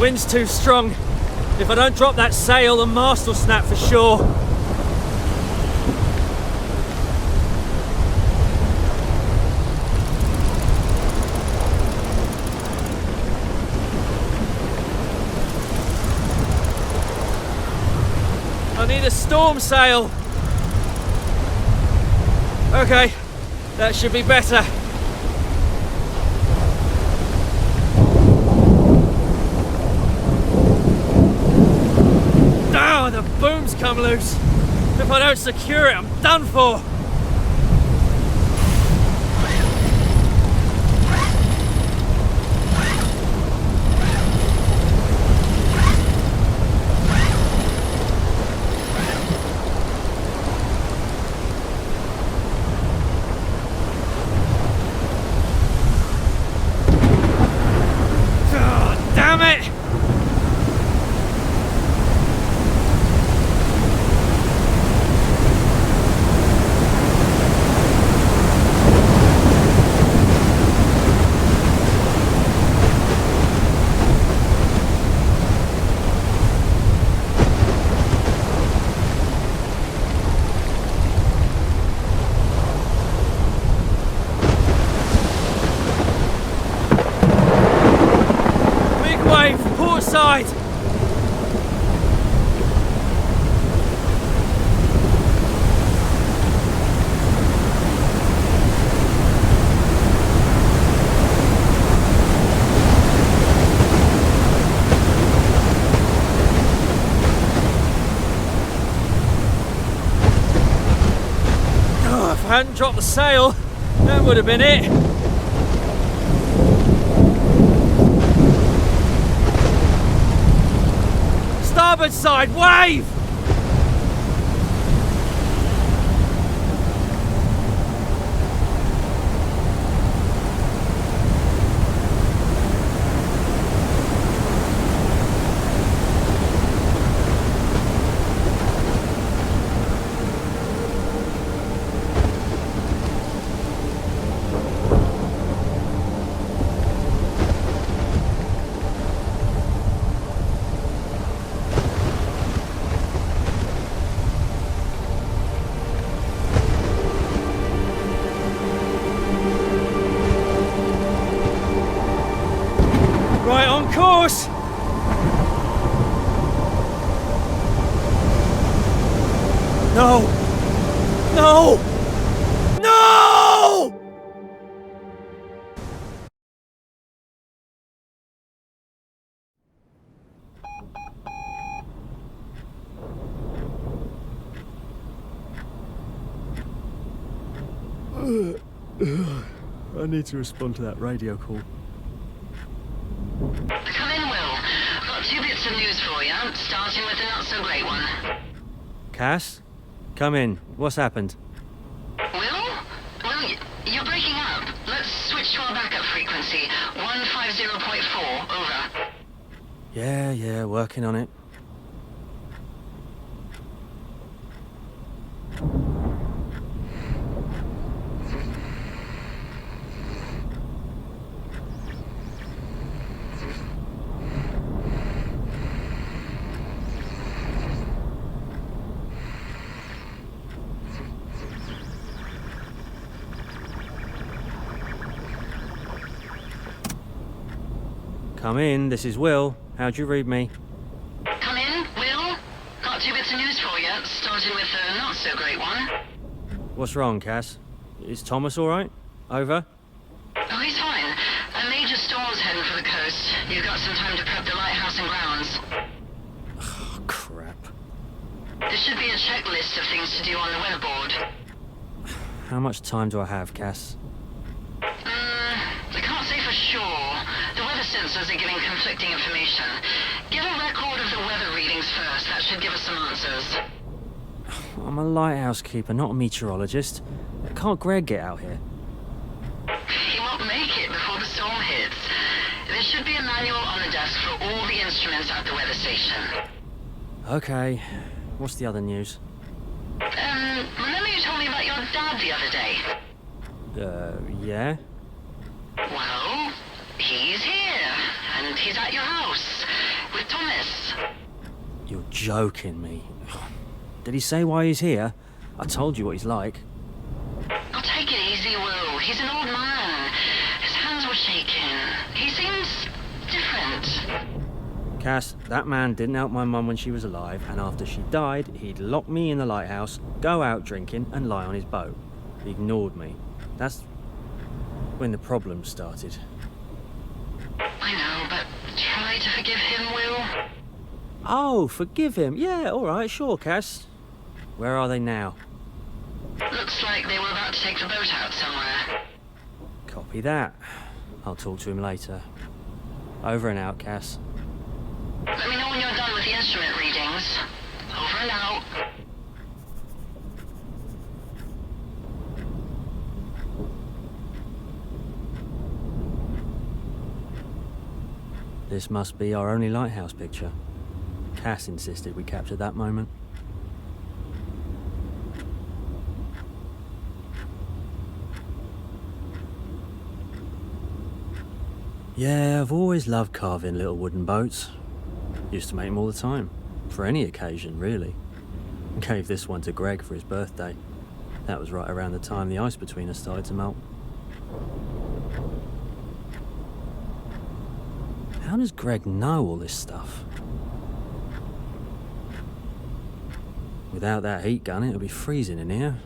wind's too strong. If I don't drop that sail, the mast will snap for sure. I need a storm sail. Okay, that should be better. Oh, the boom's come loose. If I don't secure it, I'm done for. Oh, damn it! Port side! Oh, if I hadn't dropped the sail, that would have been it. Starboard side, wave! Right on course! No! No! No! I need to respond to that radio call. Come in, Will. Got 2 bits of news for you, starting with the not-so-great one. Cass? Come in. What's happened? Will, you're breaking up. Let's switch to our backup frequency, 150.4, over. Yeah, working on it. Come in, this is Will. How'd you read me? Come in, Will. Got 2 bits of news for you, starting with the not-so-great one. What's wrong, Cass? Is Thomas alright? Over? Oh, he's fine. A major storm's heading for the coast. You've got some time to prep the lighthouse and grounds. Oh, crap. There should be a checklist of things to do on the weatherboard. How much time do I have, Cass? I can't say for sure. The weather sensors are giving conflicting information. Get a record of the weather readings first. That should give us some answers. I'm a lighthouse keeper, not a meteorologist. Can't Greg get out here? He won't make it before the storm hits. There should be a manual on the desk for all the instruments at the weather station. Okay. What's the other news? Remember you told me about your dad the other day? Yeah? Well, he's here, and he's at your house. with Thomas. You're joking me. Did he say why he's here? I told you what he's like. Oh, take it easy, Will. He's an old man. His hands were shaking. He seems different. Cass, that man didn't help my mum when she was alive, and after she died, he'd lock me in the lighthouse, go out drinking, and lie on his boat. He ignored me. That's when the problem started. I know, but try to forgive him, Will. Oh, forgive him. Yeah, all right, sure, Cass. Where are they now? Looks like they were about to take the boat out somewhere. Copy that. I'll talk to him later. Over and out, Cass. Let me know when you're done with the instrument readings. Over and out. This must be our only lighthouse picture. Cass insisted we capture that moment. Yeah, I've always loved carving little wooden boats. Used to make them all the time. For any occasion, really. Gave this one to Greg for his birthday. That was right around the time the ice between us started to melt. How does Greg know all this stuff? Without that heat gun, it'll be freezing in here.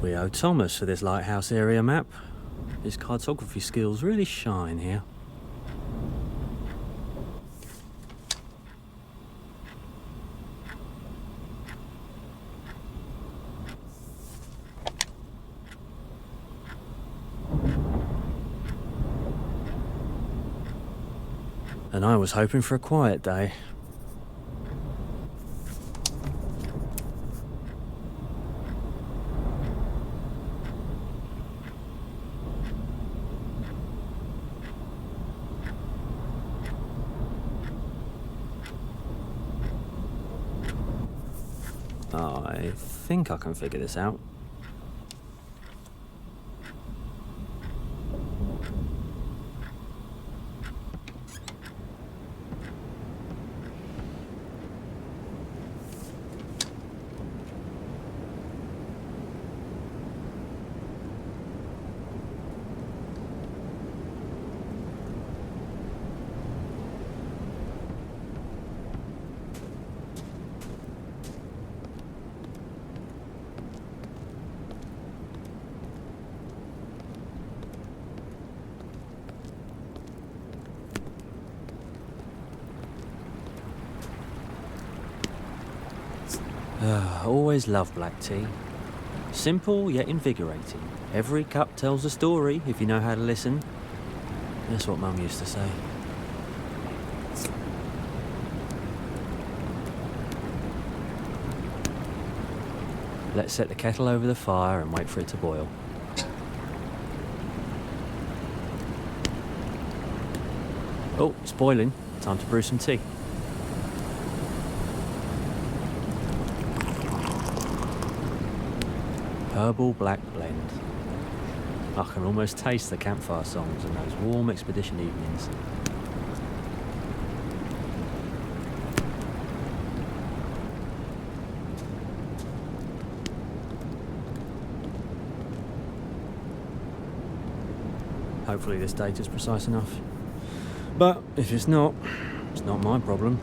We owe Thomas for this lighthouse area map. His cartography skills really shine here. And I was hoping for a quiet day. I think I can figure this out. Always loved black tea. Simple yet invigorating. Every cup tells a story if you know how to listen. That's what Mum used to say. Let's set the kettle over the fire and wait for it to boil. Oh, it's boiling. Time to brew some tea. Herbal black blend. I can almost taste the campfire songs and those warm expedition evenings. Hopefully this data's precise enough. But if it's not my problem.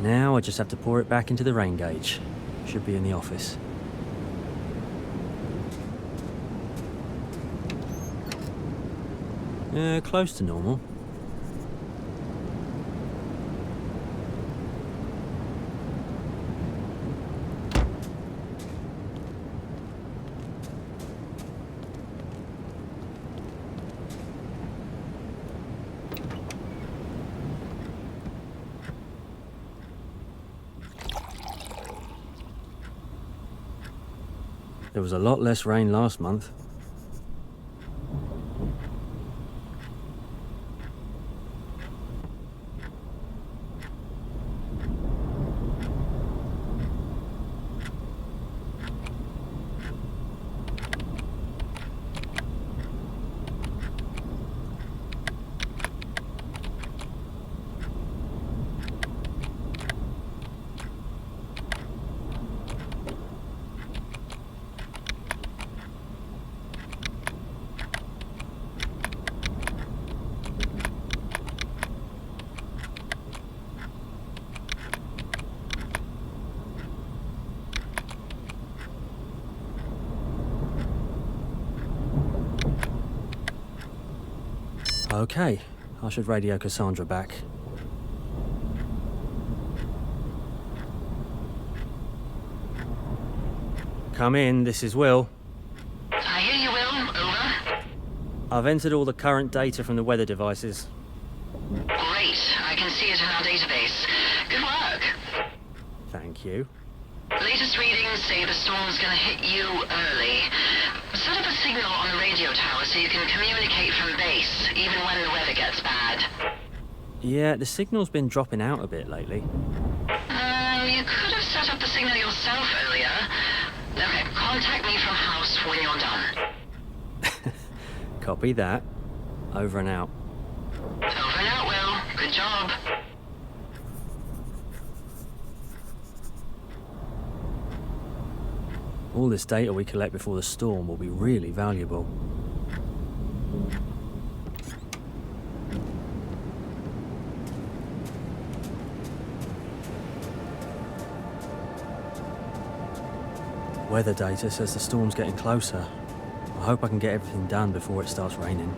Now I just have to pour it back into the rain gauge. Should be in the office. Close to normal. There was a lot less rain last month. Okay, I should radio Cassandra back. Come in, this is Will. I hear you, Will. Over. I've entered all the current data from the weather devices. Great. I can see it in our database. Good work. Thank you. Latest readings say the storm's gonna hit you early. Set up a signal on the radio tower so you can communicate from base, even when the weather gets bad. Yeah, the signal's been dropping out a bit lately. You could have set up the signal yourself earlier. Okay, contact me from house when you're done. Copy that. Over and out. Over and out, Will. Good job. All this data we collect before the storm will be really valuable. Weather data says the storm's getting closer. I hope I can get everything done before it starts raining.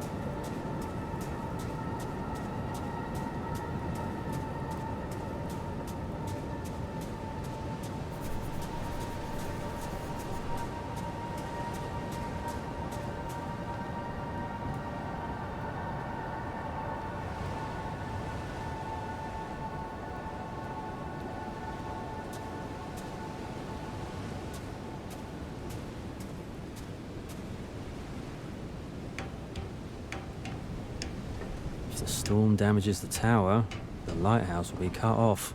If the storm damages the tower, the lighthouse will be cut off.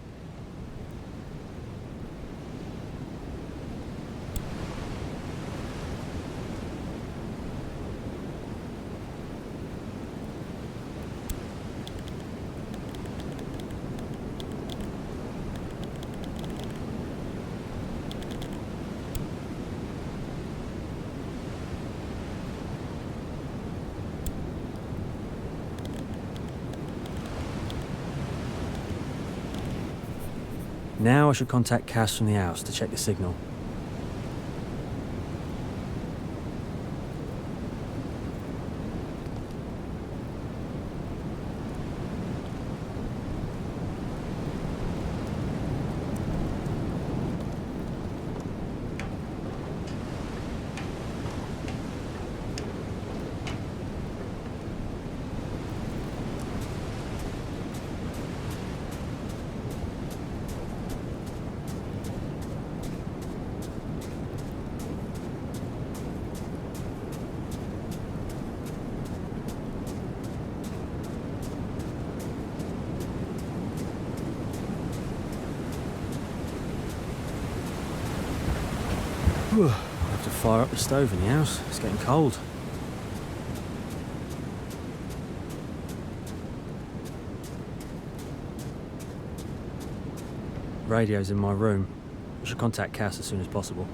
Now I should contact Cass from the house to check the signal. I'll have to fire up the stove in the house. It's getting cold. Radio's in my room. I should contact Cass as soon as possible.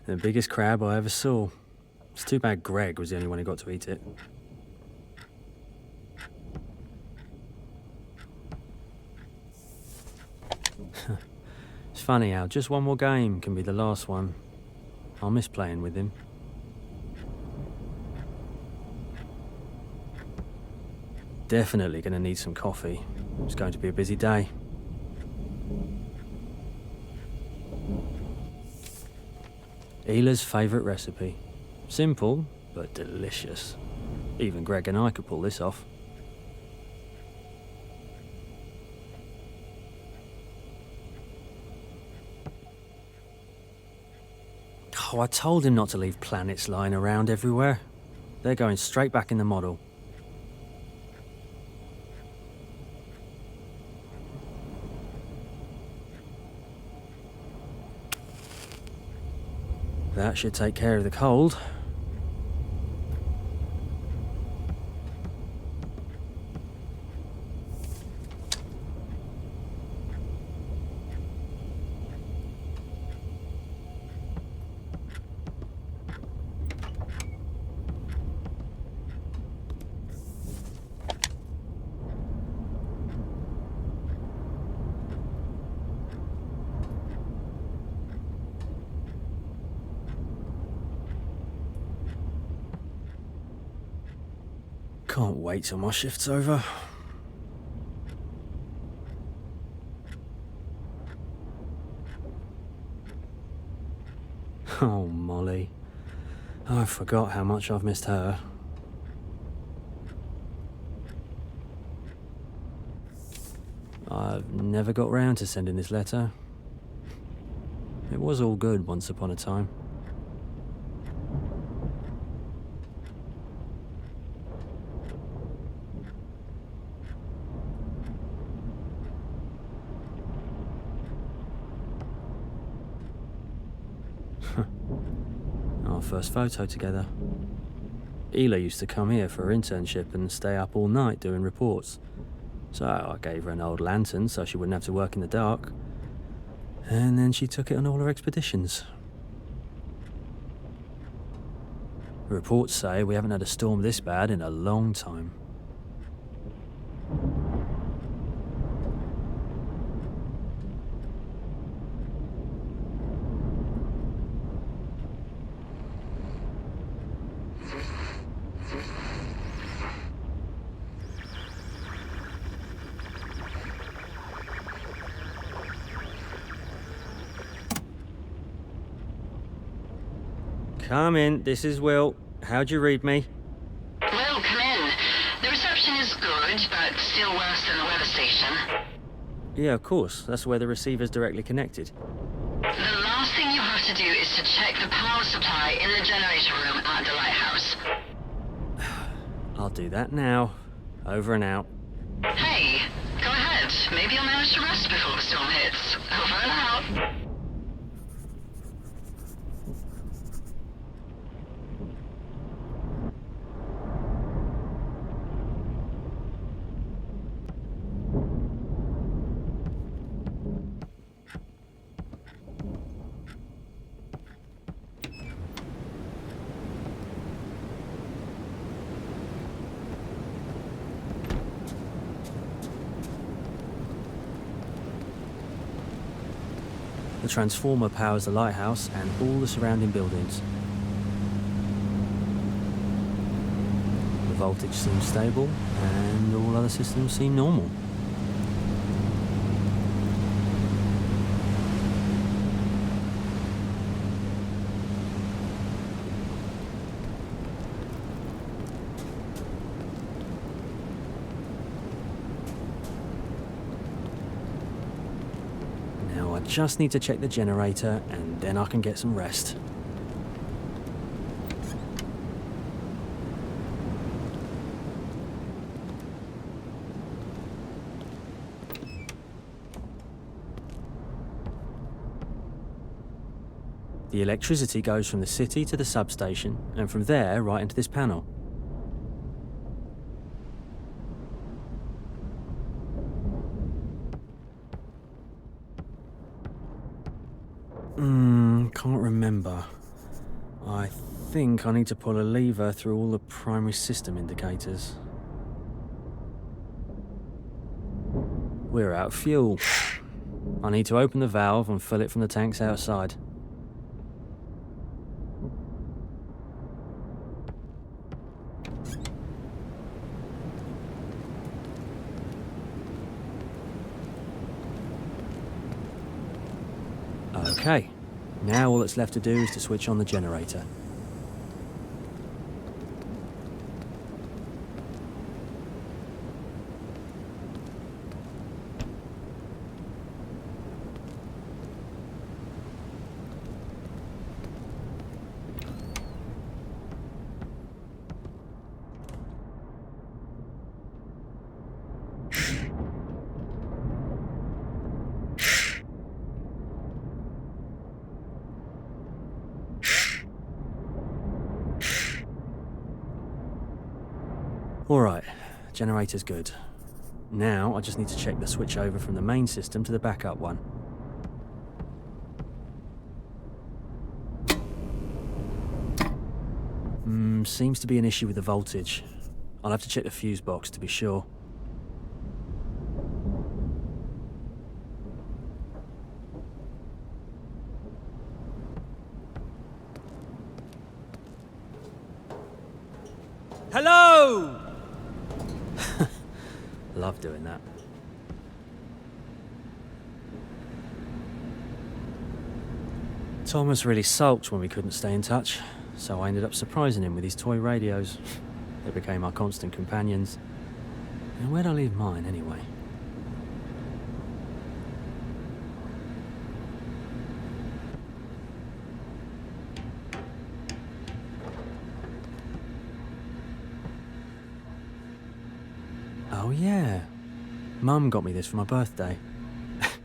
The biggest crab I ever saw. It's too bad Greg was the only one who got to eat it. It's funny how just one more game can be the last one. I'll miss playing with him. Definitely going to need some coffee. It's going to be a busy day. Hila's favourite recipe. Simple, but delicious. Even Greg and I could pull this off. Oh, I told him not to leave planets lying around everywhere. They're going straight back in the model. That should take care of the cold. Can't wait till my shift's over. Oh, Molly. I forgot how much I've missed her. I've never got round to sending this letter. It was all good once upon a time. Our first photo together. Ela used to come here for her internship and stay up all night doing reports. So I gave her an old lantern so she wouldn't have to work in the dark. And then she took it on all her expeditions. Reports say we haven't had a storm this bad in a long time. Come in, this is Will. How'd you read me? Will, come in. The reception is good, but still worse than the weather station. Yeah, of course. That's where the receiver's directly connected. The last thing you have to do is to check the power supply in the generator room at the lighthouse. I'll do that now. Over and out. Hey, go ahead. Maybe you'll manage to rest before the storm hits. Over and out. The transformer powers the lighthouse and all the surrounding buildings. The voltage seems stable, and all other systems seem normal. Now I just need to check the generator, and then I can get some rest. The electricity goes from the city to the substation, and from there right into this panel. Can't remember. I think I need to pull a lever through all the primary system indicators. We're out of fuel. I need to open the valve and fill it from the tanks outside. Okay, now all that's left to do is to switch on the generator. Alright, generator's good. Now I just need to check the switch over from the main system to the backup one. Seems to be an issue with the voltage. I'll have to check the fuse box to be sure. Hello! Love doing that. Thomas really sulked when we couldn't stay in touch, so I ended up surprising him with his toy radios. They became our constant companions. And where'd I leave mine anyway? Oh yeah, Mum got me this for my birthday.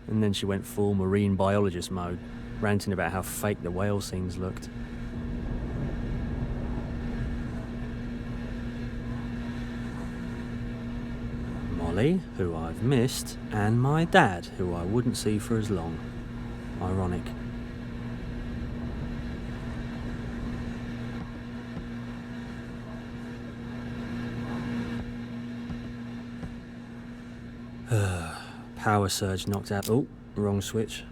And then she went full marine biologist mode, ranting about how fake the whale scenes looked. Molly, who I've missed, and my dad, who I wouldn't see for as long. Ironic. Power surge knocked out. Oh, wrong switch.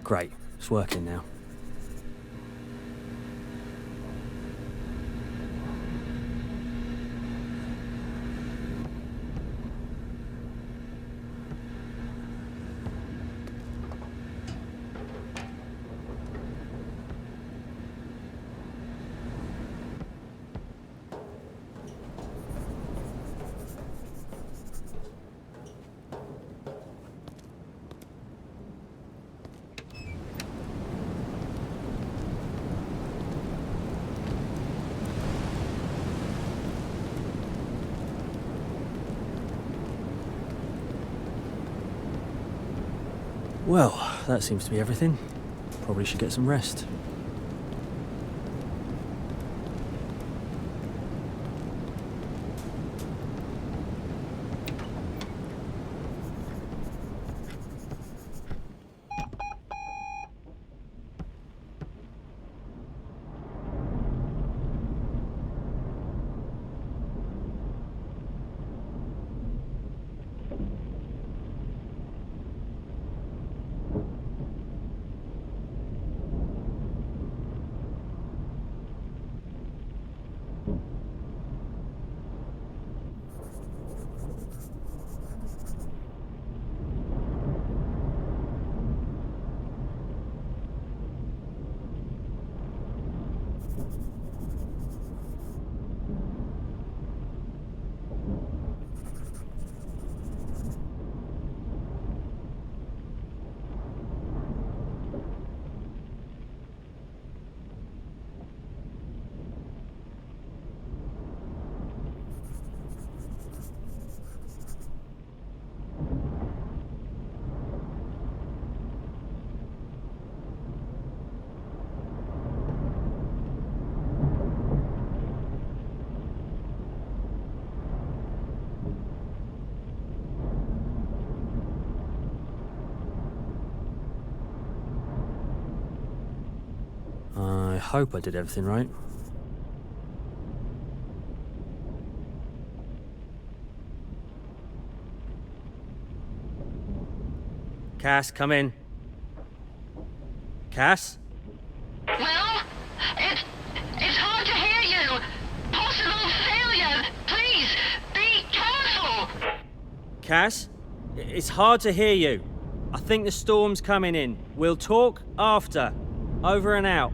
Great, it's working now. Well, that seems to be everything. Probably should get some rest. I hope I did everything right. Cass, come in. Cass? Well, it's hard to hear you. Possible failure. Please, be careful. Cass, it's hard to hear you. I think the storm's coming in. We'll talk after. Over and out.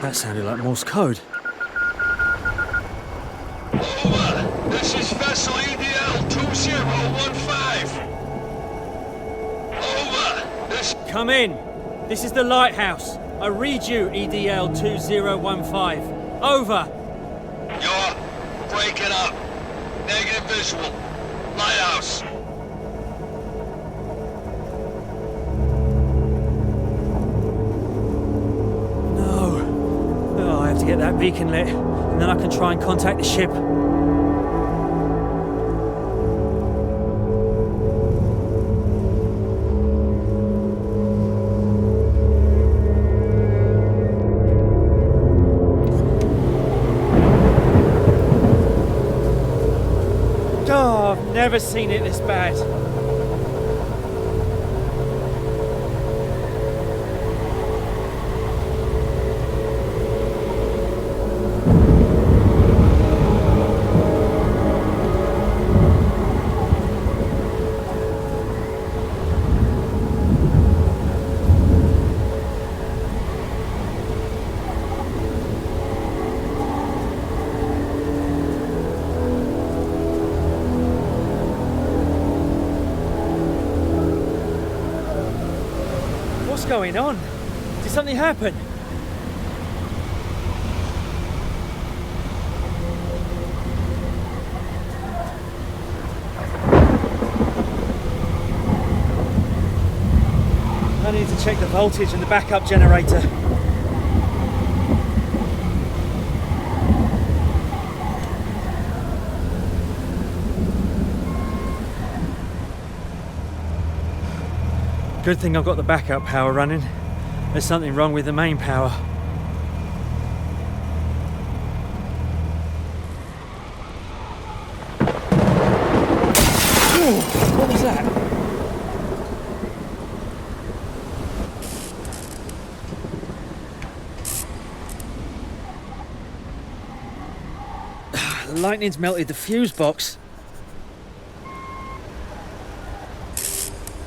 That sounded like Morse code. Over! This is vessel EDL 2015. Over! This... Come in. This is the lighthouse. I read you, EDL 2015. Over. You're breaking up. Negative visual. Lighthouse. To get that beacon lit, and then I can try and contact the ship. Oh, I've never seen it this bad. What's going on? Did something happen? I need to check the voltage in the backup generator. Good thing I've got the backup power running. There's something wrong with the main power. Ooh, what was that? The lightning's melted the fuse box.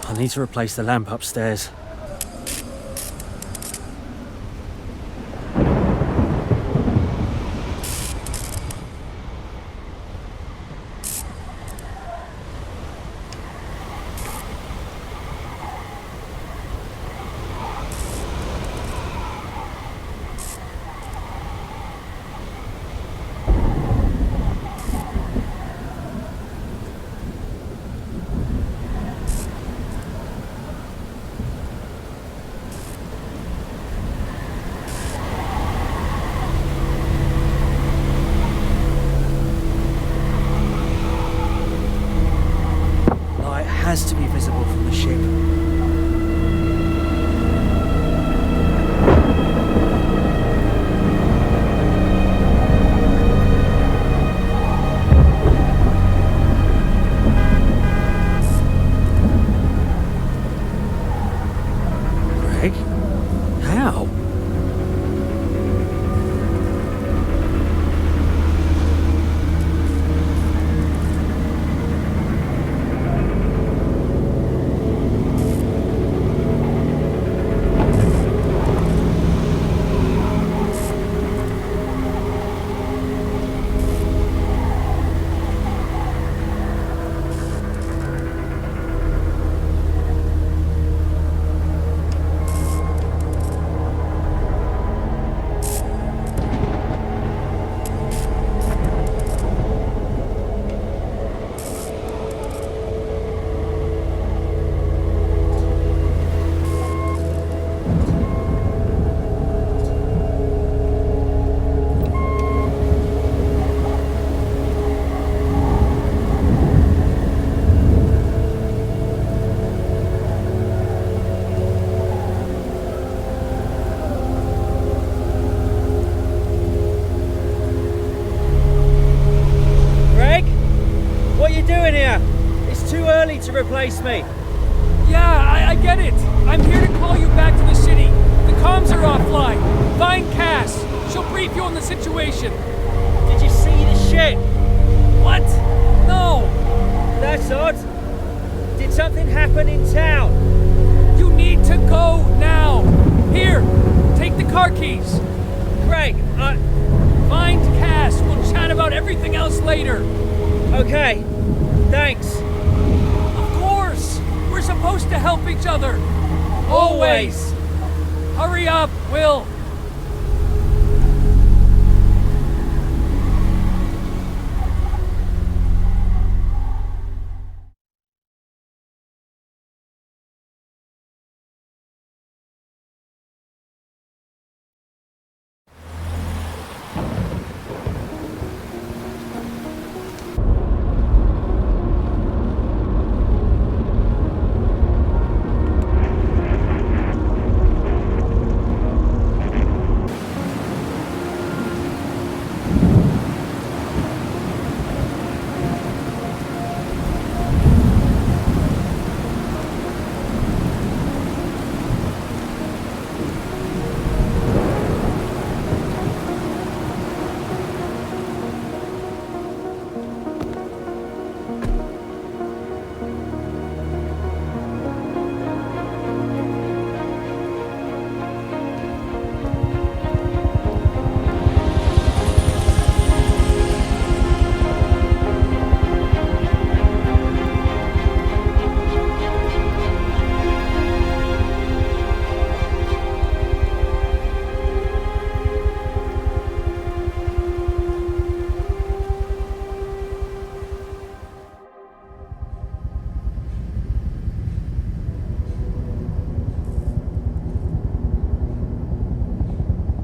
I need to replace the lamp upstairs. Has to be visible from the ship. Greg? How? replace me. Yeah, I get it. I'm here to call you back to the city. The comms are offline. Find Cass. She'll brief you on the situation. Did you see the ship? What? No. That's odd. Did something happen in town? You need to go now. Here, take the car keys. Greg, Find Cass. We'll chat about everything else later. okay. Thanks. Of course. We're supposed to help each other. Always. Hurry up, Will.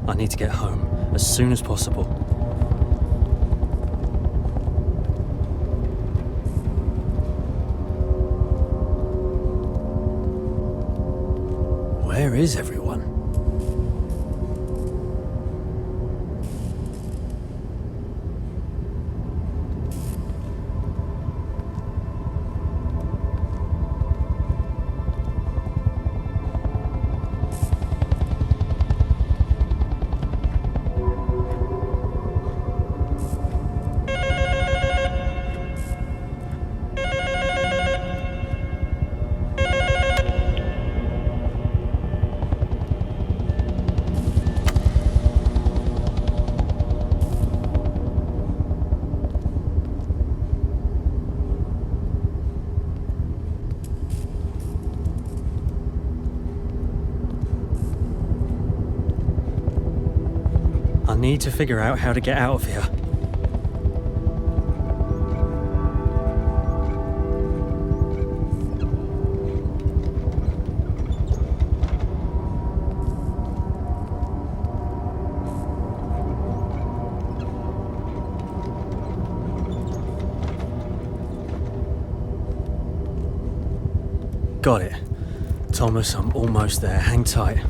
I need to get home as soon as possible. Where is everyone? I need to figure out how to get out of here. Got it. Thomas, I'm almost there. Hang tight.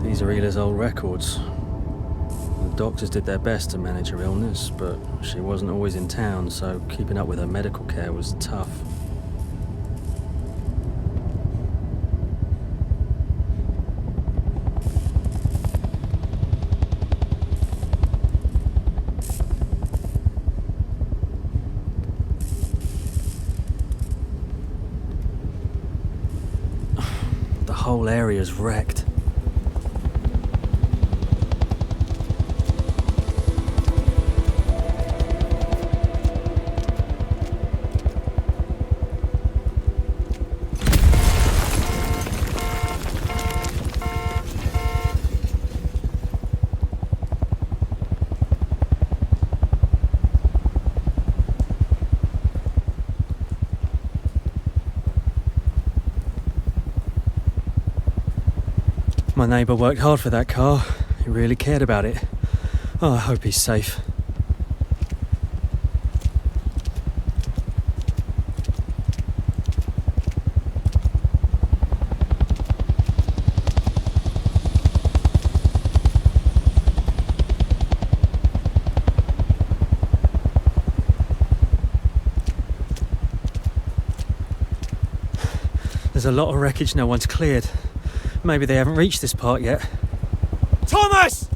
These are Hila's old records. The doctors did their best to manage her illness, but she wasn't always in town, so keeping up with her medical care was tough. The whole area's wrecked. My neighbour worked hard for that car. He really cared about it. Oh, I hope he's safe. There's a lot of wreckage no one's cleared. Maybe they haven't reached this part yet. Thomas!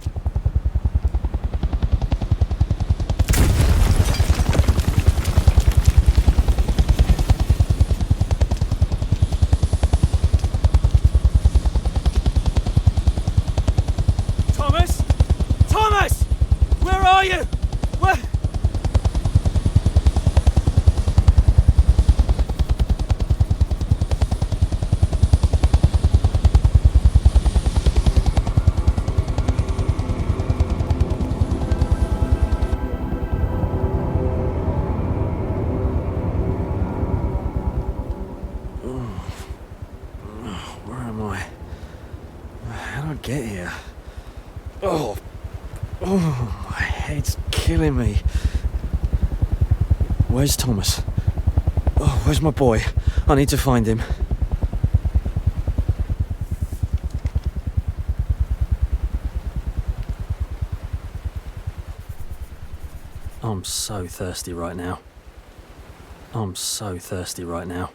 Thomas? Thomas! Where are you? Where? Where am I? How did I get here? Oh, my head's killing me. Where's Thomas? Oh, where's my boy? I need to find him. I'm so thirsty right now. I'm so thirsty right now.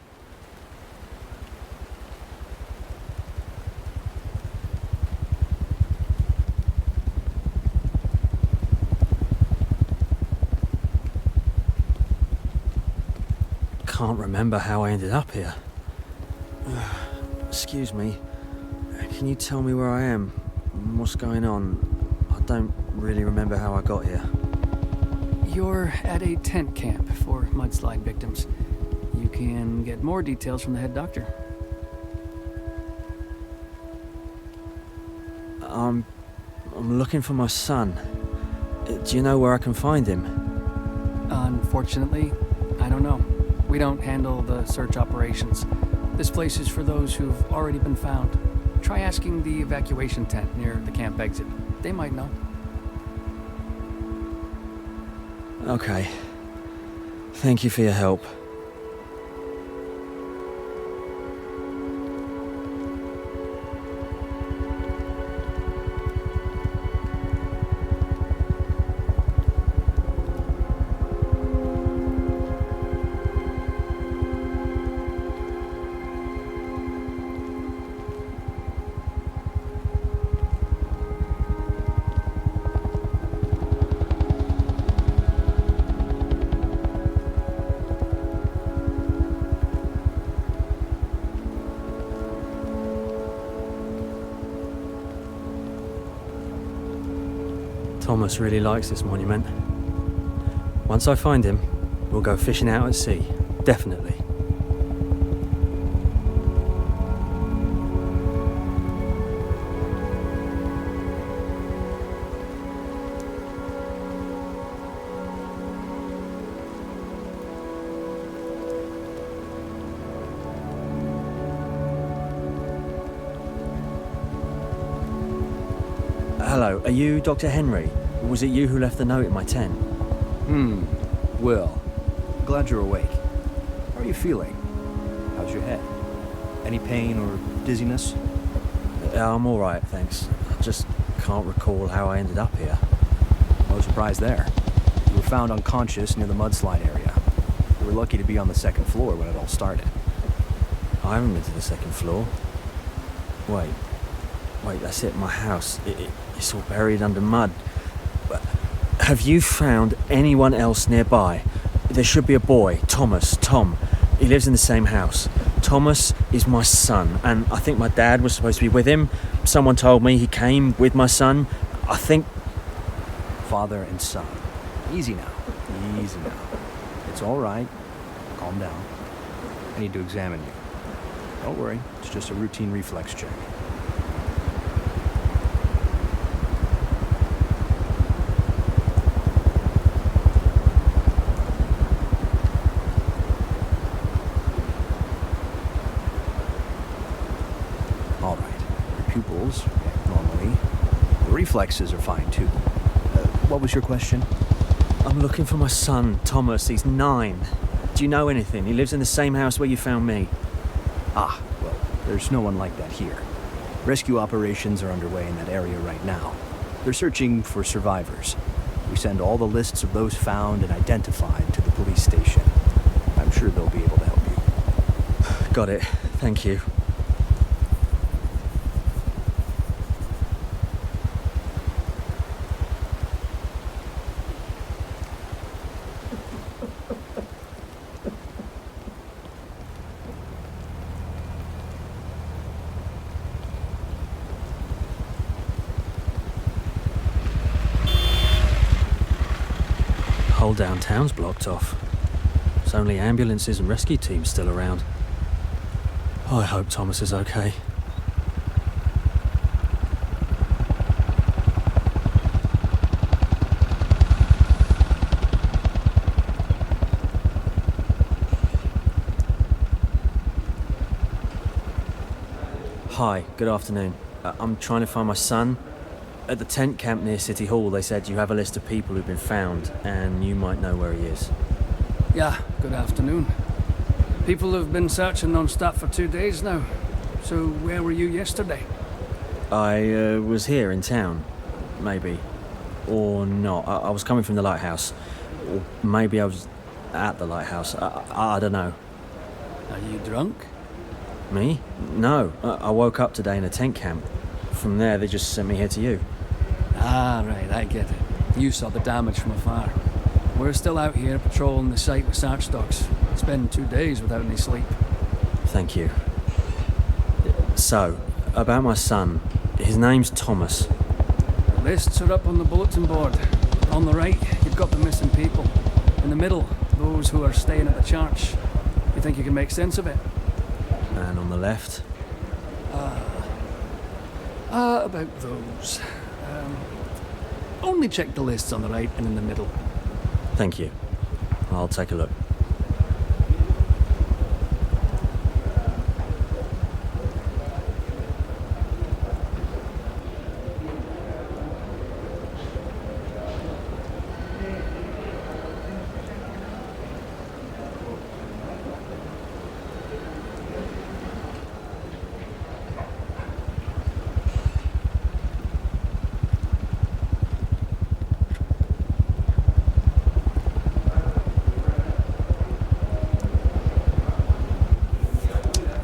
Can't remember how I ended up here. Excuse me. Can you tell me where I am? What's going on? I don't really remember how I got here. You're at a tent camp for mudslide victims. You can get more details from the head doctor. I'm looking for my son. Do you know where I can find him? Unfortunately, I don't know. We don't handle the search operations. This place is for those who've already been found. Try asking the evacuation tent near the camp exit. They might know. Okay. Thank you for your help. Thomas really likes this monument. Once I find him, we'll go fishing out at sea. Definitely. Hello, are you Dr. Henry? Was it you who left the note in my tent? Will, glad you're awake. How are you feeling? How's your head? Any pain or dizziness? I'm alright, thanks. I just can't recall how I ended up here. No surprise there. You were found unconscious near the mudslide area. You were lucky to be on the second floor when it all started. I haven't been to the second floor. Wait, that's it, my house. It's all buried under mud. Have you found anyone else nearby? There should be a boy, Tom. He lives in the same house. Thomas is my son, and I think my dad was supposed to be with him. Someone told me he came with my son. I think... Father and son. Easy now. Easy now. It's all right. Calm down. I need to examine you. Don't worry. It's just a routine reflex check. pupils, normally. The reflexes are fine, too. What was your question? I'm looking for my son, Thomas. He's 9. Do you know anything? He lives in the same house where you found me. Ah, well, there's no one like that here. Rescue operations are underway in that area right now. They're searching for survivors. We send all the lists of those found and identified to the police station. I'm sure they'll be able to help you. Got it. Thank you. Whole downtown's blocked off. There's only ambulances and rescue teams still around. I hope Thomas is okay. Hi, good afternoon. I'm trying to find my son. At the tent camp near City Hall, they said you have a list of people who've been found, and you might know where he is. Yeah, good afternoon. People have been searching non-stop for 2 days now. So where were you yesterday? I was here in town, maybe. Or not. I was coming from the lighthouse. Or maybe I was at the lighthouse. I don't know. Are you drunk? Me? No. I woke up today in a tent camp. From there, they just sent me here to you. Ah, right, I get it. You saw the damage from afar. We're still out here patrolling the site with search dogs. It's been 2 days without any sleep. Thank you. So, about my son. His name's Thomas. The lists are up on the bulletin board. On the right, you've got the missing people. In the middle, those who are staying at the church. You think you can make sense of it? And on the left? About those. Only check the lists on the right and in the middle. Thank you. I'll take a look.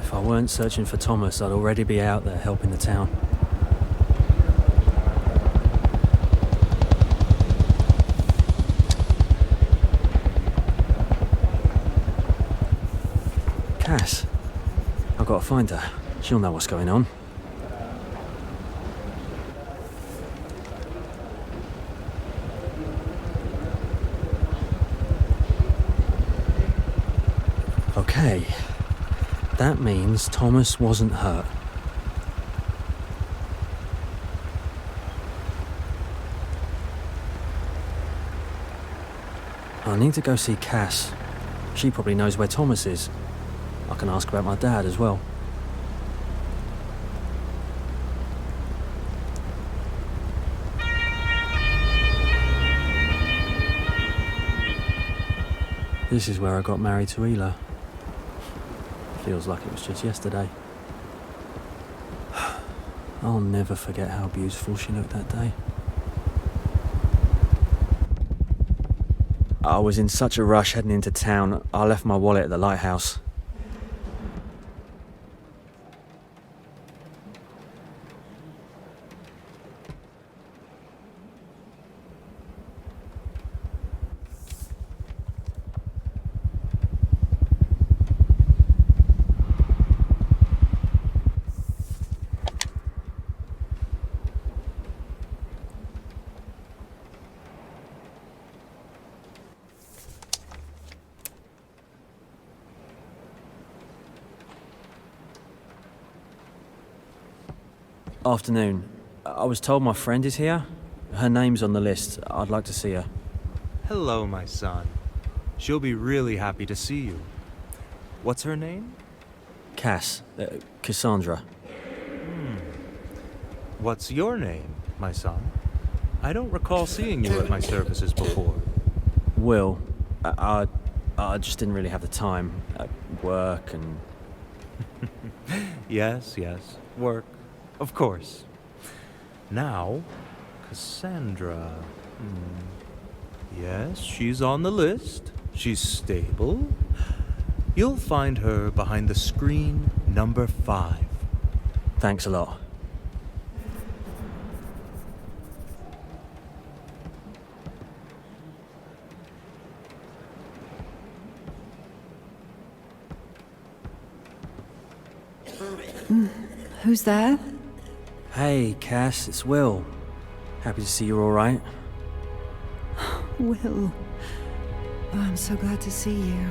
If I weren't searching for Thomas, I'd already be out there helping the town. Cass. I've got to find her. She'll know what's going on. Okay. That means Thomas wasn't hurt. I need to go see Cass. She probably knows where Thomas is. I can ask about my dad as well. This is where I got married to Ela. Feels like it was just yesterday. I'll never forget how beautiful she looked that day. I was in such a rush heading into town, I left my wallet at the lighthouse. Afternoon. I was told my friend is here. Her name's on the list. I'd like to see her. Hello, my son. She'll be really happy to see you. What's her name? Cass. Cassandra. What's your name, my son? I don't recall seeing you at my services before. Will. I just didn't really have the time. Work and... Yes, work. Of course. Now, Cassandra. Yes, she's on the list. She's stable. You'll find her behind the screen number 5. Thanks a lot. Who's there? Hey, Cass, it's Will. Happy to see you're all right. Will. Oh, I'm so glad to see you.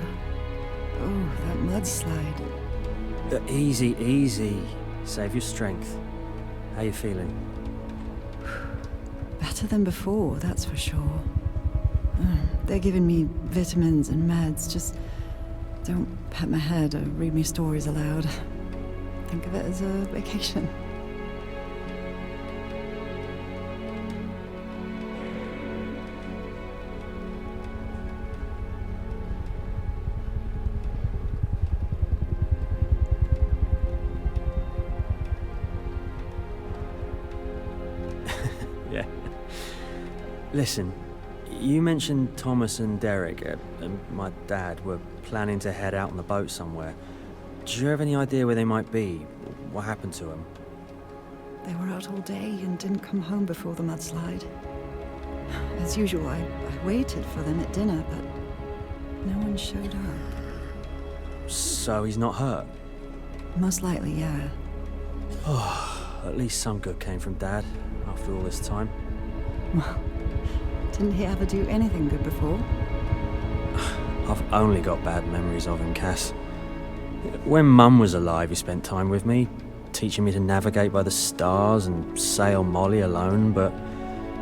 Oh, that mudslide. Easy, easy. Save your strength. How you feeling? Better than before, that's for sure. They're giving me vitamins and meds. Just don't pat my head or read me stories aloud. Think of it as a vacation. Yeah. Listen, you mentioned Thomas and Derek and my dad were planning to head out on the boat somewhere. Do you have any idea where they might be? What happened to them? They were out all day and didn't come home before the mudslide. As usual, I waited for them at dinner, but no one showed up. So he's not hurt? Most likely, yeah. Oh, at least some good came from Dad after all this time. Well, didn't he ever do anything good before? I've only got bad memories of him, Cass. When Mum was alive, he spent time with me, teaching me to navigate by the stars and sail Molly alone, but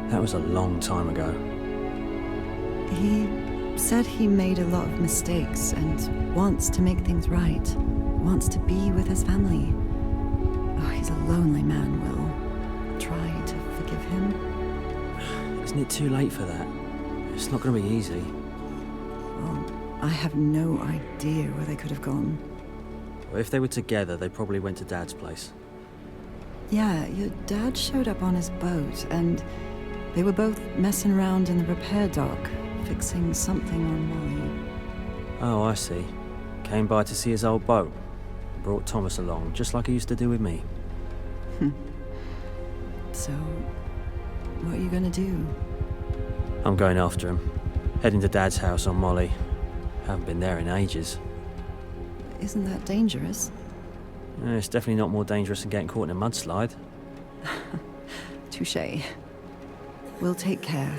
that was a long time ago. He said he made a lot of mistakes and wants to make things right. Wants to be with his family. Oh, he's a lonely man, Will. Try to forgive him. Isn't it too late for that? It's not going to be easy. Well, I have no idea where they could have gone. Well, if they were together, they probably went to Dad's place. Yeah, your dad showed up on his boat, and they were both messing around in the repair dock, fixing something on Molly. Oh, I see. Came by to see his old boat. Brought Thomas along, just like he used to do with me. So, what are you gonna do? I'm going after him. Heading to Dad's house on Molly. Haven't been there in ages. Isn't that dangerous? It's definitely not more dangerous than getting caught in a mudslide. Touché. We'll take care.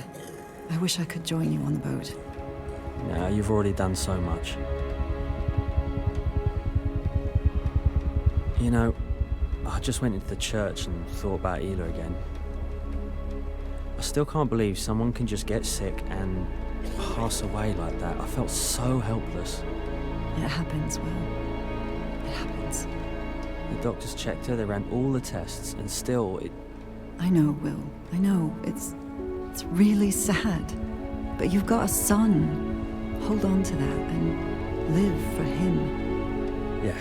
I wish I could join you on the boat. No, you've already done so much. You know, I just went into the church and thought about Ela again. I still can't believe someone can just get sick and pass away like that. I felt so helpless. It happens, Will. It happens. The doctors checked her, they ran all the tests, and still it... I know, Will. I know. It's really sad. But you've got a son. Hold on to that and live for him. Yeah.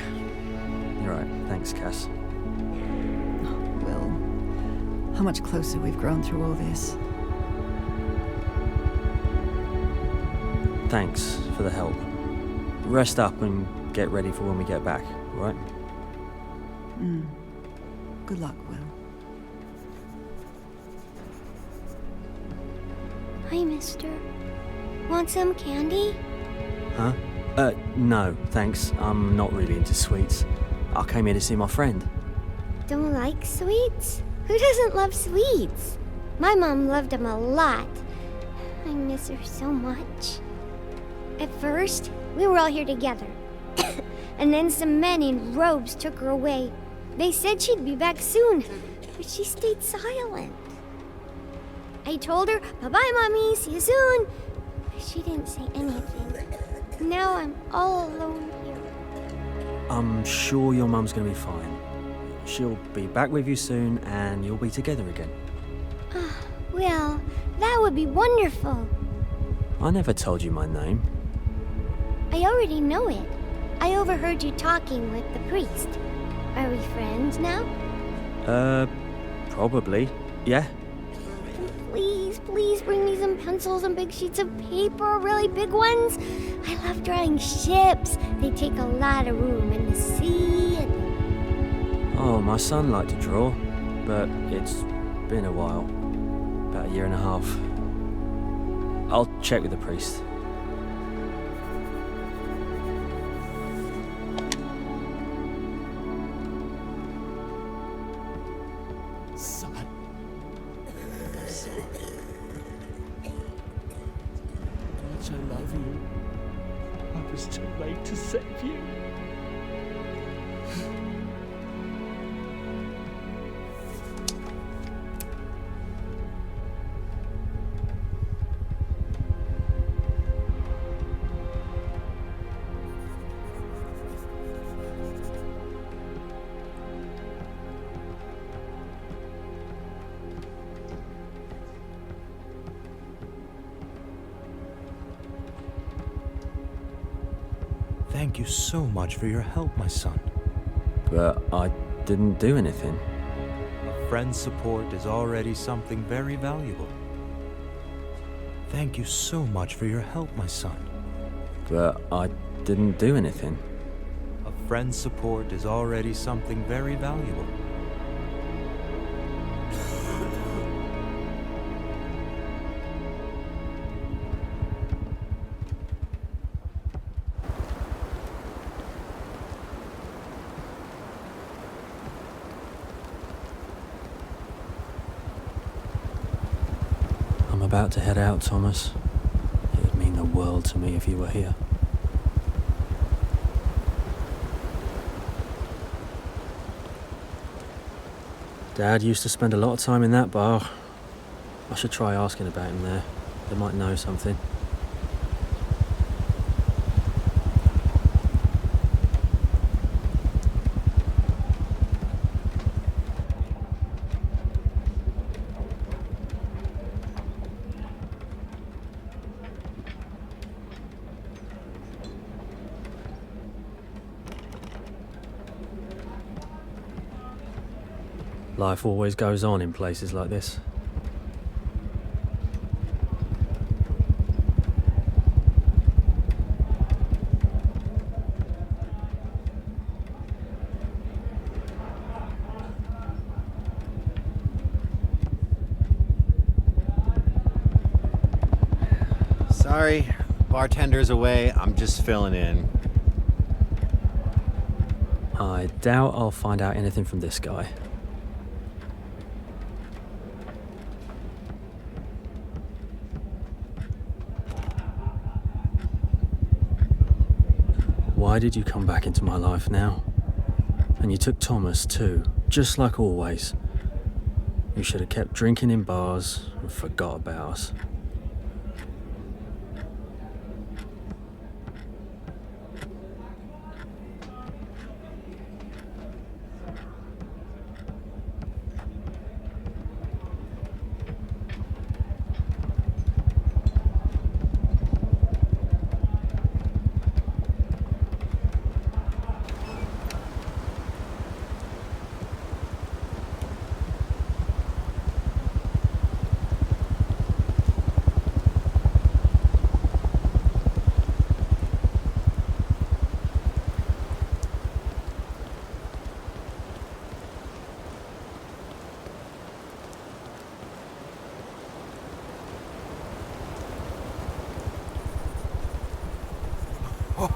You're right. Thanks, Cass. Oh, Will. How much closer we've grown through all this. Thanks for the help. Rest up and get ready for when we get back, all right? Good luck, Will. Hi, mister. Want some candy? Huh? No, thanks. I'm not really into sweets. I came here to see my friend. Don't like sweets? Who doesn't love sweets? My mom loved them a lot. I miss her so much. At first, we were all here together. And then some men in robes took her away. They said she'd be back soon, but she stayed silent. I told her, bye-bye, Mommy, see you soon. But she didn't say anything. Now I'm all alone here. I'm sure your mum's gonna be fine. she'll be back with you soon and you'll be together again. Well, that would be wonderful. I never told you my name. I already know it. I overheard you talking with the priest. Are we friends now? Probably. Yeah. Please bring me some pencils and big sheets of paper, really big ones. I love drawing ships. They take a lot of room in the sea and... Oh, my son liked to draw, but it's been a while. About a year and a half. I'll check with the priest. Son. Much I love you. I was too late to save you. Thank you so much for your help, my son. But I didn't do anything. A friend's support is already something very valuable. Thank you so much for your help, my son. But I didn't do anything. A friend's support is already something very valuable. I'm about to head out, Thomas. It would mean the world to me if you were here. Dad used to spend a lot of time in that bar. I should try asking about him there. They might know something. Life always goes on in places like this. Sorry, bartender's away. I'm just filling in. I doubt I'll find out anything from this guy. Why did you come back into my life now? And you took Thomas too, just like always. You should have kept drinking in bars and forgot about us.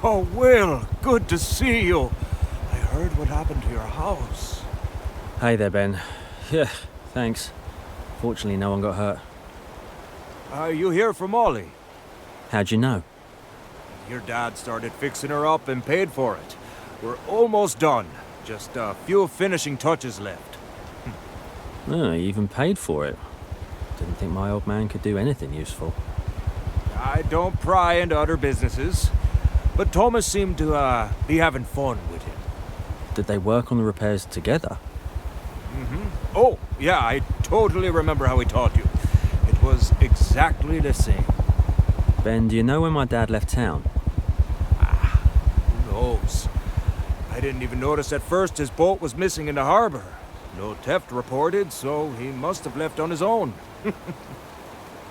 Oh, Will, good to see you. I heard what happened to your house. Hey there, Ben. Yeah, thanks. Fortunately, no one got hurt. Are you here from Ollie? How'd you know? Your dad started fixing her up and paid for it. We're almost done. Just a few finishing touches left. Oh, you even paid for it. Didn't think my old man could do anything useful. I don't pry into other businesses, but Thomas seemed to be having fun with him. Did they work on the repairs together? Oh, yeah, I totally remember how he taught you. It was exactly the same. Ben, do you know when my dad left town? Who knows? I didn't even notice at first his boat was missing in the harbor. No theft reported, so he must have left on his own.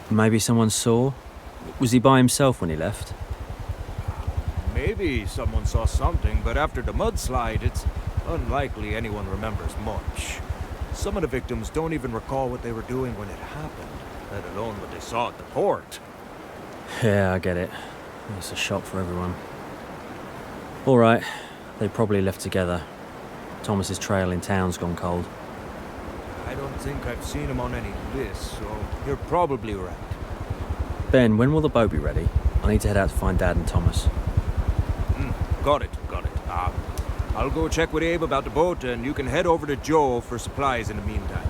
Maybe someone saw? Was he by himself when he left? Maybe someone saw something, but after the mudslide, it's unlikely anyone remembers much. Some of the victims don't even recall what they were doing when it happened, let alone what they saw at the port. Yeah, I get it. It's a shock for everyone. All right, they probably left together. Thomas's trail in town's gone cold. I don't think I've seen him on any list, so you're probably right. Ben, when will the boat be ready? I need to head out to find Dad and Thomas. Got it. I'll go check with Abe about the boat, and you can head over to Joe for supplies in the meantime.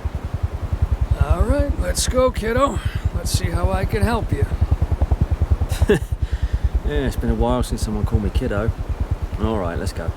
All right, let's go, kiddo. Let's see how I can help you. Yeah, it's been a while since someone called me kiddo. All right, let's go.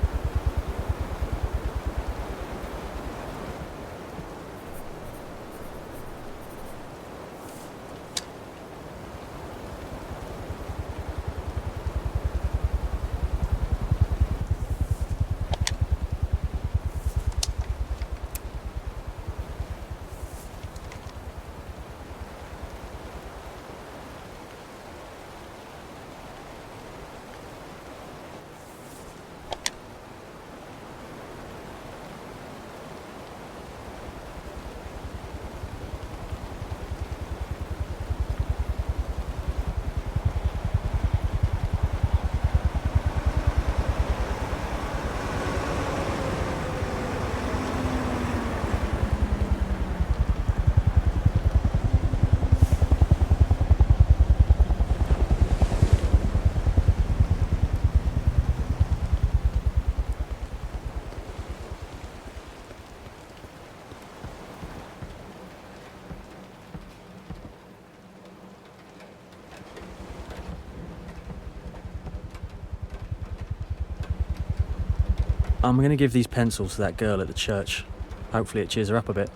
I'm going to give these pencils to that girl at the church. Hopefully it cheers her up a bit.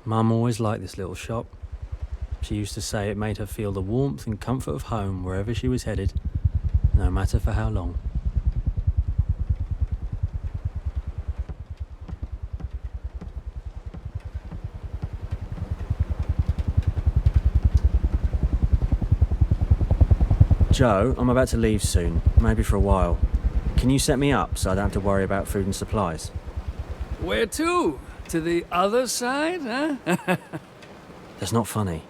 Mum always liked this little shop. She used to say it made her feel the warmth and comfort of home wherever she was headed, no matter for how long. Joe, I'm about to leave soon, maybe for a while. Can you set me up so I don't have to worry about food and supplies? Where to? To the other side, huh? That's not funny.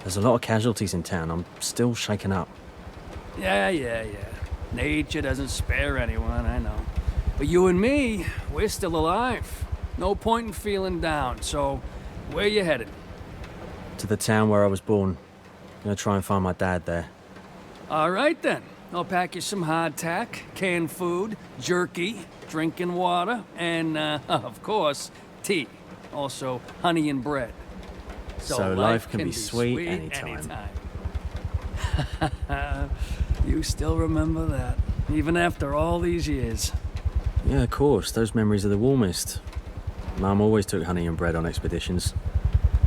There's a lot of casualties in town. I'm still shaken up. Yeah. Nature doesn't spare anyone, I know. But you and me, we're still alive. No point in feeling down, so where you headed? To the town where I was born. Gonna try and find my dad there. All right then. I'll pack you some hardtack, canned food, jerky, drinking water, and, of course, tea. Also, honey and bread. So life can be sweet anytime. You still remember that, even after all these years. Yeah, of course. Those memories are the warmest. Mum always took honey and bread on expeditions.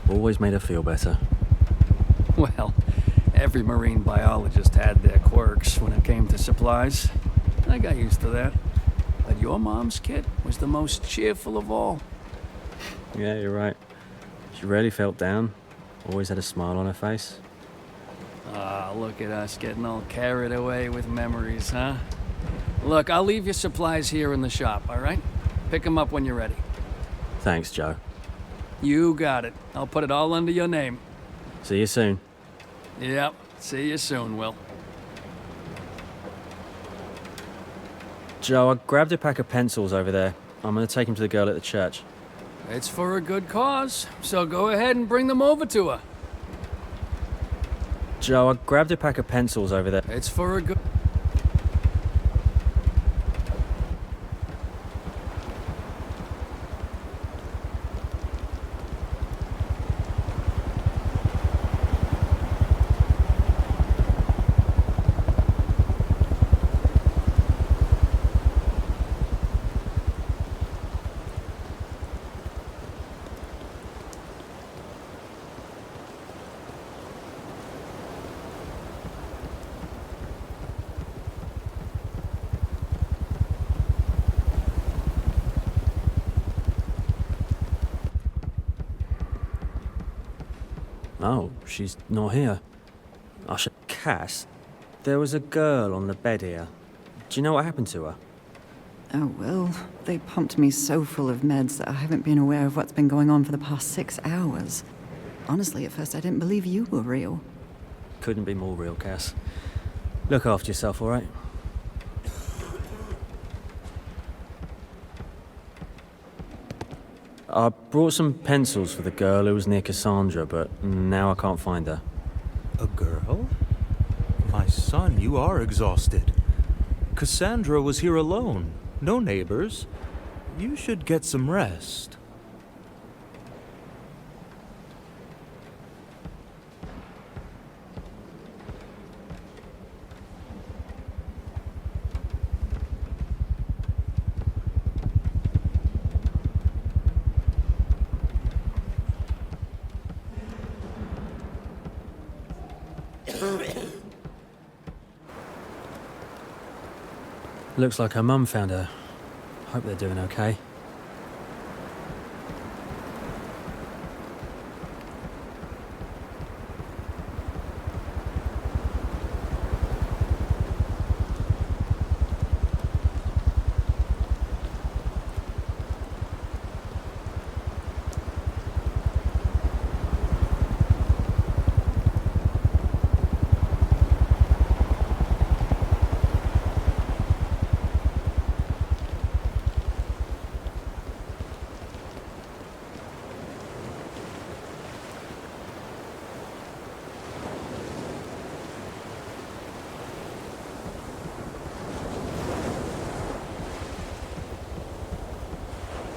Always made her feel better. Well, every marine biologist had their quirks when it came to supplies. I got used to that. But your mom's kit was the most cheerful of all. Yeah, you're right. She rarely felt down. Always had a smile on her face. Ah, look at us getting all carried away with memories, huh? Look, I'll leave your supplies here in the shop, all right? Pick them up when you're ready. Thanks, Joe. You got it. I'll put it all under your name. See you soon. Yep. See you soon, Will. Joe, I grabbed a pack of pencils over there. I'm going to take them to the girl at the church. It's for a good cause, so go ahead and bring them over to her. Joe, I grabbed a pack of pencils over there. It's for a good... Oh, she's not here. Cass, there was a girl on the bed here. Do you know what happened to her? Oh, well, they pumped me so full of meds that I haven't been aware of what's been going on for the past 6 hours. Honestly, at first I didn't believe you were real. Couldn't be more real, Cass. Look after yourself, all right? I brought some pencils for the girl who was near Cassandra, but now I can't find her. A girl? My son, you are exhausted. Cassandra was here alone. No neighbors. You should get some rest. Looks like her mum found her. Hope they're doing okay.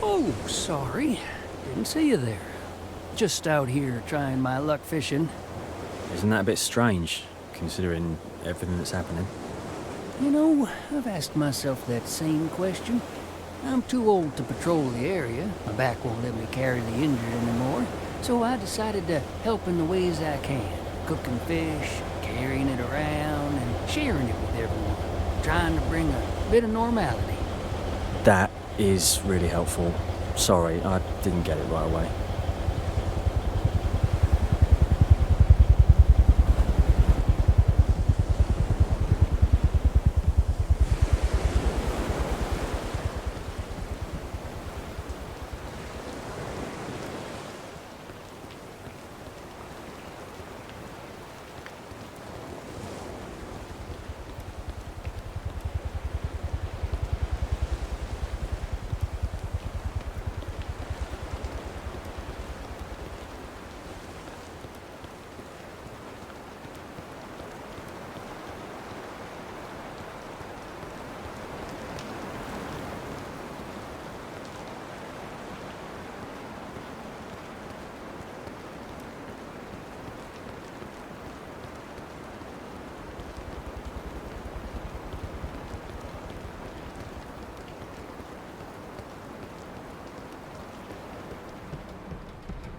Oh, sorry. Didn't see you there. Just out here trying my luck fishing. Isn't that a bit strange, considering everything that's happening? You know, I've asked myself that same question. I'm too old to patrol the area. My back won't let me carry the injured anymore. So I decided to help in the ways I can. Cooking fish, carrying it around, and sharing it with everyone. Trying to bring a bit of normality. That is really helpful. Sorry, I didn't get it right away.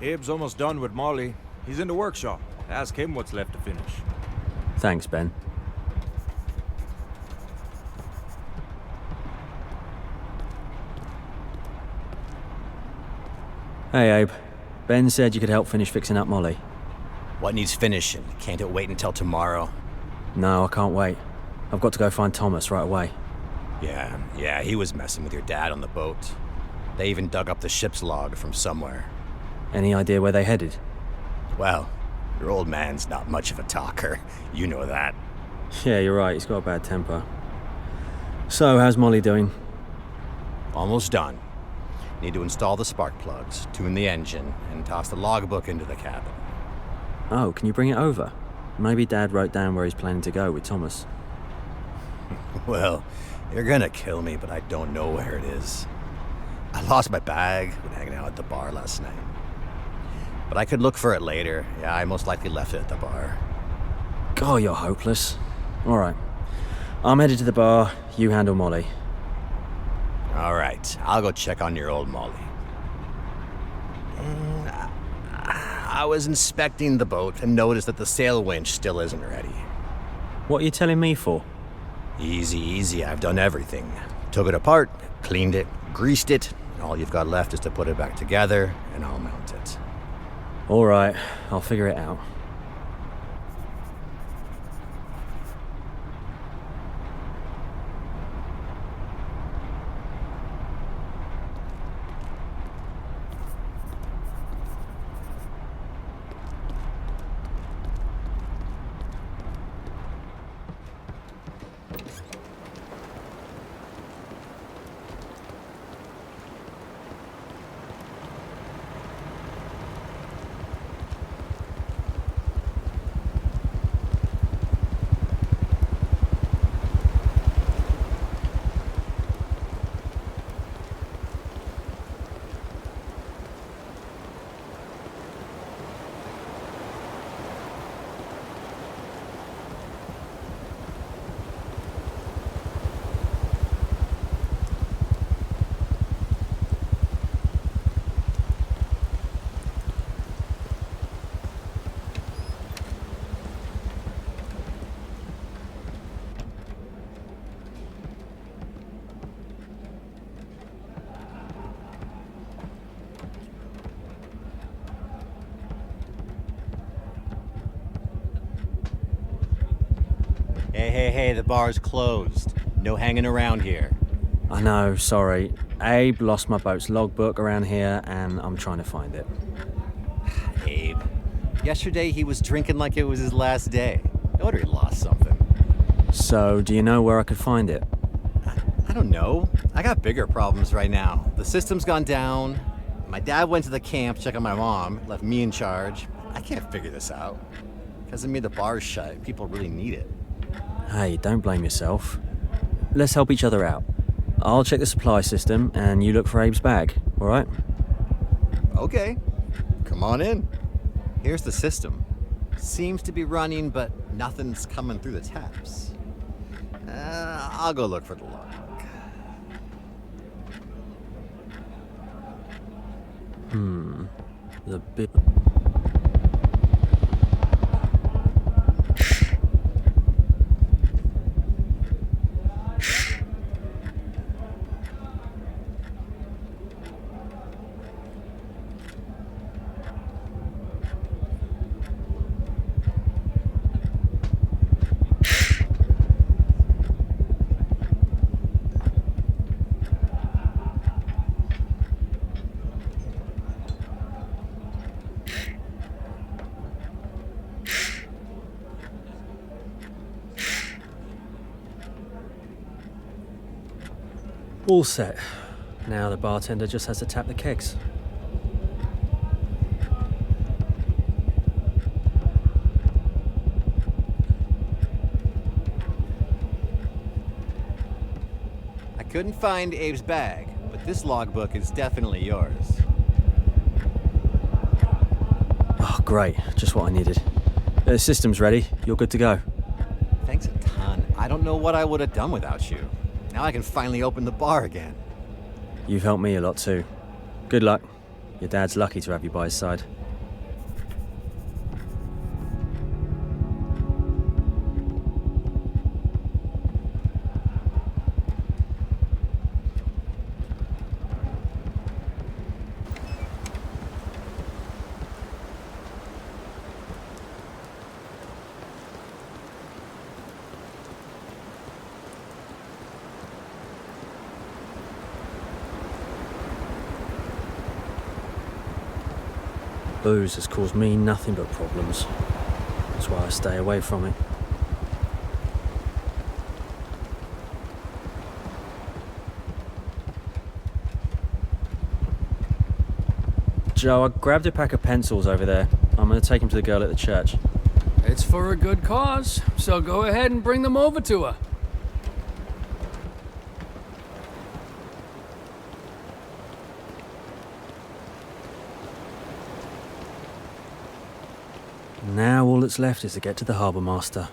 Abe's almost done with Molly. He's in the workshop. Ask him what's left to finish. Thanks, Ben. Hey, Abe. Ben said you could help finish fixing up Molly. What needs finishing? Can't it wait until tomorrow? No, I can't wait. I've got to go find Thomas right away. Yeah, he was messing with your dad on the boat. They even dug up the ship's log from somewhere. Any idea where they headed? Well, your old man's not much of a talker. You know that. Yeah, you're right. He's got a bad temper. So, how's Molly doing? Almost done. Need to install the spark plugs, tune the engine, and toss the logbook into the cabin. Oh, can you bring it over? Maybe Dad wrote down where he's planning to go with Thomas. Well, you're gonna kill me, but I don't know where it is. I lost my bag when hanging out at the bar last night. But I could look for it later. Yeah, I most likely left it at the bar. God, you're hopeless. All right. I'm headed to the bar. You handle Molly. All right. I'll go check on your old Molly. I was inspecting the boat and noticed that the sail winch still isn't ready. What are you telling me for? Easy. I've done everything. Took it apart, cleaned it, greased it. All you've got left is to put it back together, and I'll mount it. Alright, I'll figure it out. Hey, the bar's closed. No hanging around here. I know, sorry. Abe lost my boat's logbook around here and I'm trying to find it. Abe. Yesterday he was drinking like it was his last day. No wonder he lost something. So, do you know where I could find it? I don't know. I got bigger problems right now. The system's gone down. My dad went to the camp, check on my mom, left me in charge. I can't figure this out. Because it made the bars shut. People really need it. Hey, don't blame yourself. Let's help each other out. I'll check the supply system and you look for Abe's bag, alright? Okay. Come on in. Here's the system. Seems to be running, but nothing's coming through the taps. I'll go look for the logbook. The bit. All set. Now the bartender just has to tap the kegs. I couldn't find Abe's bag, but this logbook is definitely yours. Oh, great. Just what I needed. The system's ready. You're good to go. Thanks a ton. I don't know what I would have done without you. Now I can finally open the bar again. You've helped me a lot too. Good luck. Your dad's lucky to have you by his side. Booze has caused me nothing but problems. That's why I stay away from it. Joe, I grabbed a pack of pencils over there. I'm going to take them to the girl at the church. It's for a good cause, so go ahead and bring them over to her. Now all that's left is to get to the harbour master.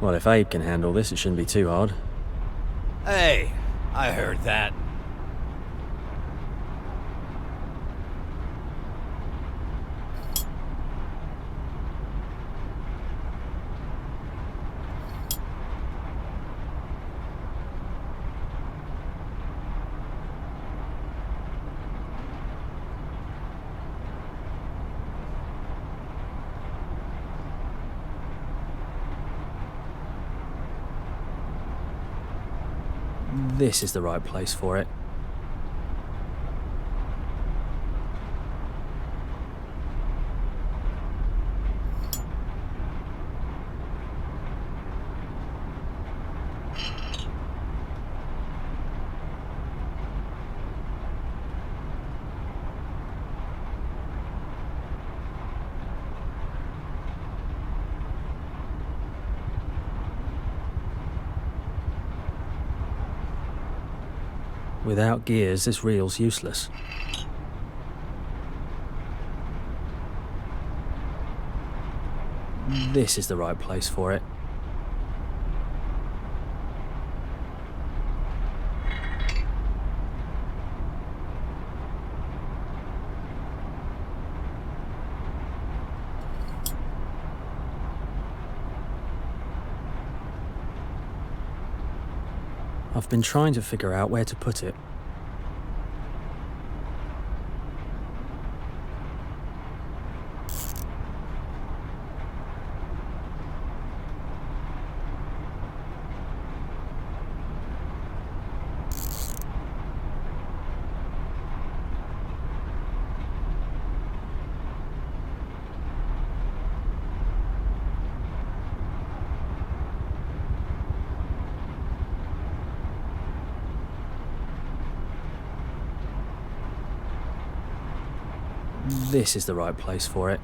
Well, if Abe can handle this, it shouldn't be too hard. Hey, I heard that. This is the right place for it. Without gears, this reel's useless. This is the right place for it. I've been trying to figure out where to put it. This is the right place for it.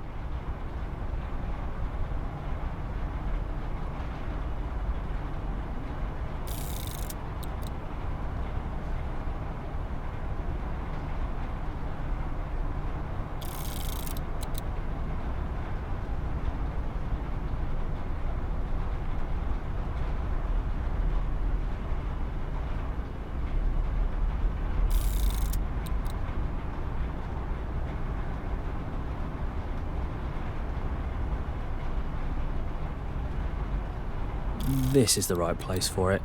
This is the right place for it.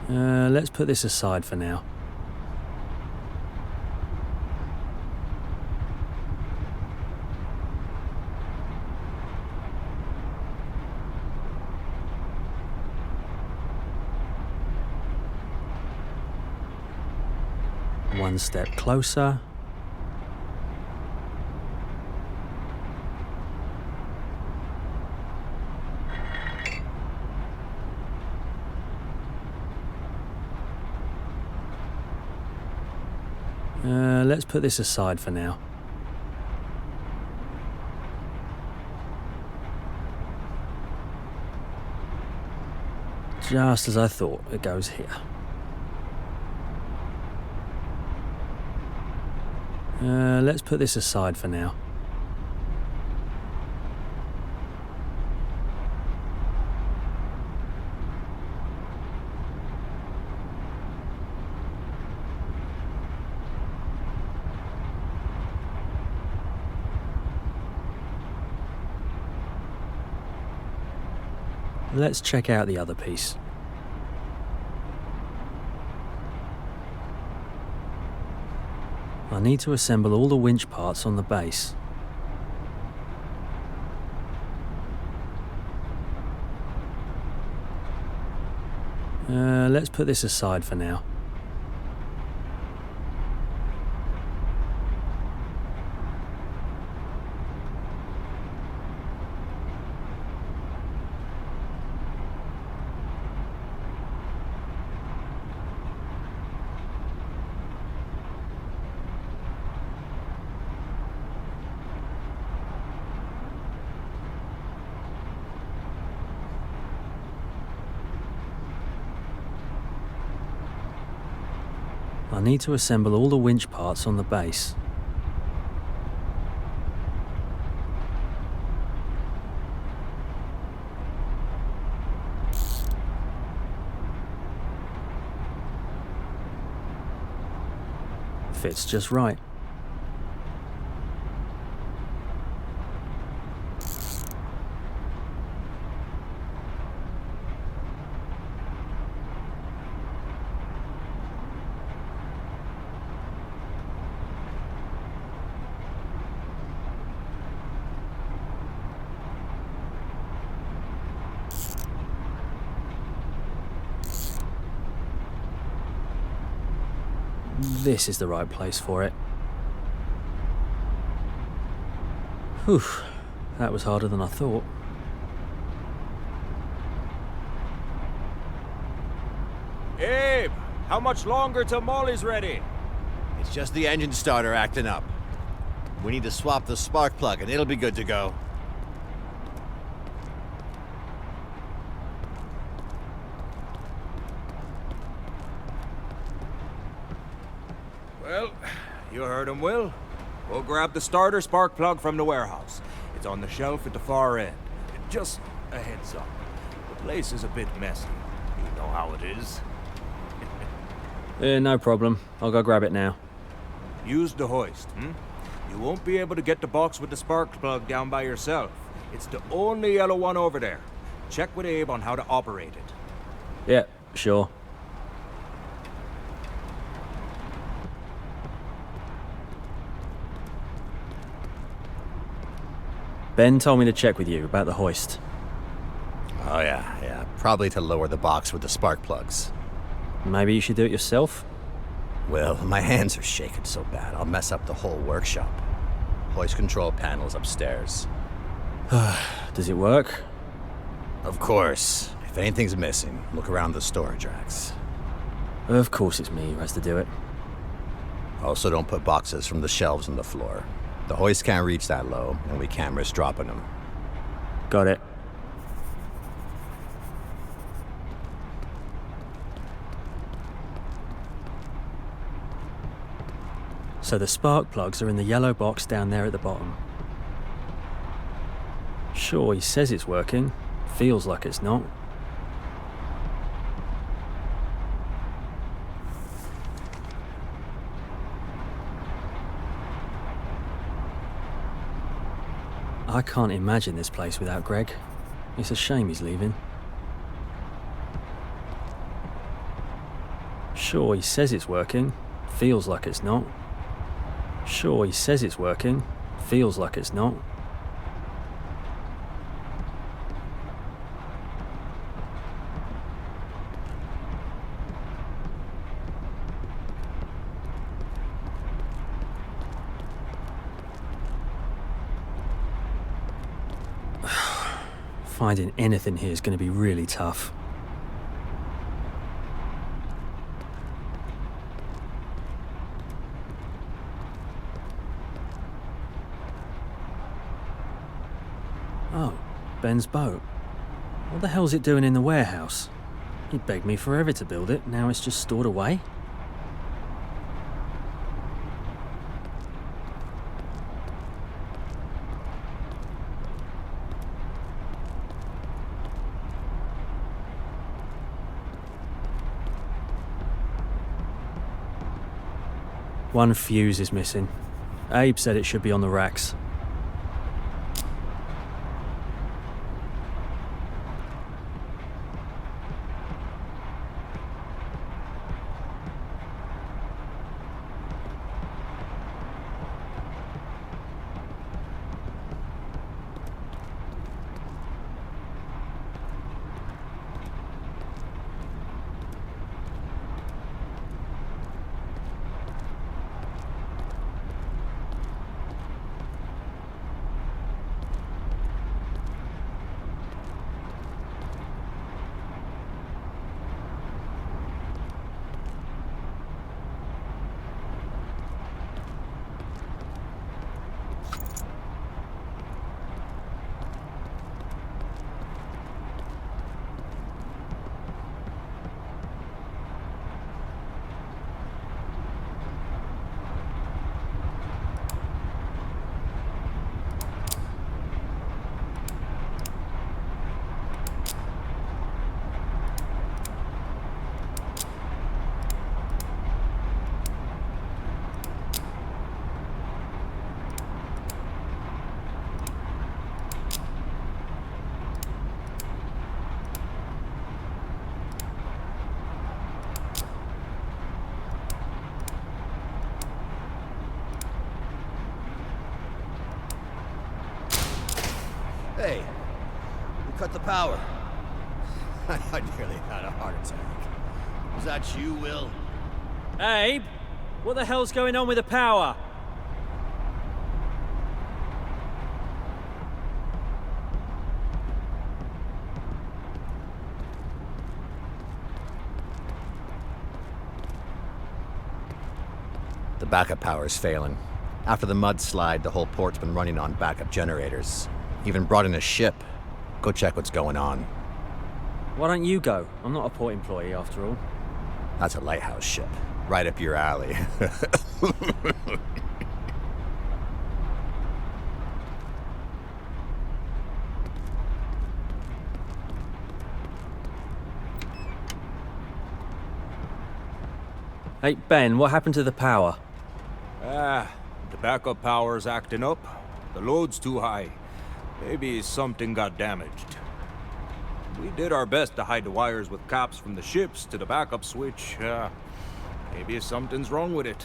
Let's put this aside for now. One step closer. Let's put this aside for now. Just as I thought, it goes here. Let's put this aside for now. Let's check out the other piece. I need to assemble all the winch parts on the base. Let's put this aside for now. I need to assemble all the winch parts on the base. Fits just right. This is the right place for it. Whew, that was harder than I thought. Abe, how much longer till Molly's ready? It's just the engine starter acting up. We need to swap the spark plug and it'll be good to go. Well, you heard him, Will. Go grab the starter spark plug from the warehouse. It's on the shelf at the far end. Just a heads up. The place is a bit messy. You know how it is. No problem. I'll go grab it now. Use the hoist, You won't be able to get the box with the spark plug down by yourself. It's the only yellow one over there. Check with Abe on how to operate it. Yeah, sure. Ben told me to check with you about the hoist. Oh yeah. Probably to lower the box with the spark plugs. Maybe you should do it yourself? Well, my hands are shaking so bad, I'll mess up the whole workshop. Hoist control panel's upstairs. Does it work? Of course. If anything's missing, look around the storage racks. Of course it's me who has to do it. Also, don't put boxes from the shelves on the floor. The hoist can't reach that low, and we can't risk dropping them. Got it. So the spark plugs are in the yellow box down there at the bottom. Sure, he says it's working. Feels like it's not. I can't imagine this place without Greg. It's a shame he's leaving. Sure, he says it's working. Feels like it's not. Sure, he says it's working. Feels like it's not. Finding anything here is going to be really tough. Oh, Ben's boat. What the hell's it doing in the warehouse? He begged me forever to build it, now it's just stored away? One fuse is missing. Abe said it should be on the racks. Hey, we cut the power. I nearly had a heart attack. Was that you, Will? Abe, what the hell's going on with the power? The backup power's failing. After the mudslide, the whole port's been running on backup generators. Even brought in a ship. Go check what's going on. Why don't you go? I'm not a port employee after all. That's a lighthouse ship. Right up your alley. Hey, Ben, what happened to the power? The backup power's acting up. The load's too high. Maybe something got damaged. We did our best to hide the wires with caps from the ships to the backup switch. Maybe something's wrong with it.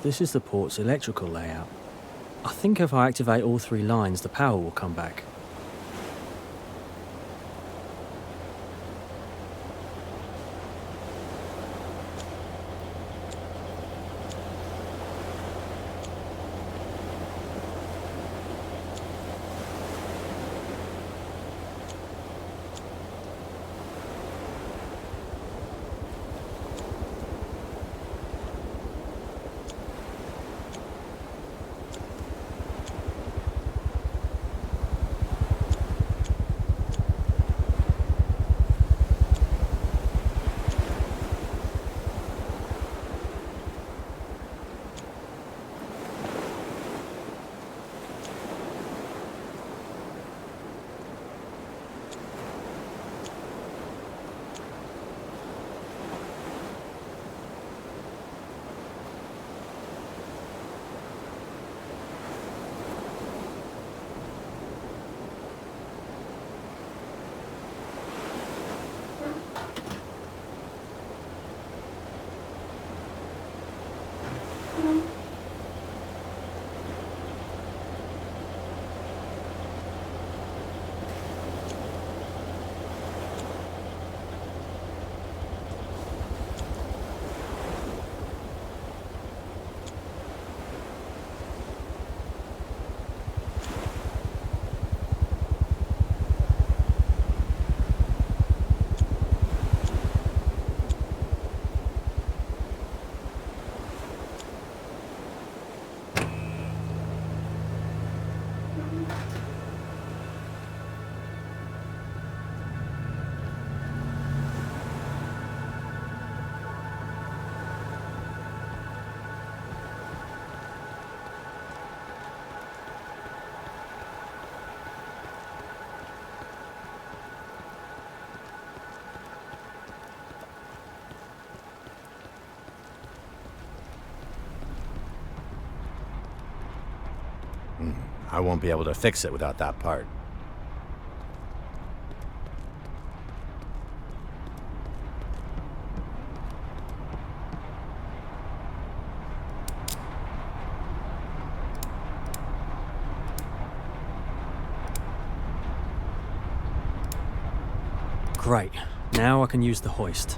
This is the port's electrical layout. I think if I activate all 3 lines, the power will come back. I won't be able to fix it without that part. Great. Now I can use the hoist.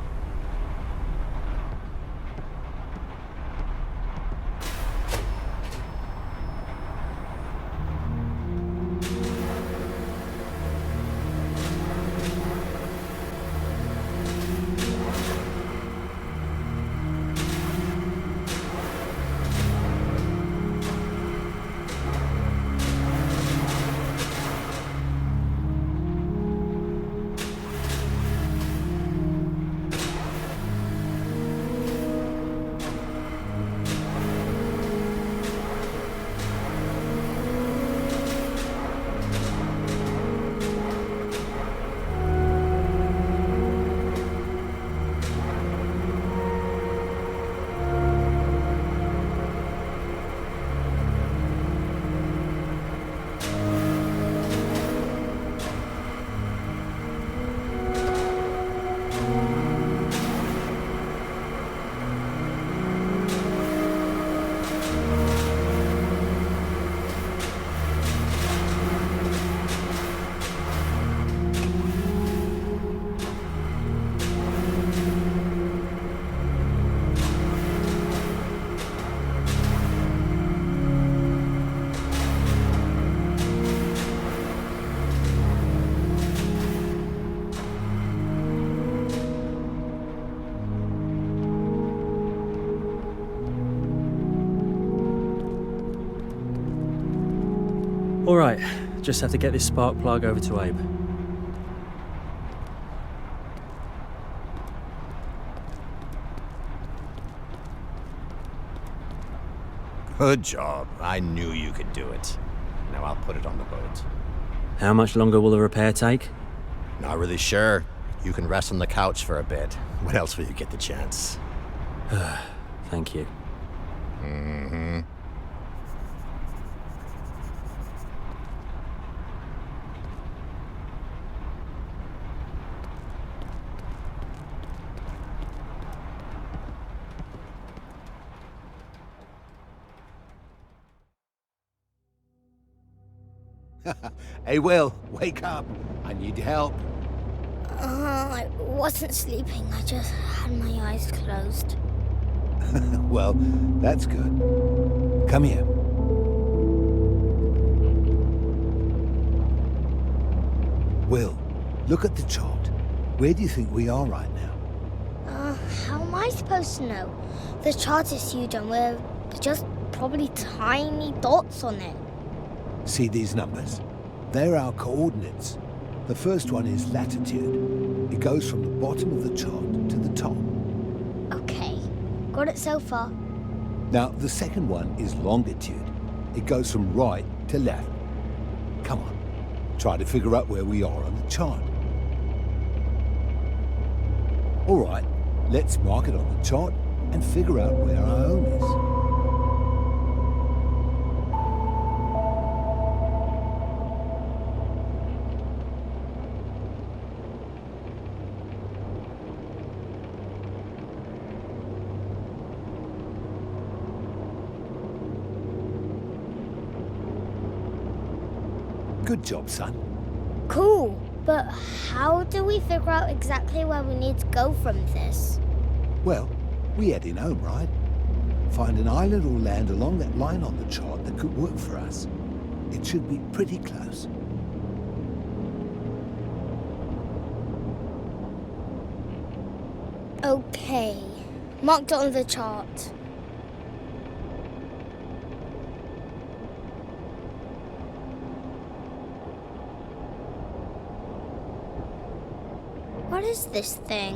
All right, just have to get this spark plug over to Abe. Good job. I knew you could do it. Now I'll put it on the boat. How much longer will the repair take? Not really sure. You can rest on the couch for a bit. When else will you get the chance? Thank you. Mm-hmm. Hey, Will, wake up. I need help. I wasn't sleeping. I just had my eyes closed. Well, that's good. Come here. Will, look at the chart. Where do you think we are right now? How am I supposed to know? The chart is huge and we're just probably tiny dots on it. See these numbers? They're our coordinates. The first one is latitude. It goes from the bottom of the chart to the top. Okay, got it so far. Now, the second one is longitude. It goes from right to left. Come on, try to figure out where we are on the chart. All right, let's mark it on the chart and figure out where our home is. Good job, son. Cool, but how do we figure out exactly where we need to go from this? Well, we heading home, right? Find an island or land along that line on the chart that could work for us. It should be pretty close. Okay, marked it on the chart. What is this thing?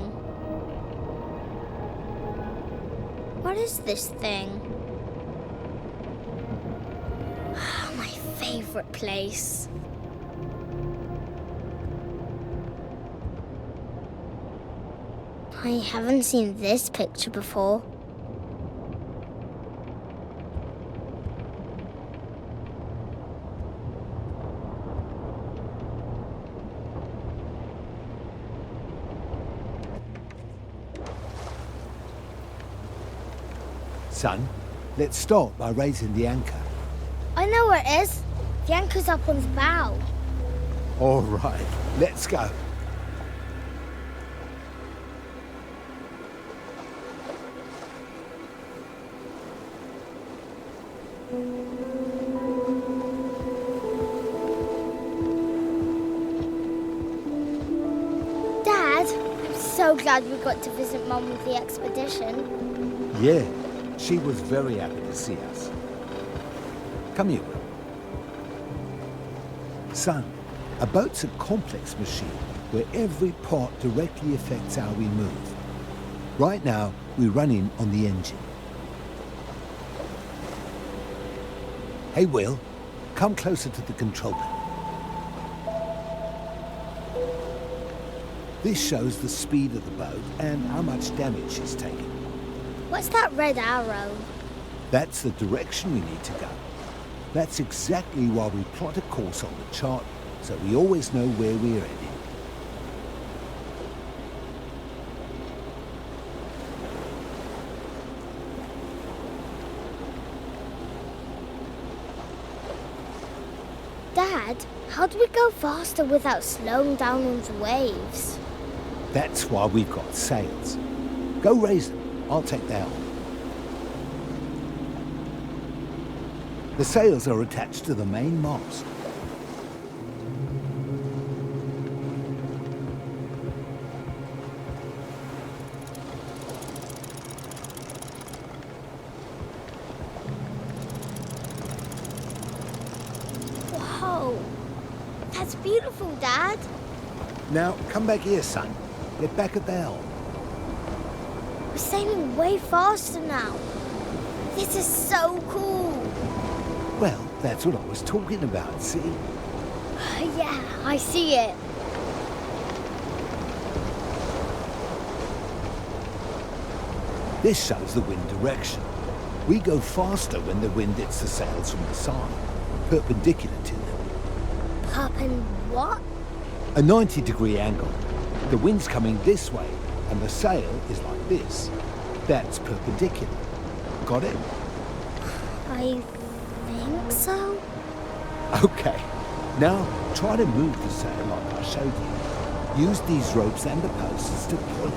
What is this thing? My favorite place. I haven't seen this picture before. Son, let's start by raising the anchor. I know where it is. The anchor's up on the bow. All right, let's go. Dad, I'm so glad we got to visit Mum with the expedition. Yeah, she was very happy to see us. Come here, Will. Son, a boat's a complex machine where every part directly affects how we move. Right now, we're running on the engine. Hey, Will, come closer to the control panel. This shows the speed of the boat and how much damage she's taking. What's that red arrow? That's the direction we need to go. That's exactly why we plot a course on the chart, so we always know where we're heading. Dad, how do we go faster without slowing down on the waves? That's why we've got sails. Go raise them. I'll take the helm. The sails are attached to the main mast. That's beautiful, Dad. Now, come back here, son. Get back at the helm. We're sailing way faster now. This is so cool. Well, that's what I was talking about, see? Yeah, I see it. This shows the wind direction. We go faster when the wind hits the sails from the side, perpendicular to them. What? A 90-degree angle. The wind's coming this way, and the sail is like this. That's perpendicular. Got it? I think so. Okay. Now, try to move the sail like I showed you. Use these ropes and the posts to pull it.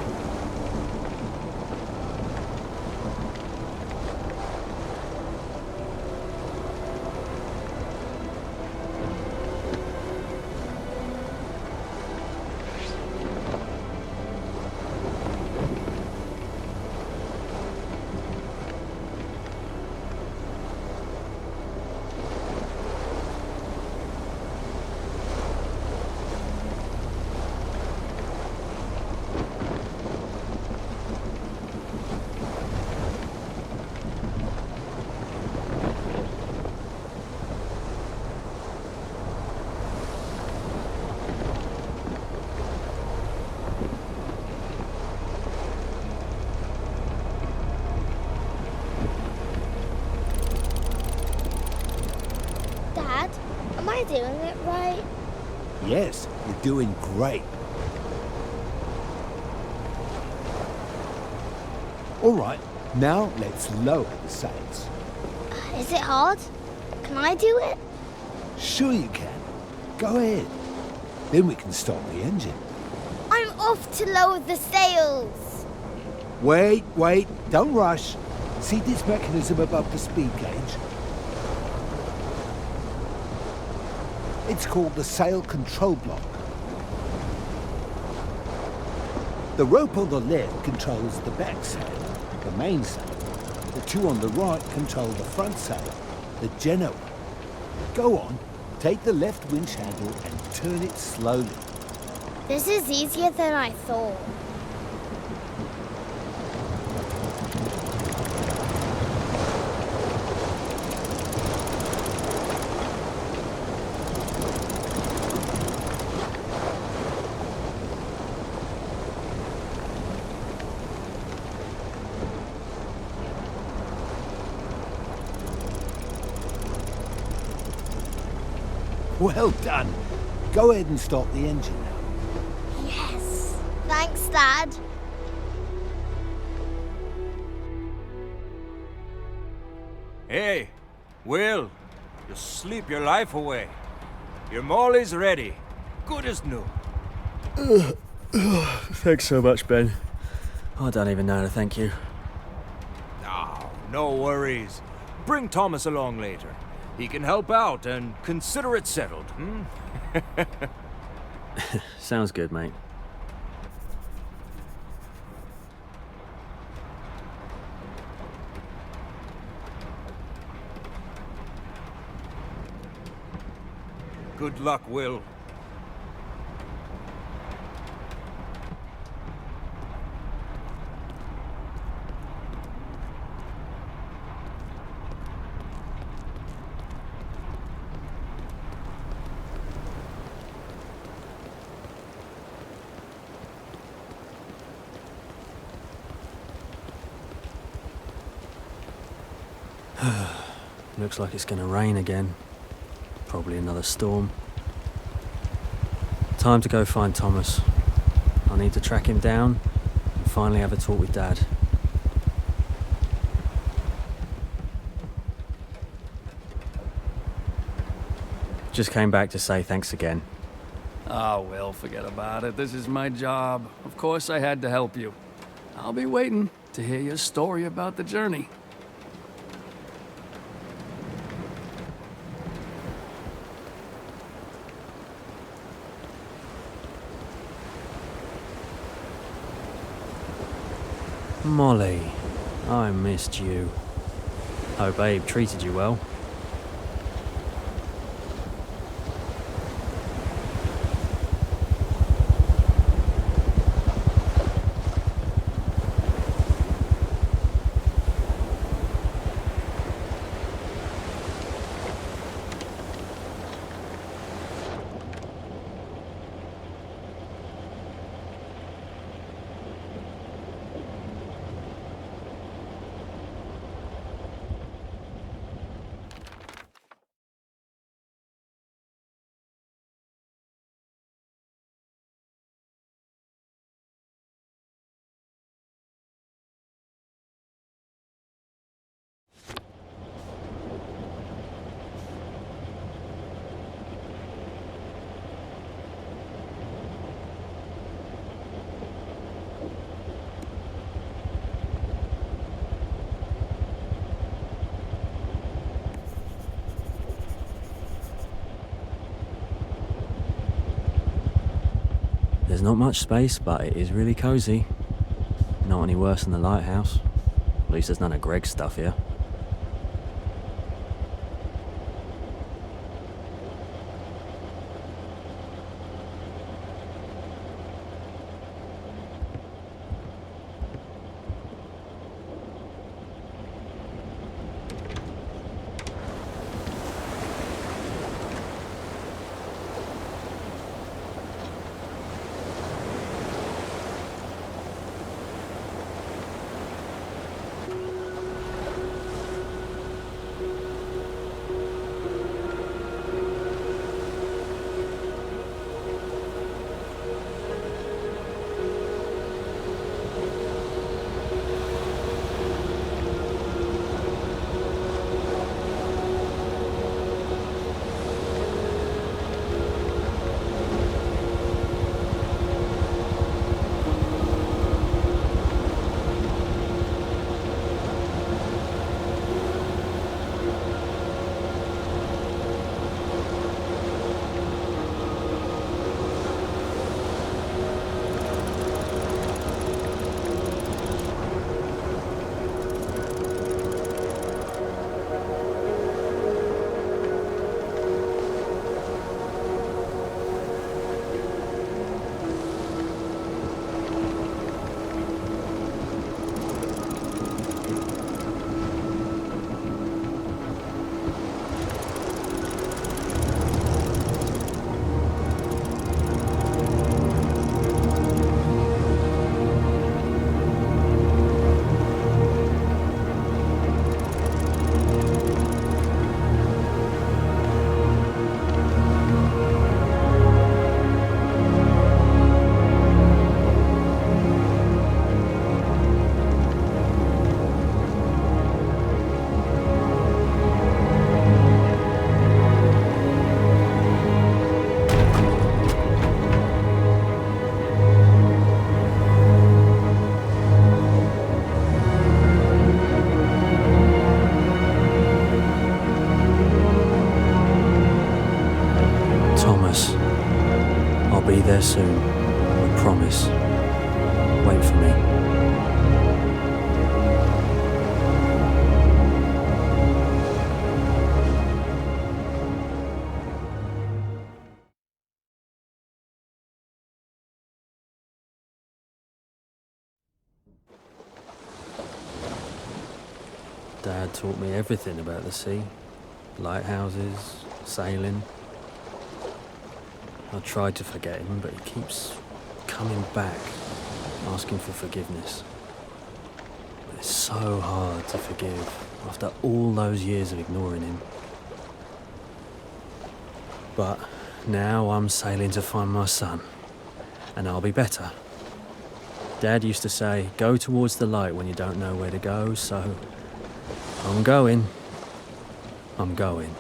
Dad, am I doing it right? Yes, you're doing great. All right, now let's lower the sails. Is it hard? Can I do it? Sure you can. Go ahead. Then we can start the engine. I'm off to lower the sails. Wait, don't rush. See this mechanism above the speed gauge? It's called the sail control block. The rope on the left controls the back sail, the main sail. The two on the right control the front sail, the genoa. Go on, take the left winch handle and turn it slowly. This is easier than I thought. Well done. Go ahead and start the engine now. Yes. Thanks, Dad. Hey, Will, you sleep your life away. Your molly's ready. Good as new. Thanks so much, Ben. I don't even know how to thank you. Oh, no worries. Bring Thomas along later. He can help out and consider it settled, hmm? Sounds good, mate. Good luck, Will. Looks like it's gonna rain again. Probably another storm. Time to go find Thomas. I need to track him down and finally have a talk with Dad. Just came back to say thanks again. Oh, well, forget about it. This is my job. Of course I had to help you. I'll be waiting to hear your story about the journey. Molly, I missed you. Hope Abe treated you well. There's not much space, but it is really cozy. Not any worse than the lighthouse. At least there's none of Greg's stuff here. Be there soon, I promise. Wait for me. Dad taught me everything about the sea. Lighthouses, sailing. I tried to forget him, but he keeps coming back, asking for forgiveness. But it's so hard to forgive after all those years of ignoring him. But now I'm sailing to find my son, and I'll be better. Dad used to say, go towards the light when you don't know where to go, so I'm going. I'm going.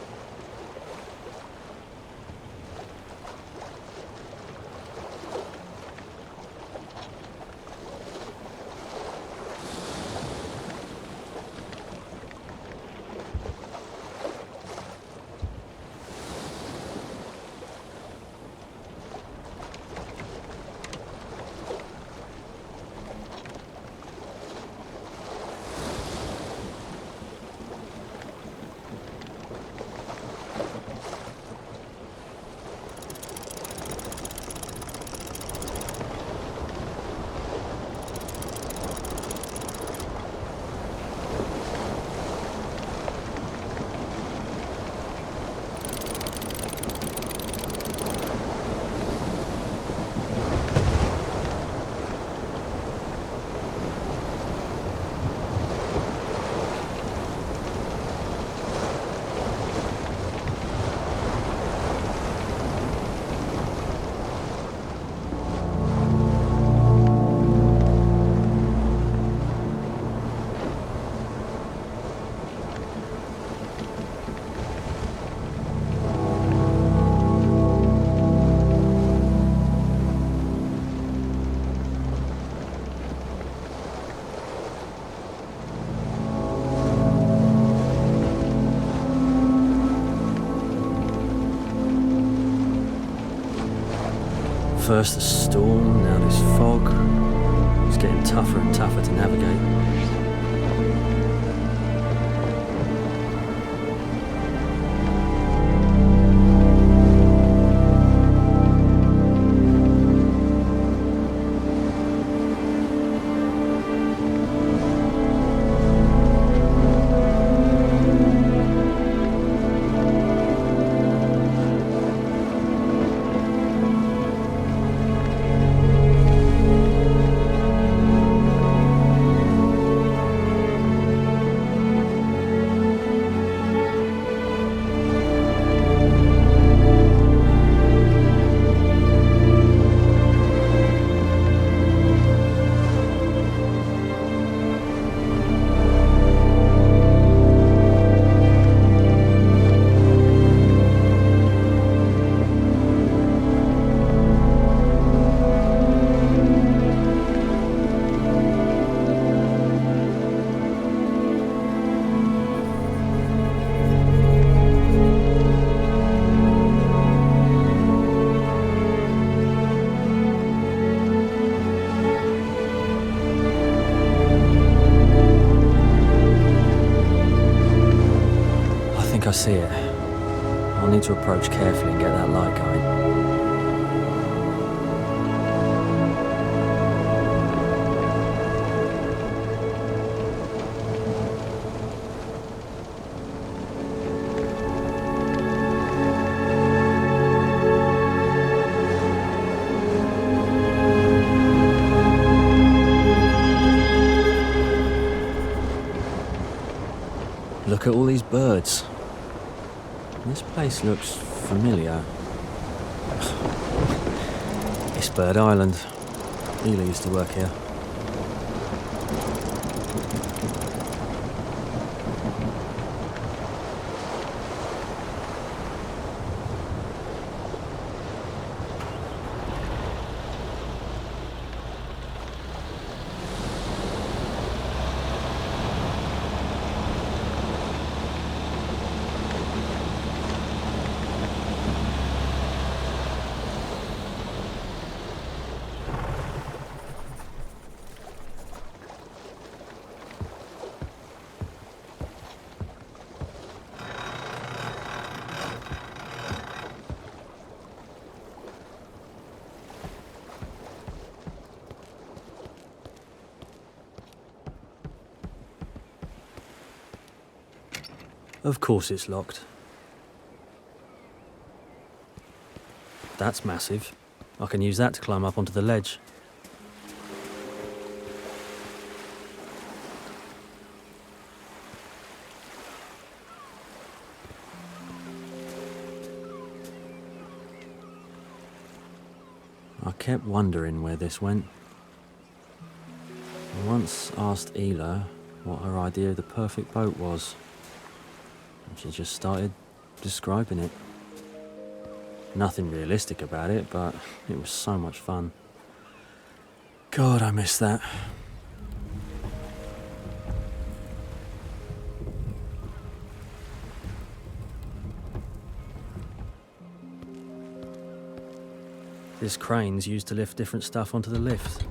First the storm, now this fog. It's getting tougher and tougher to navigate. I see it. I'll need to approach carefully and get that light going. Look at all these birds. This place looks familiar. It's Bird Island. Ela used to work here. Of course it's locked. That's massive. I can use that to climb up onto the ledge. I kept wondering where this went. I once asked Ela what her idea of the perfect boat was. She just started describing it. Nothing realistic about it, but it was so much fun. God, I miss that. This crane's used to lift different stuff onto the lift.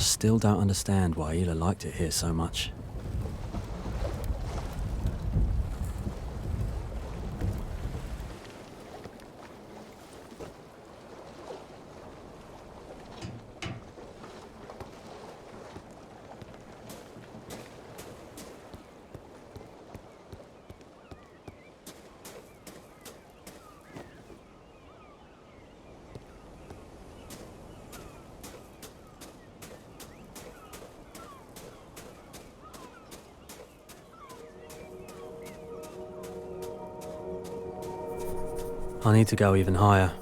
still don't understand why Ela liked it here so much. I need to go even higher.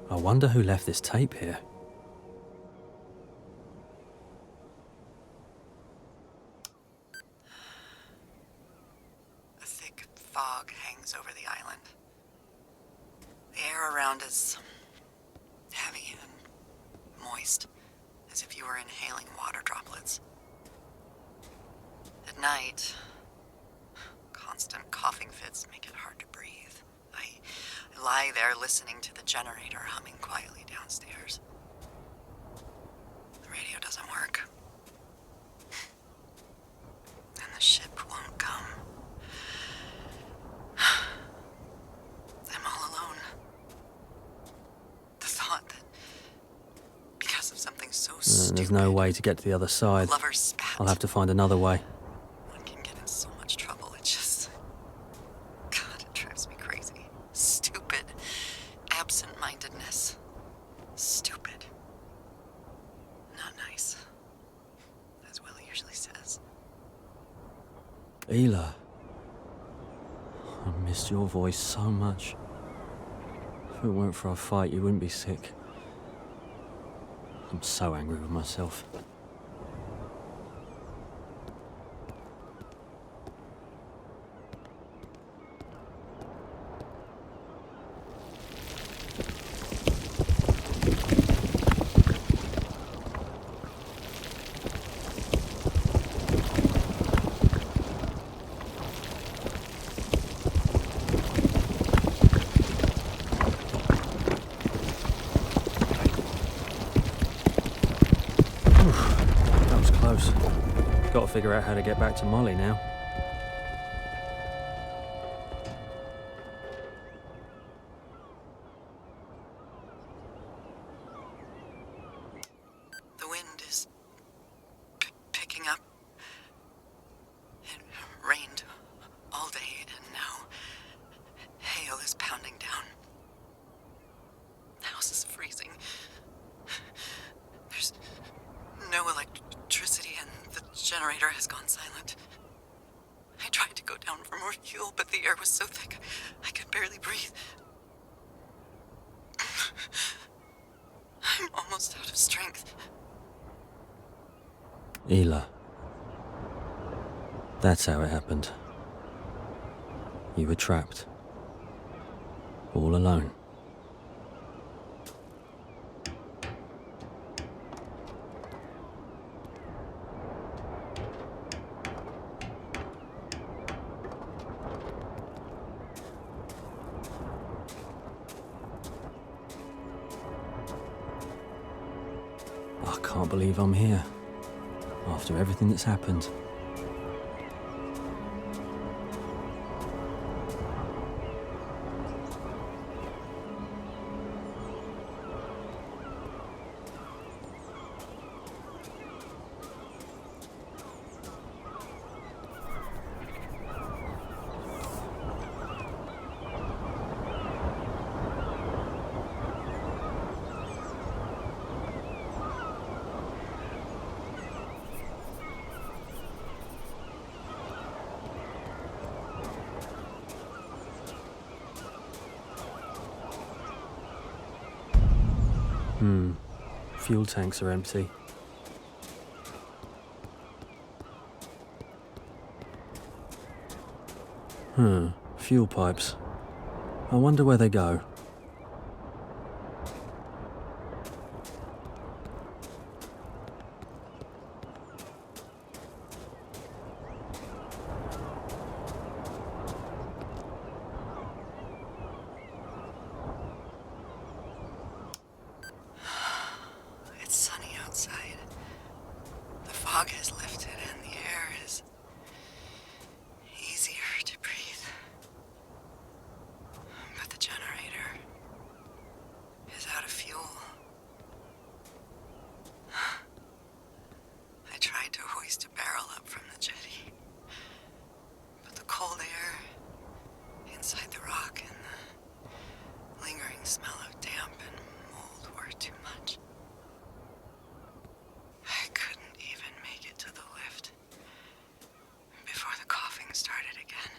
I wonder who left this tape here. A thick fog hangs over the island. The air around is heavy and moist, as if you were inhaling water droplets. At night, constant coughing fits make it hard to breathe. I lie there listening to the generator humming quietly downstairs. The radio doesn't work. And the ship won't come. I'm all alone. The thought that because of something so stupid, There's no way to get to the other side. lovers spat. I'll have to find another way. One can get in so much trouble. It just... God, it drives me crazy. Stupid. Absent-mindedness. Stupid. Not nice. As Willie usually says. Ela. I missed your voice so much. If it weren't for our fight, you wouldn't be sick. I'm so angry with myself. That was close. Got to figure out how to get back to Molly now. The wind is picking up. It rained all day, and now hail is pounding down. The house is freezing. There's no electricity, and the generator has gone silent. I tried to go down for more fuel, but the air was so thick I could barely breathe. I'm almost out of strength. Ela. That's how it happened. You were trapped. All alone. I can't believe I'm here. After everything that's happened. Fuel tanks are empty. Fuel pipes. I wonder where they go. fog has lifted and the air is easier to breathe. But the generator is out of fuel. I tried to hoist a barrel up from the jetty, but the cold air inside the rock and the lingering smell of damp and mold were too much. I couldn't even make it to the lift before the coughing started again.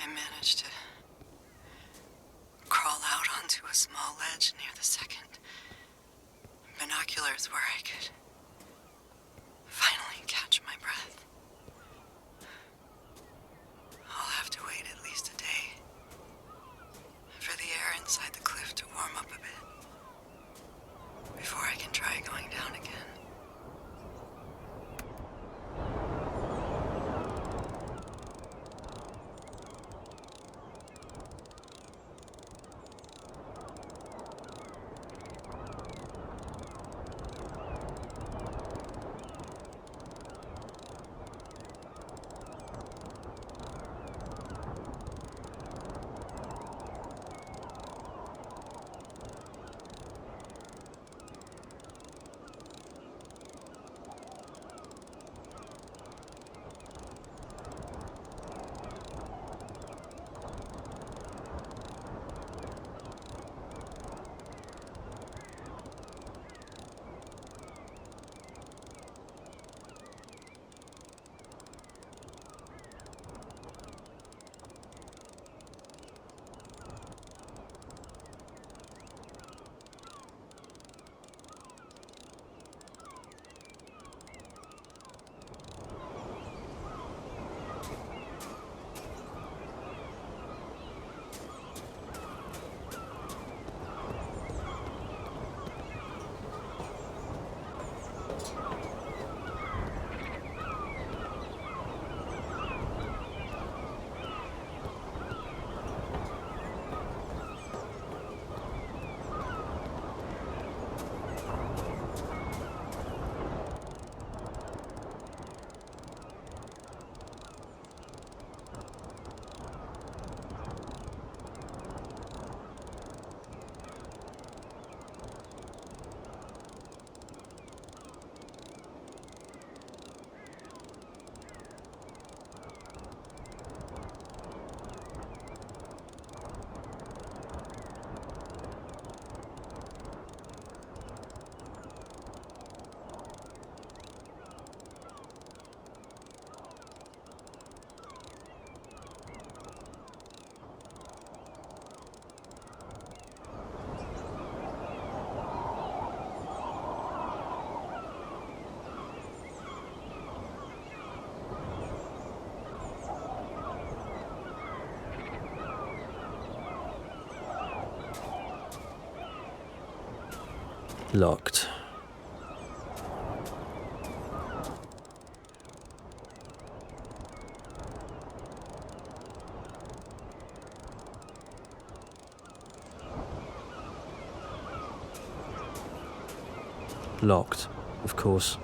I managed to crawl out onto a small ledge near the second. Binoculars where I could finally catch my breath. I'll have to wait at least a day for the air inside the cliff to warm up a bit before I can try going down again. Locked. Locked, of course.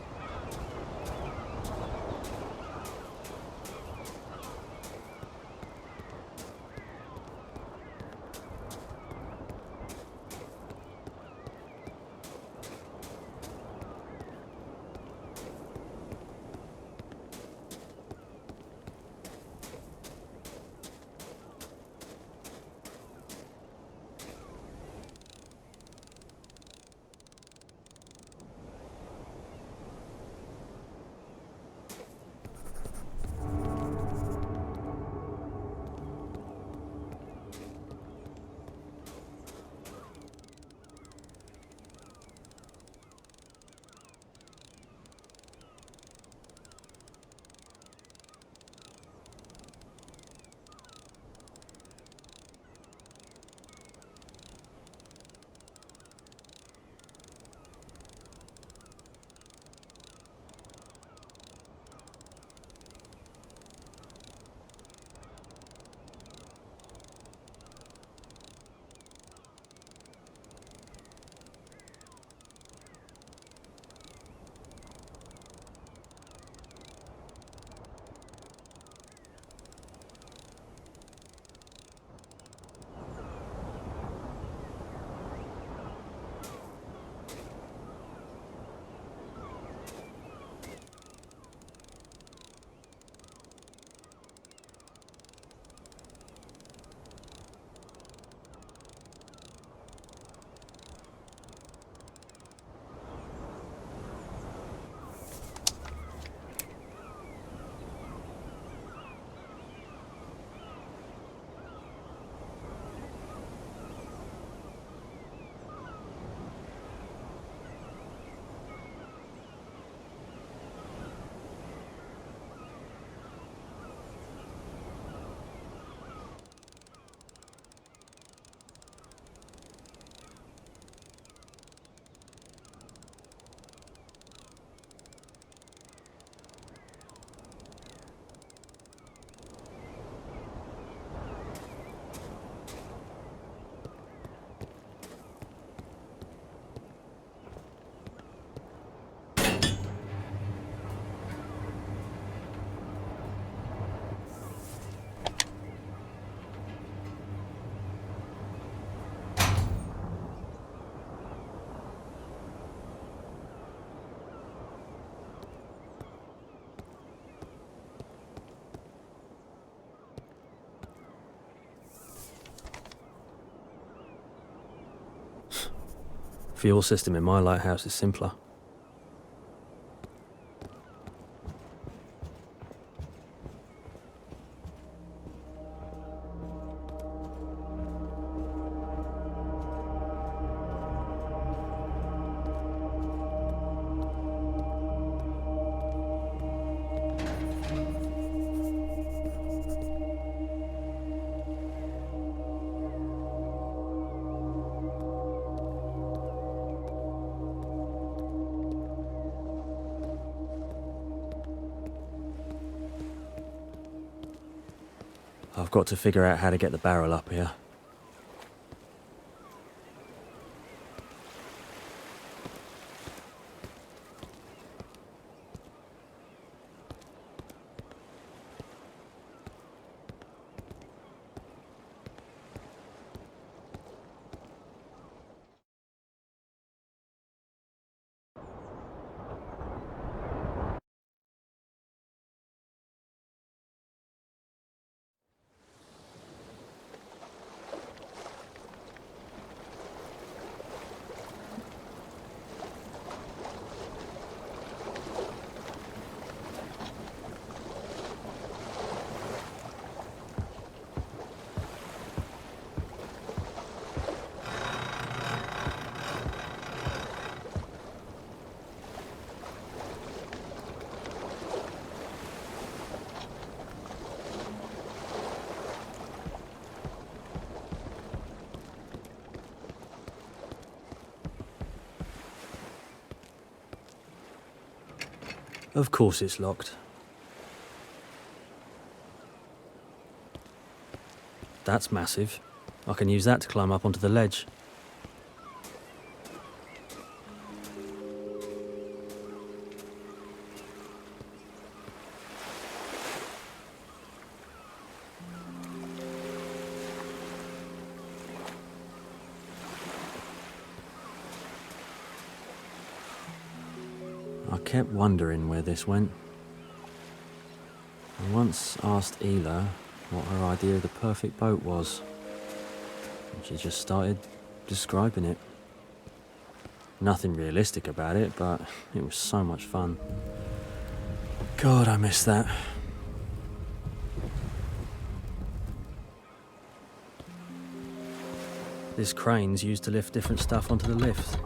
fuel system in my lighthouse is simpler. I've got to figure out how to get the barrel up here. Of course it's locked. That's massive. I can use that to climb up onto the ledge. I kept wondering where this went. I once asked Ela what her idea of the perfect boat was, and she just started describing it. Nothing realistic about it, but it was so much fun. God, I miss that. This crane's used to lift different stuff onto the lift.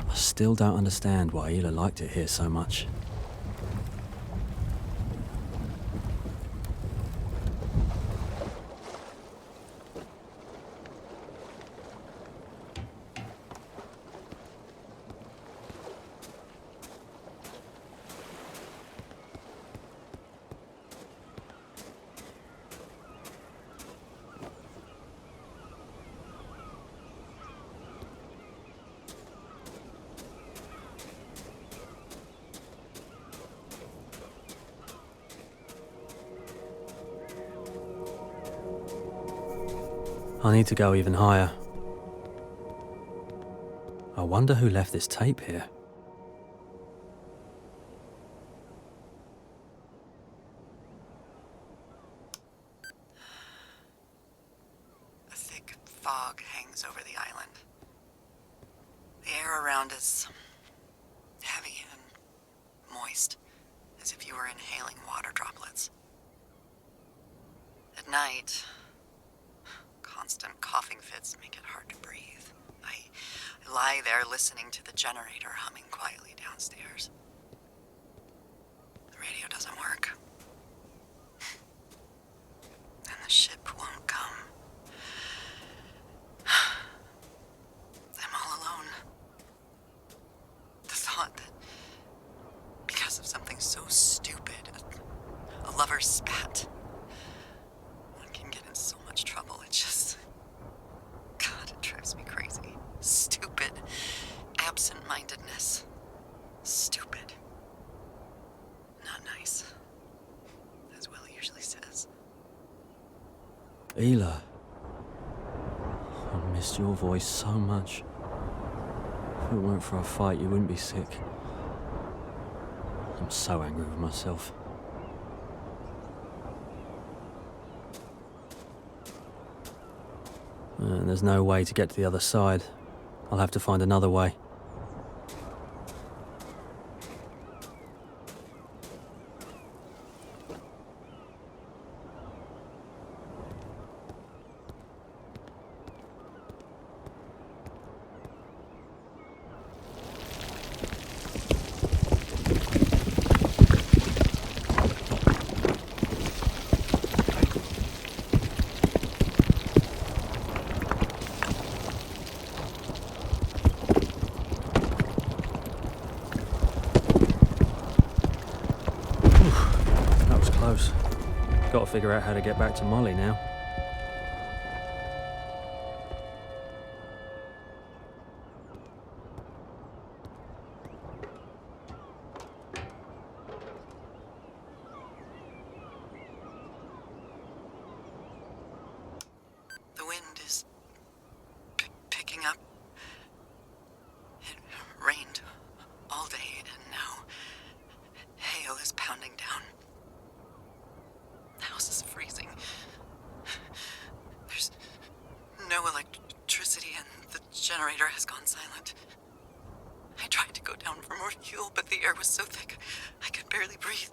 I still don't understand why Ela liked it here so much. I need to go even higher. I wonder who left this tape here. A thick fog hangs over the island. The air around is heavy and moist, as if you were inhaling water droplets. At night, constant coughing fits make it hard to breathe. I lie there listening to the generator humming quietly downstairs. The radio doesn't work. And the ship won't come. I'm all alone. The thought that because of something so stupid, a lover's spat, one can get in so much trouble. It just... God, it drives me crazy. Stupid. Absent-mindedness. Stupid. Not nice. As Will usually says. Ela. I missed your voice so much. If it weren't for a fight, you wouldn't be sick. I'm so angry with myself. And there's no way to get to the other side. I'll have to find another way. Got to figure out how to get back to Molly now. The wind is picking up. It rained all day, and now hail is pounding down. The house is freezing. There's no electricity, and the generator has gone silent. I tried to go down for more fuel, but the air was so thick I could barely breathe.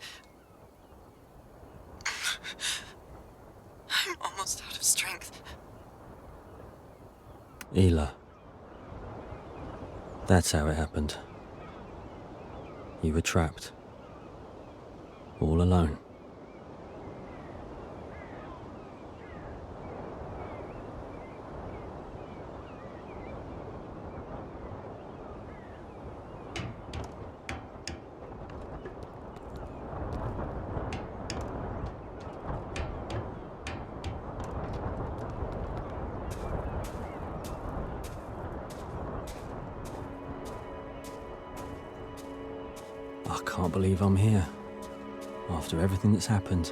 I'm almost out of strength. Ela. That's how it happened. You were trapped. All alone. I can't believe I'm here, after everything that's happened.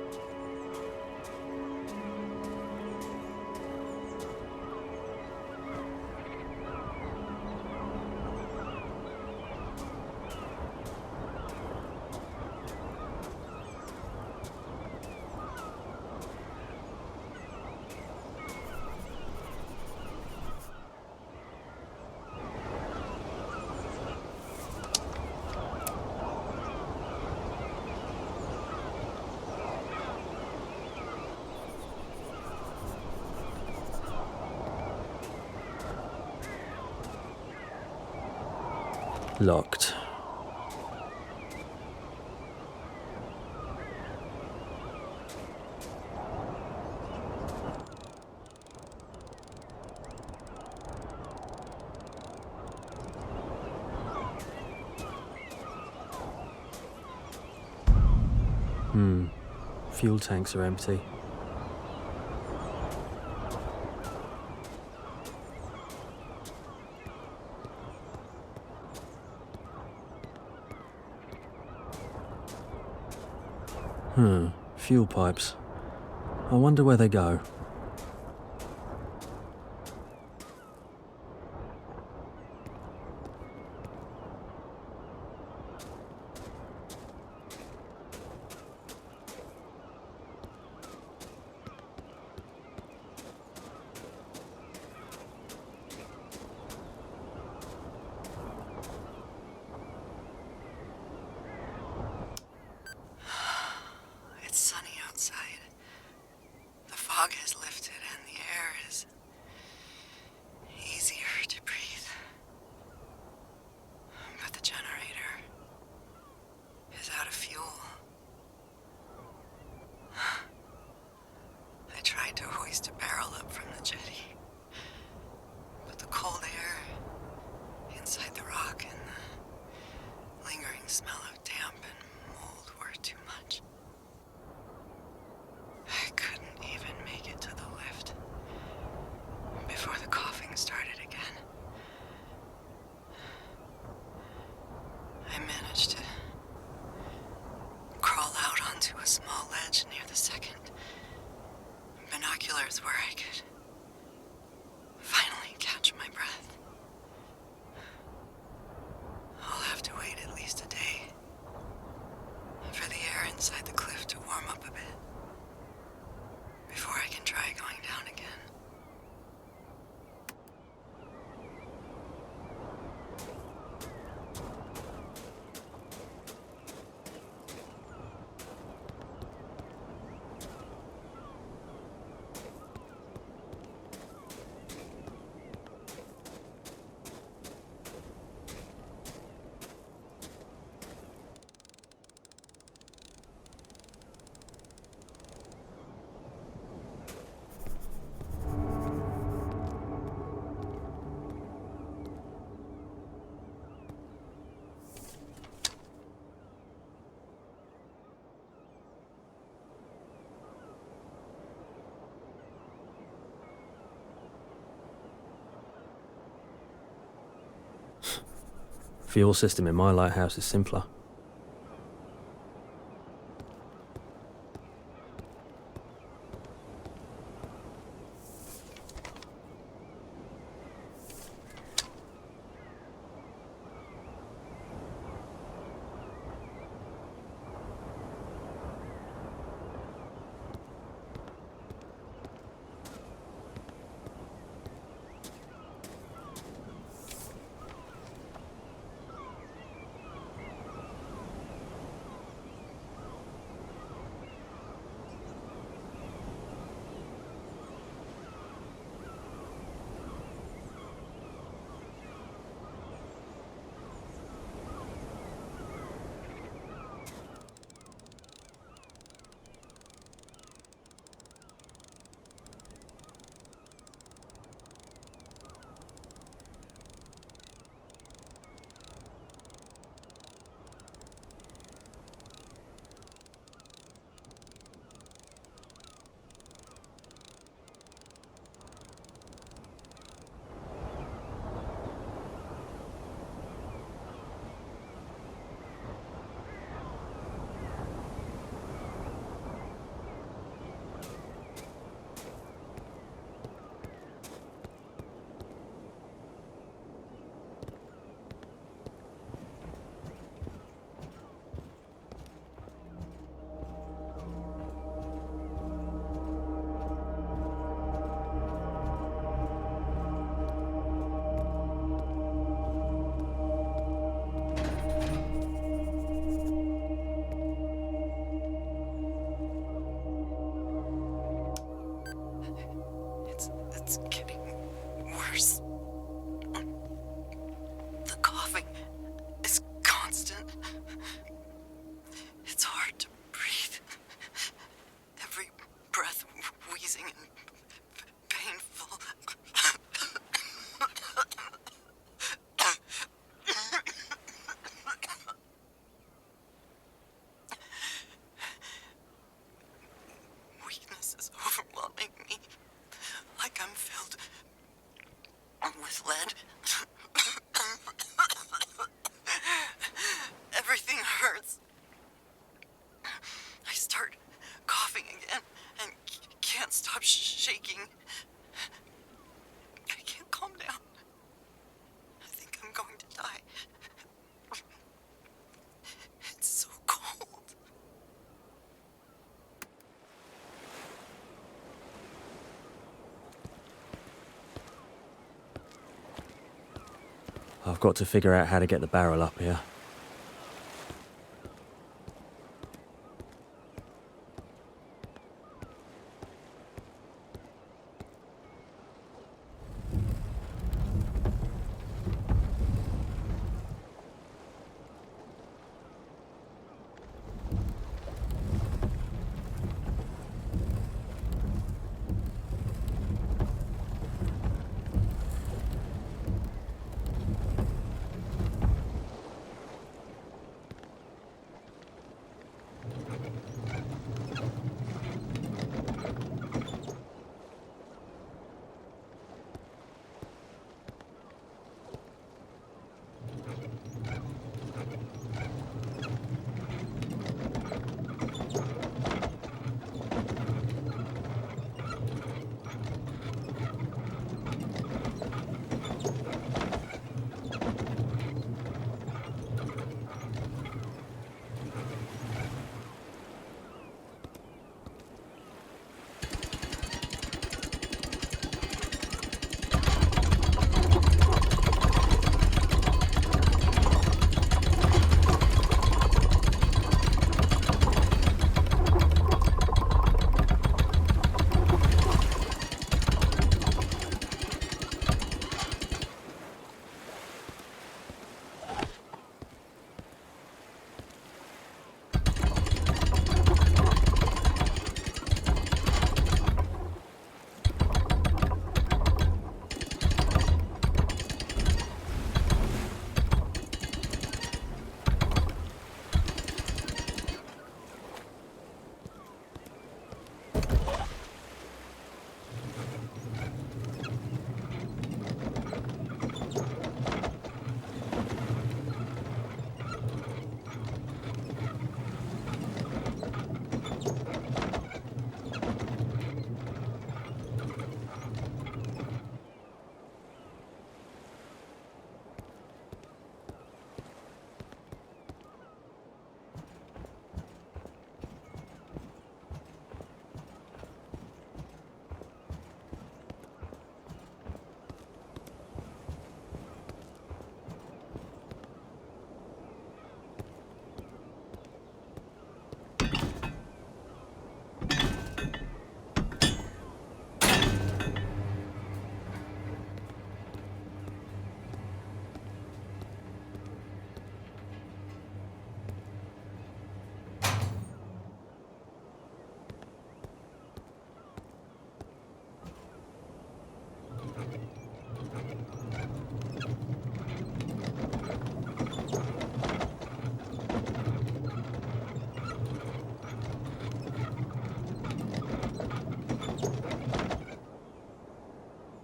Locked. Fuel tanks are empty. Fuel pipes. I wonder where they go. a small ledge near the second. Binoculars where I could finally catch my breath. I'll have to wait at least a day for the air inside the cliff to warm up a bit before I can try going down again. Fuel system in my lighthouse is simpler. It's getting worse. The coughing is constant. It's hard to breathe. Every breath wheezing and painful. Weakness is overwhelming me. Like I'm filled with lead. Everything hurts. I start coughing again and can't stop shaking. I can't calm down. I think I'm going to die. It's so cold. I've got to figure out how to get the barrel up here.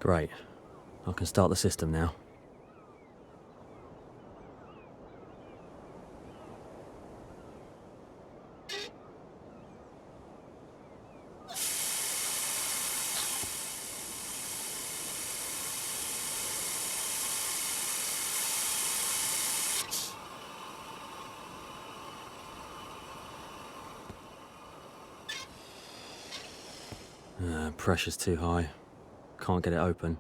Great. I can start the system now. Pressure's too high. Can't get it open.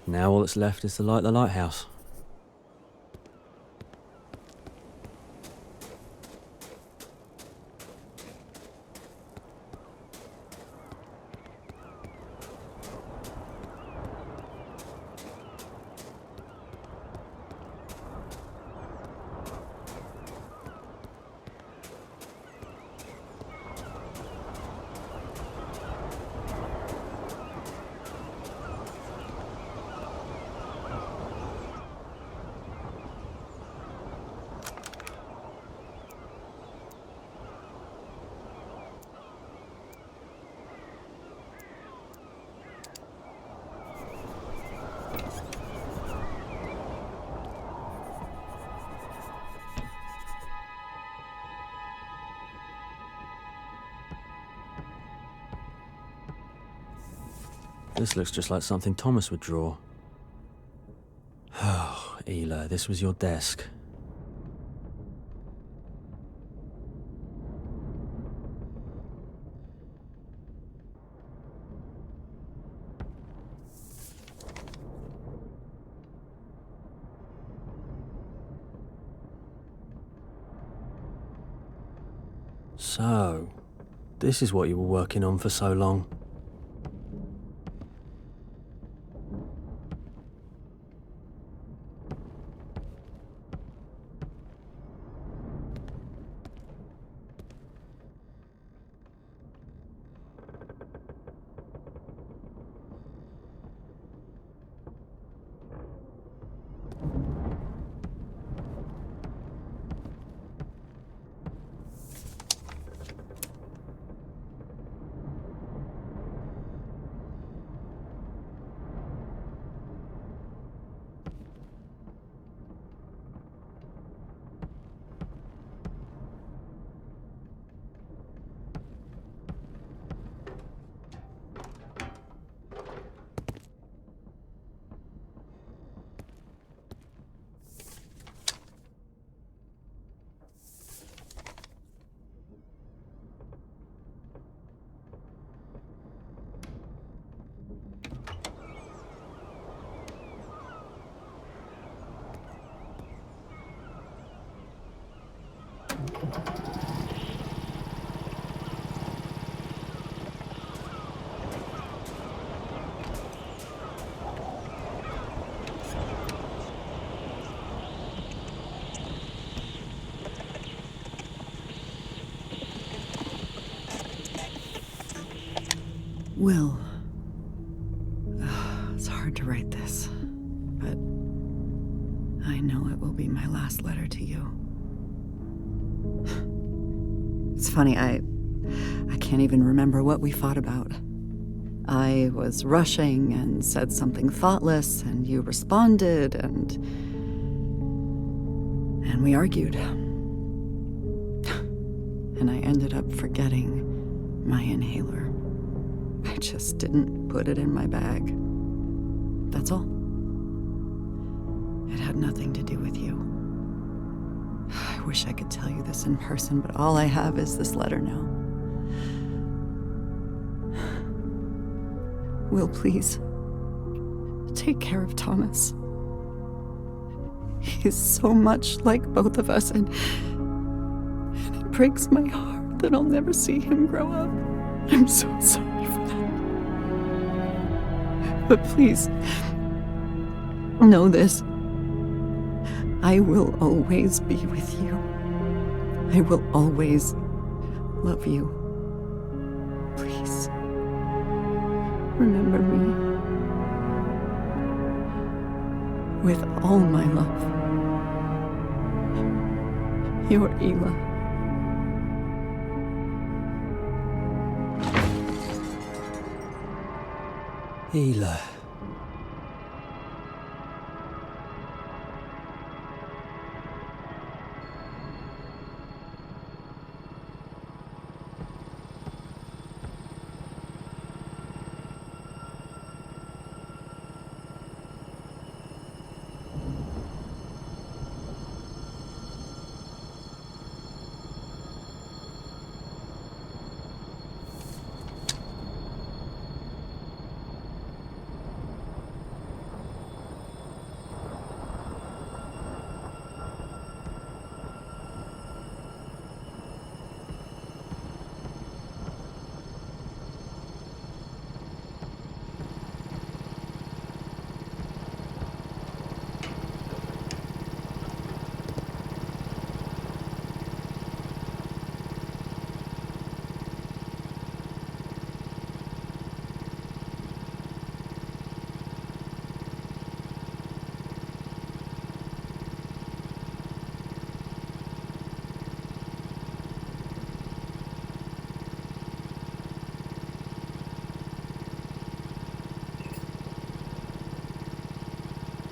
Now all that's left is to light the lighthouse. This looks just like something Thomas would draw. Oh, Ela, this was your desk. So, this is what you were working on for so long. Will. It's hard to write this, but I know it will be my last letter to you. It's funny, I can't even remember what we fought about. I was rushing and said something thoughtless, and you responded, and we argued. And I ended up forgetting my inhaler. I just didn't put it in my bag. That's all. It had nothing to do with you. I wish I could tell you this in person, but all I have is this letter now. Will, please, take care of Thomas. He's so much like both of us, and it breaks my heart that I'll never see him grow up. I'm so sorry for that. But please, know this. I will always be with you. I will always love you. Please, remember me. With all my love. Your Ela. Ela.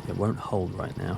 It won't hold right now.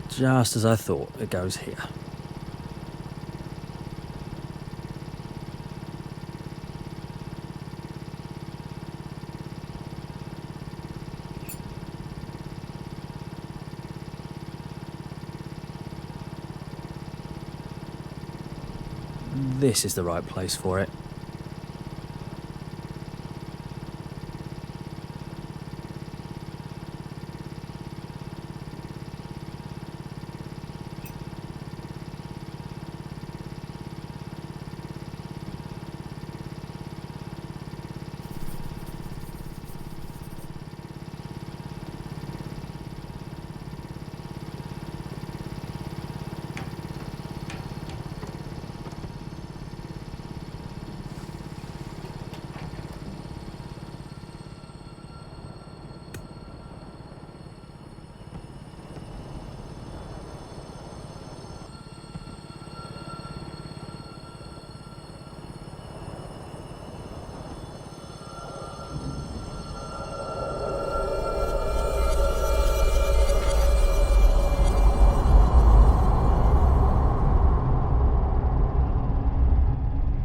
Just as I thought, it goes here. This is the right place for it.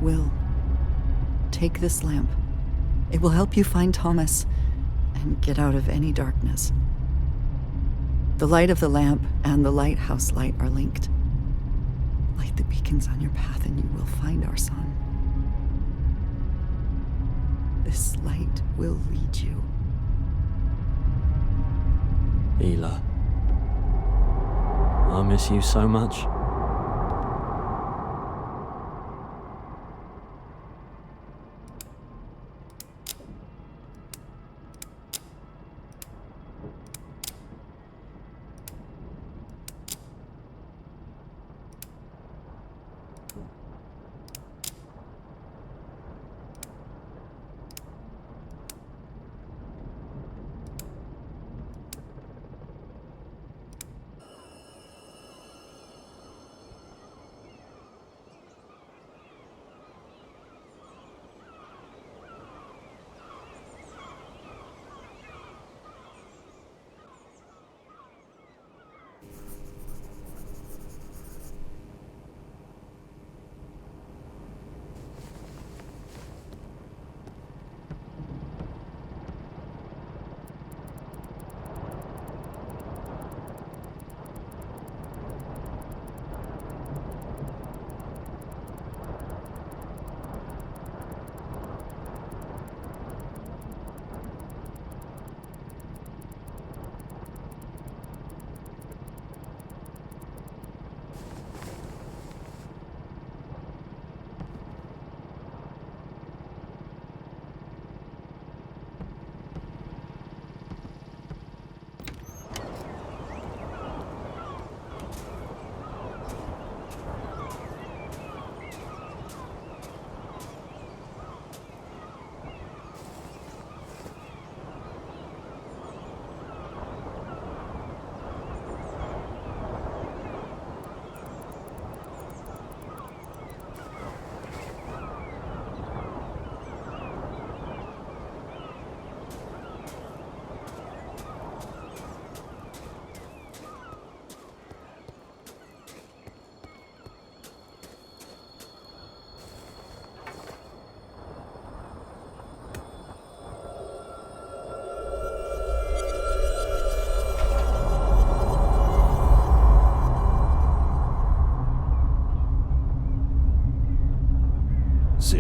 Will, take this lamp. It will help you find Thomas and get out of any darkness. The light of the lamp and the lighthouse light are linked. Light the beacons on your path and you will find our son. This light will lead you. Ela. I miss you so much.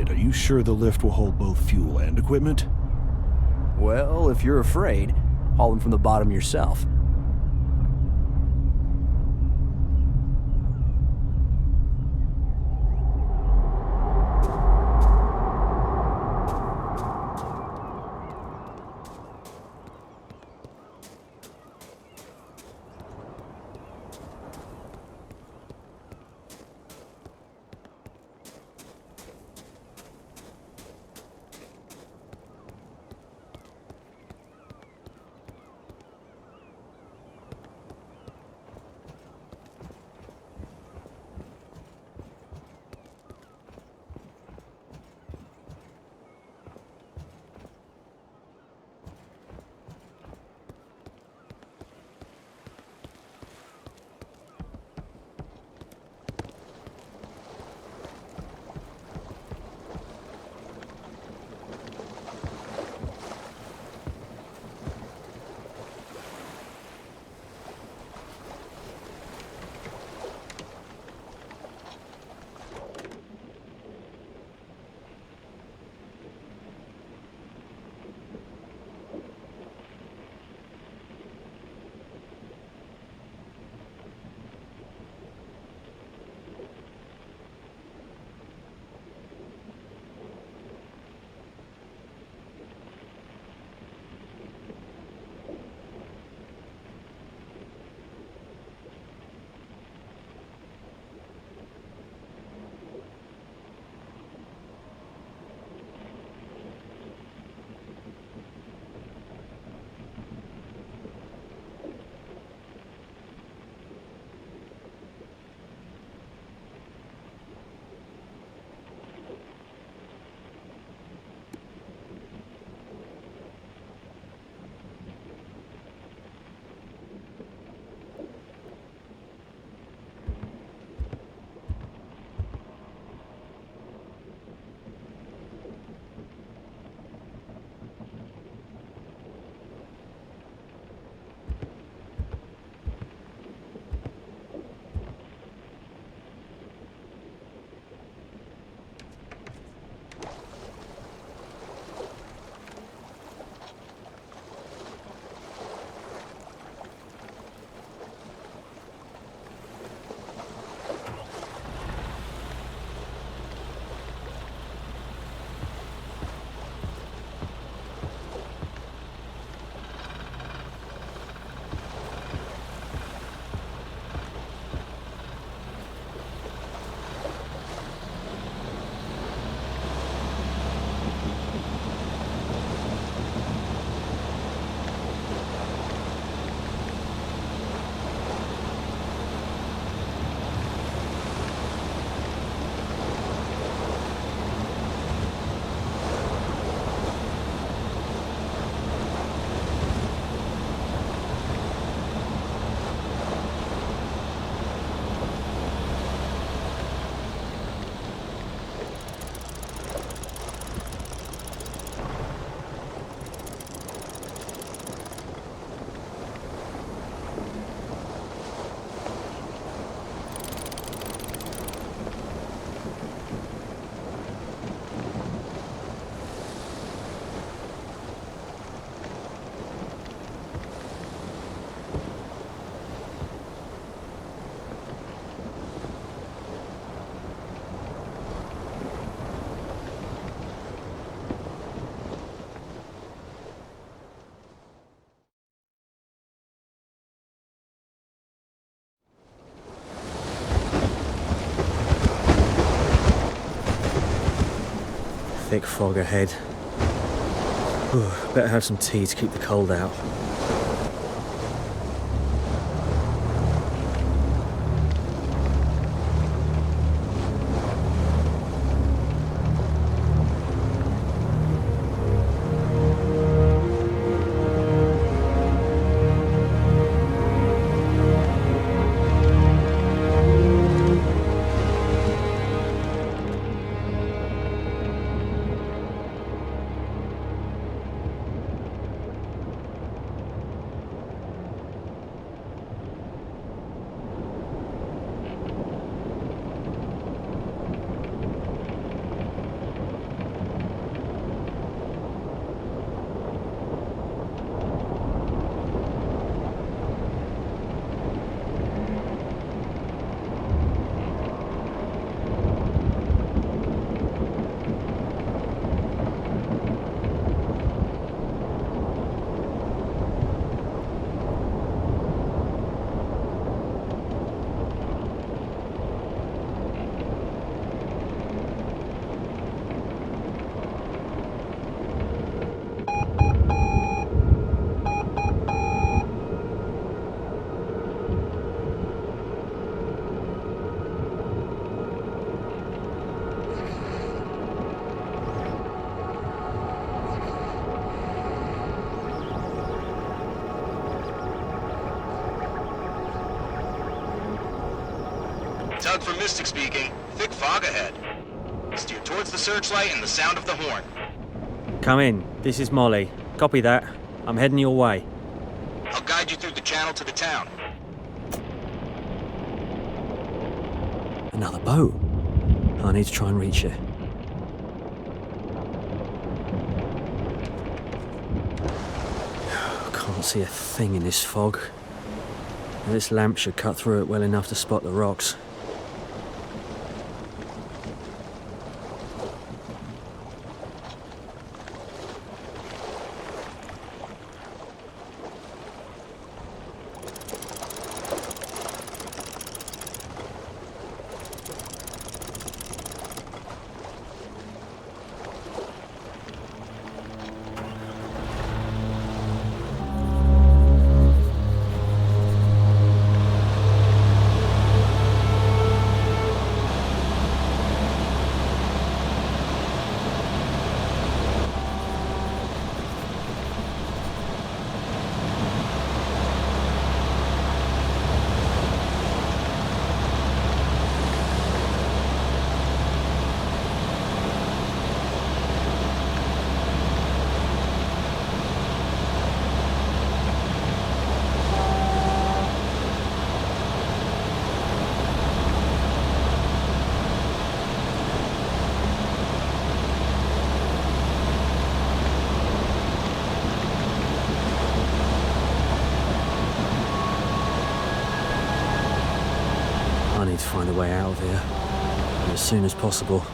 it, are you sure the lift will hold both fuel and equipment? Well, if you're afraid, haul them from the bottom yourself. Thick fog ahead. Ooh, better have some tea to keep the cold out. Tug from Mystic speaking. Thick fog ahead. Steer towards the searchlight and the sound of the horn. Come in. This is Molly. Copy that. I'm heading your way. I'll guide you through the channel to the town. Another boat. I need to try and reach it. Can't see a thing in this fog. This lamp should cut through it well enough to spot the rocks. I need to find a way out of here, and as soon as possible.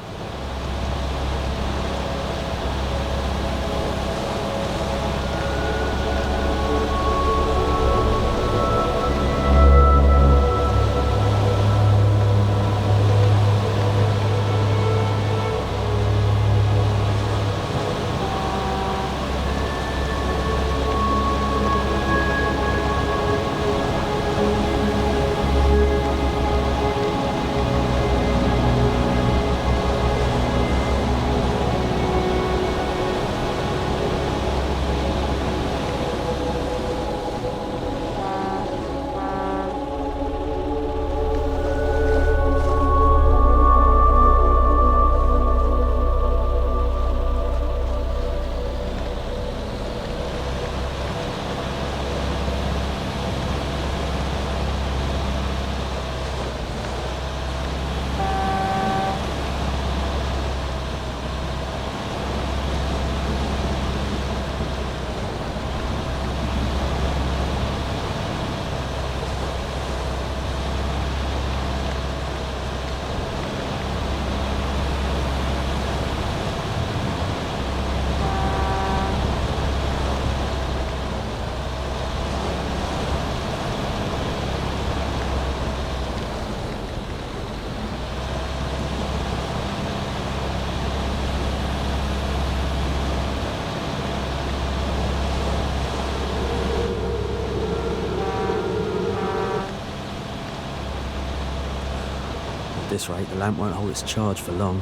At this rate, the lamp won't hold its charge for long.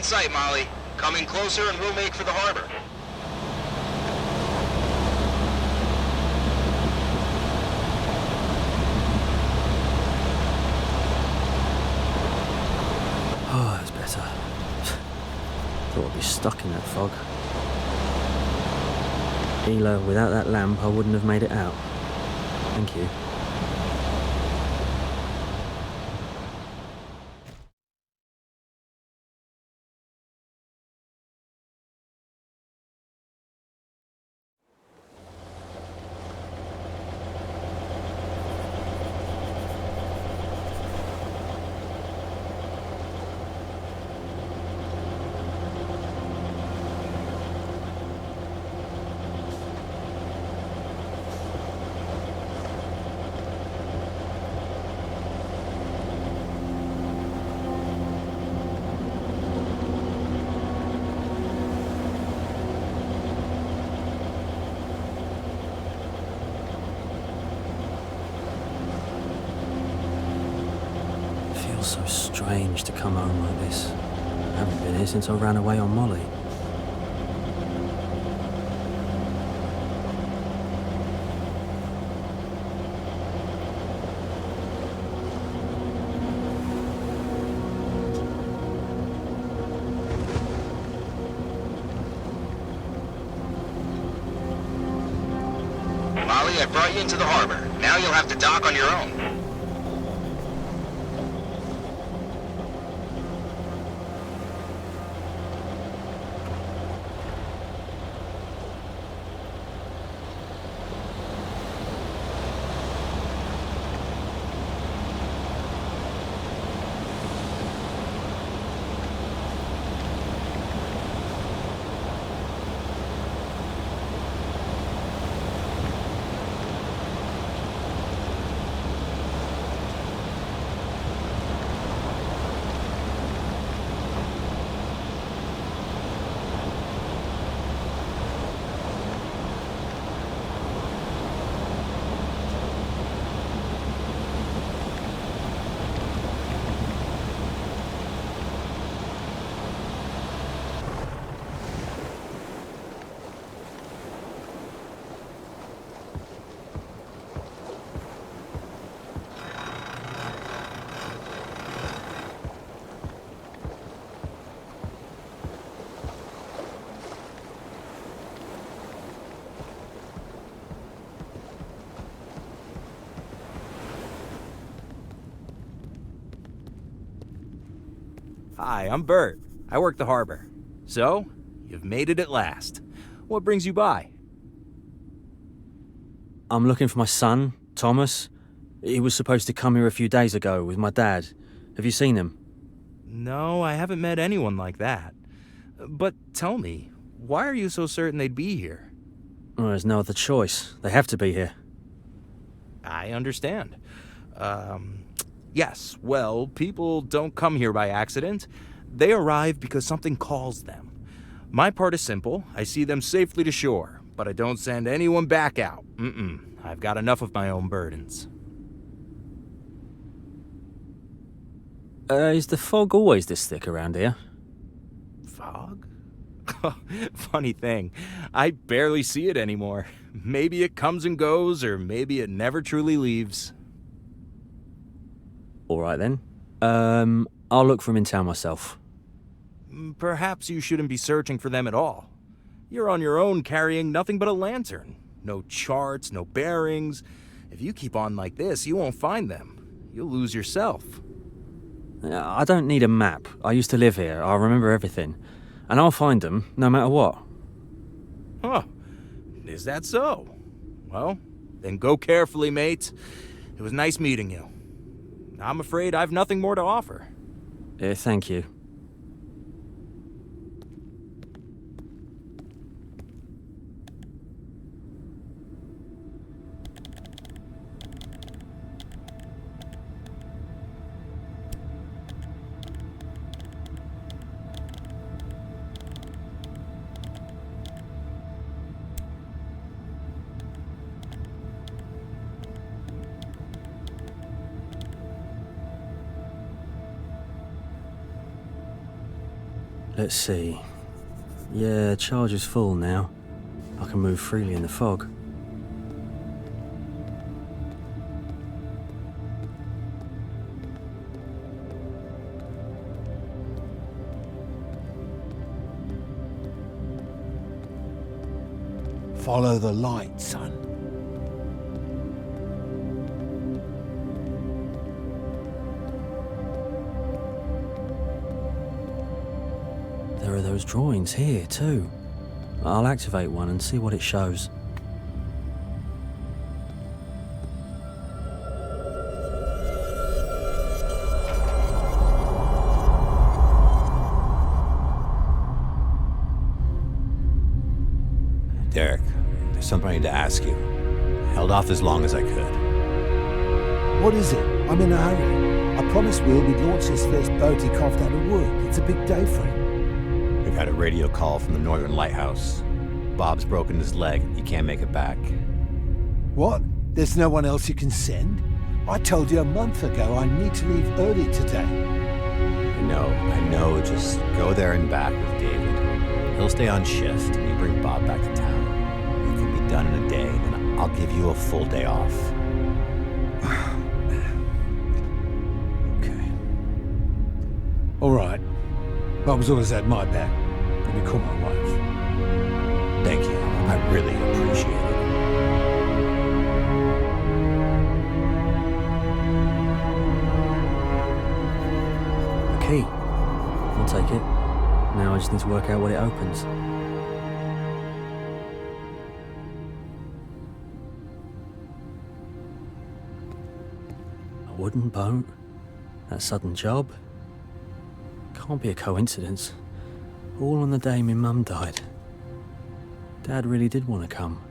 in sight, Molly. Coming closer and we'll make for the harbor. Oh, that's better. Thought I'd be stuck in that fog. Hila, without that lamp, I wouldn't have made it out. Thank you. So strange to come home like this. I haven't been here since I ran away on Molly. Molly, I brought you into the harbor. Now you'll have to dock on your own. Hi, I'm Bert. I work the harbor. So, you've made it at last. What brings you by? I'm looking for my son, Thomas. He was supposed to come here a few days ago with my dad. Have you seen him? No, I haven't met anyone like that. But tell me, why are you so certain they'd be here? Well, there's no other choice. They have to be here. I understand. Yes, well, people don't come here by accident. They arrive because something calls them. My part is simple. I see them safely to shore, but I don't send anyone back out. I've got enough of my own burdens. Is the fog always this thick around here? Fog? Funny thing, I barely see it anymore. Maybe it comes and goes, or maybe it never truly leaves. All right then. I'll look for him in town myself. Perhaps you shouldn't be searching for them at all. You're on your own carrying nothing but a lantern. No charts, no bearings. If you keep on like this, you won't find them. You'll lose yourself. I don't need a map. I used to live here. I remember everything. And I'll find them, no matter what. Huh. Is that so? Well, then go carefully, mate. It was nice meeting you. I'm afraid I've nothing more to offer. Thank you. Let's see. Yeah, charge is full now. I can move freely in the fog. Follow the light, son. There are those drawings here, too. I'll activate one and see what it shows. Derek, there's something I need to ask you. I held off as long as I could. What is it? I'm in a hurry. I promised Will we'd launch his first boat he carved out of wood. It's a big day for him. We've had a radio call from the northern lighthouse. Bob's broken his leg. He can't make it back. What? There's no one else you can send? I told you a month ago I need to leave early today. I know. Just go there and back with David. He'll stay on shift and you bring Bob back to town. It can be done in a day, and I'll give you a full day off. Okay. All right. Bob's always had my back. Let me call my wife. Thank you. I really appreciate it. A key. I'll take it. Now I just need to work out what it opens. A wooden boat? That sudden job? Can't be a coincidence. All on the day my mum died. Dad really did want to come.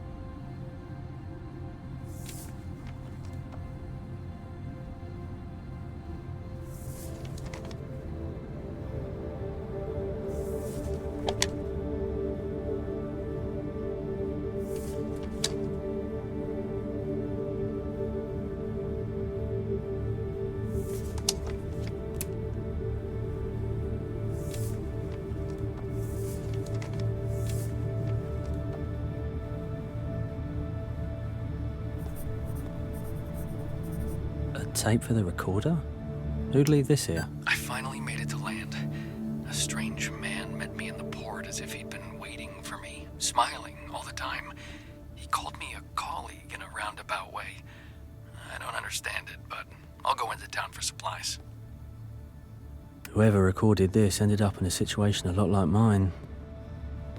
Tape for the recorder? Who'd leave this here? I finally made it to land. A strange man met me in the port as if he'd been waiting for me, smiling all the time. He called me a colleague in a roundabout way. I don't understand it, but I'll go into town for supplies. Whoever recorded this ended up in a situation a lot like mine.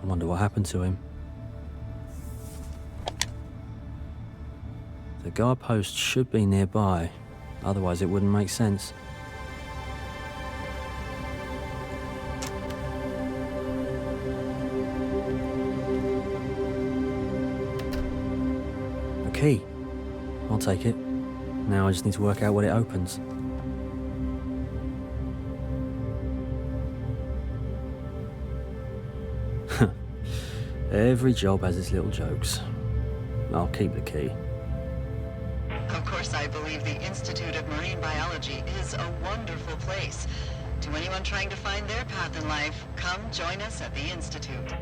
I wonder what happened to him. The guard post should be nearby. Otherwise, it wouldn't make sense. A key. I'll take it. Now I just need to work out what it opens. Every job has its little jokes. I'll keep the key. Of course, I believe the Institute of Marine Biology is a wonderful place. To anyone trying to find their path in life, come join us at the Institute.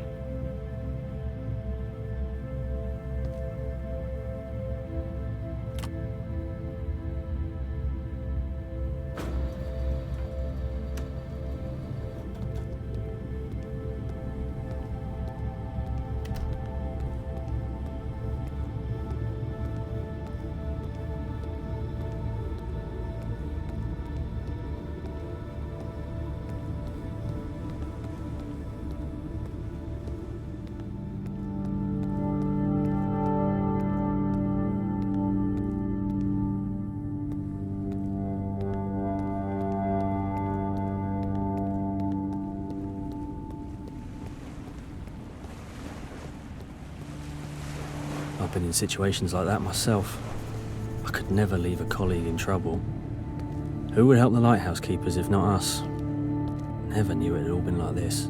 I've been in situations like that myself. I could never leave a colleague in trouble. Who would help the lighthouse keepers if not us? Never knew it had all been like this.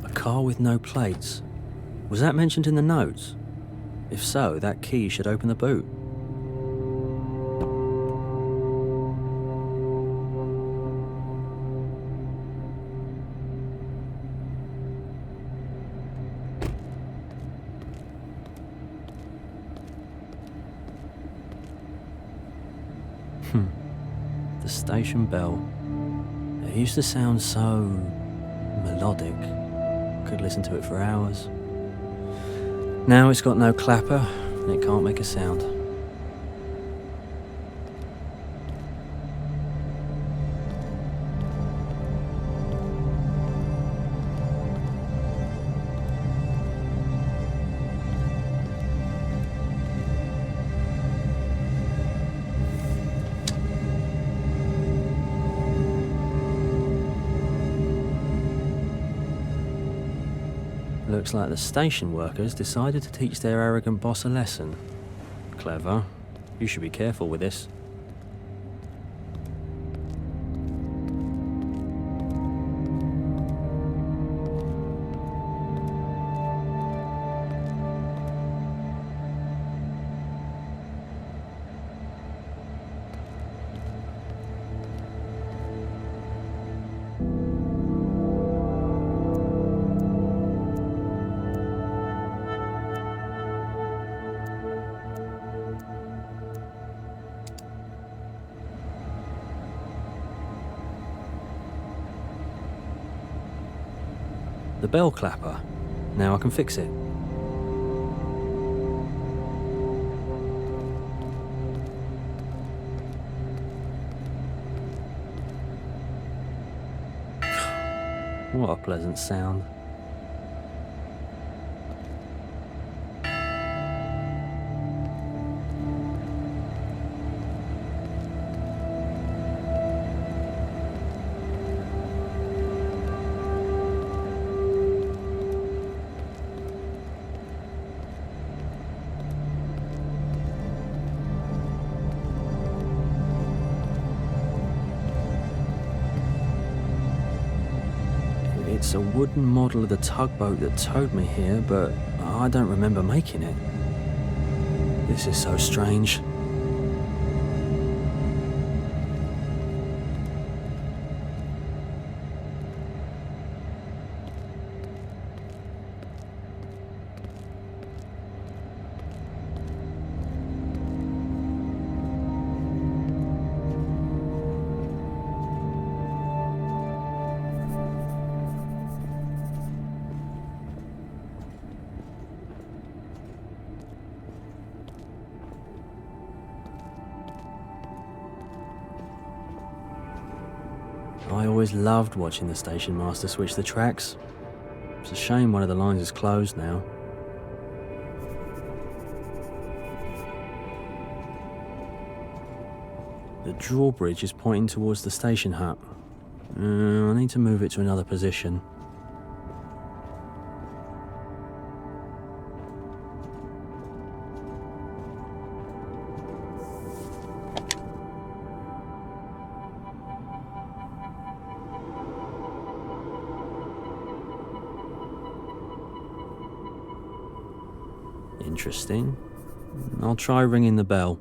A car with no plates. Was that mentioned in the notes? If so, that key should open the boot. The station bell. It used to sound so melodic. Could listen to it for hours. Now it's got no clapper and it can't make a sound. Looks like the station workers decided to teach their arrogant boss a lesson. Clever. You should be careful with this. The bell clapper. Now I can fix it. What a pleasant sound. It's a wooden model of the tugboat that towed me here, but I don't remember making it. This is so strange. I always loved watching the station master switch the tracks. It's a shame one of the lines is closed now. The drawbridge is pointing towards the station hut. I need to move it to another position. Interesting. I'll try ringing the bell.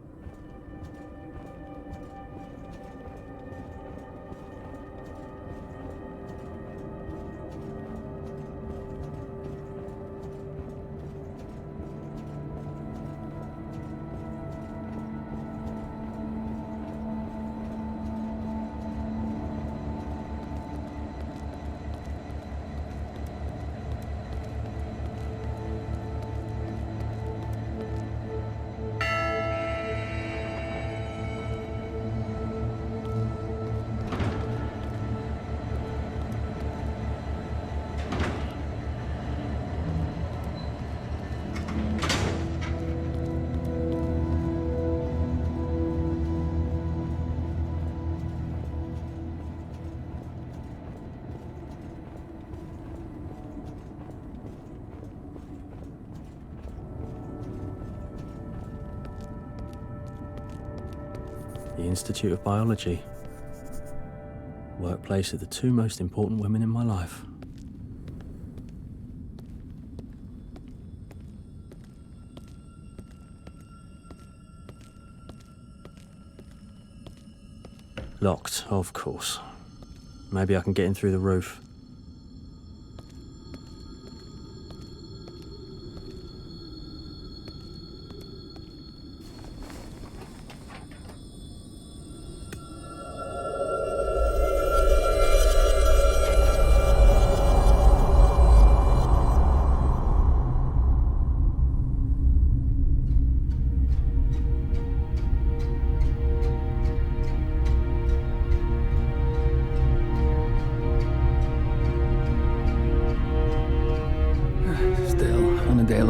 The Institute of Biology. Workplace of the two most important women in my life. Locked, of course. Maybe I can get in through the roof.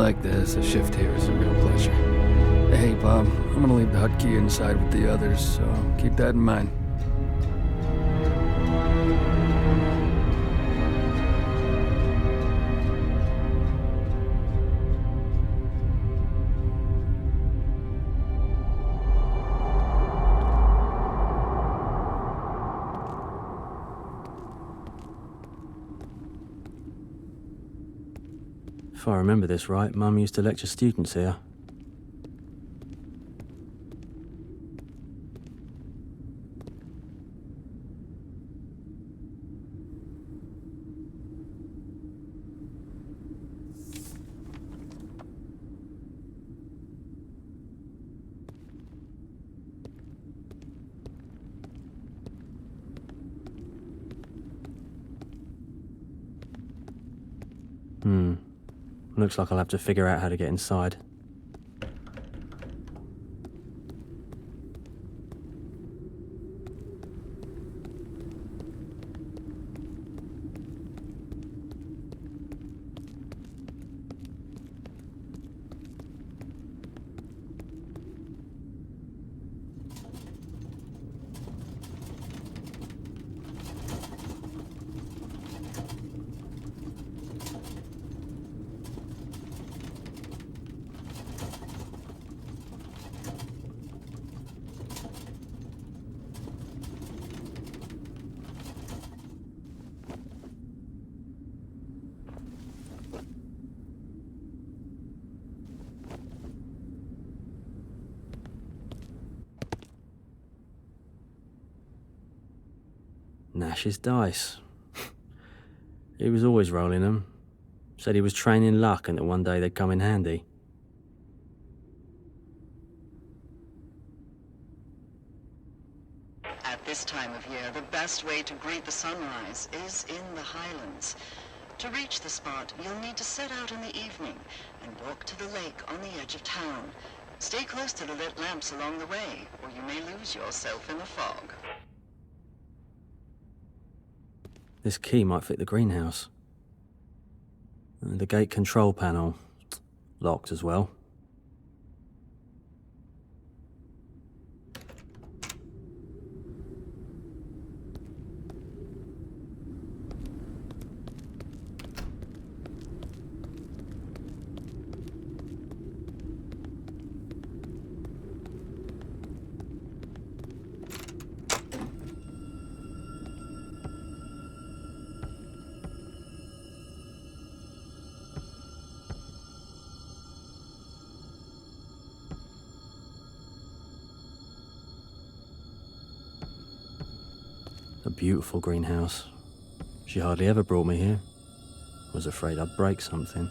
like this, a shift here is a real pleasure. Hey, Bob, I'm gonna leave the hut key inside with the others, so keep that in mind. If I remember this right, Mum used to lecture students here. Looks like I'll have to figure out how to get inside. Nash's dice. He was always rolling them. Said he was training luck and that one day they'd come in handy. At this time of year, the best way to greet the sunrise is in the Highlands. To reach the spot, you'll need to set out in the evening and walk to the lake on the edge of town. Stay close to the lit lamps along the way, or you may lose yourself in the fog. This key might fit the greenhouse. And the gate control panel. Locked as well. A beautiful greenhouse. She hardly ever brought me here. Was afraid I'd break something.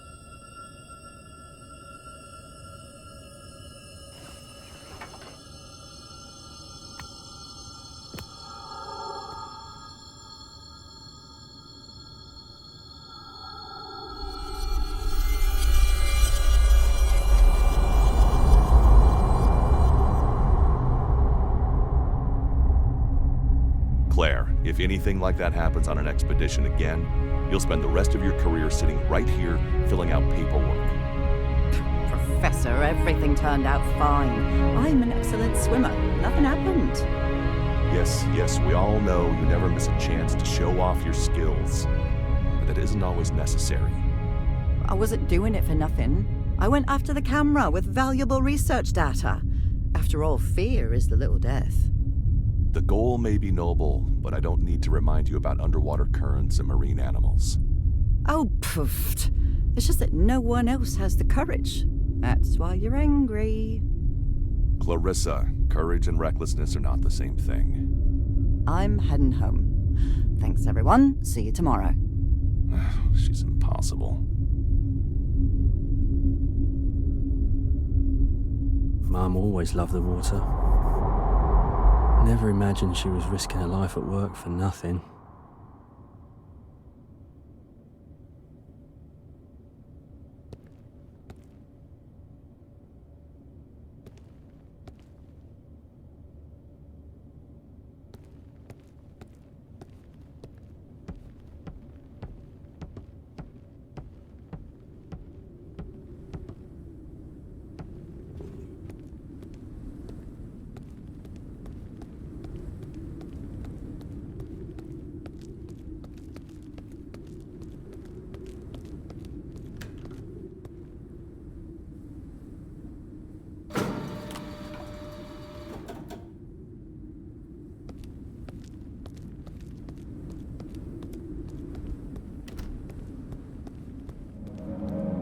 Claire, if anything like that happens on an expedition again, you'll spend the rest of your career sitting right here, filling out paperwork. Professor, everything turned out fine. I'm an excellent swimmer. Nothing happened. Yes, we all know you never miss a chance to show off your skills. But that isn't always necessary. I wasn't doing it for nothing. I went after the camera with valuable research data. After all, fear is the little death. The goal may be noble, but I don't need to remind you about underwater currents and marine animals. Oh, poofed. It's just that no one else has the courage. That's why you're angry. Clarissa, courage and recklessness are not the same thing. I'm heading home. Thanks, everyone. See you tomorrow. She's impossible. Mum always loved the water. Never imagined she was risking her life at work for nothing.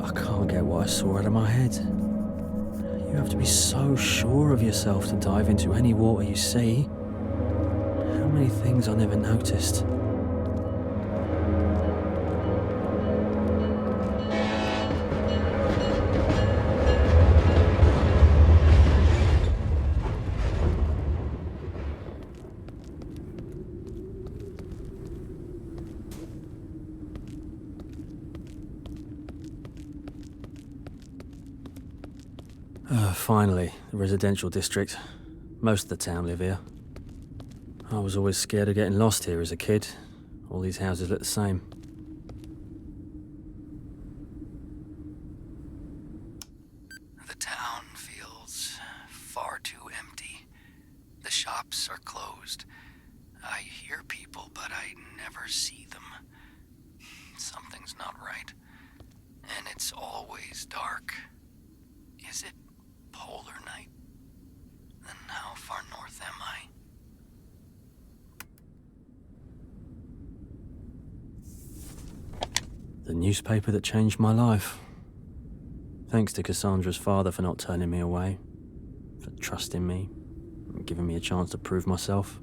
I can't get what I saw out of my head. You have to be so sure of yourself to dive into any water you see. How many things I never noticed. Finally, the residential district. Most of the town live here. I was always scared of getting lost here as a kid. All these houses look the same. The town feels far too empty. The shops are closed. I hear people, but I never see them. Something's not right. And it's always dark. Is it polar night? Then how far north am I? The newspaper that changed my life. Thanks to Cassandra's father for not turning me away, for trusting me, and giving me a chance to prove myself.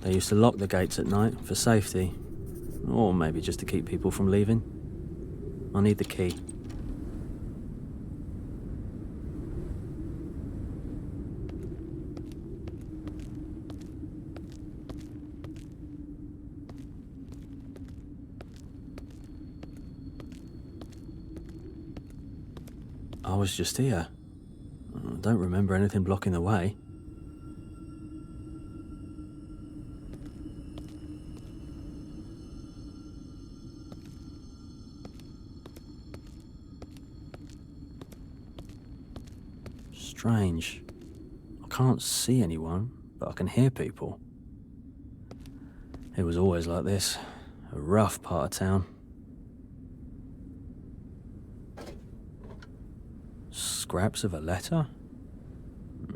They used to lock the gates at night for safety, or maybe just to keep people from leaving. I need the key. I was just here. I don't remember anything blocking the way. Strange. I can't see anyone, but I can hear people. It was always like this. A rough part of town. Scraps of a letter?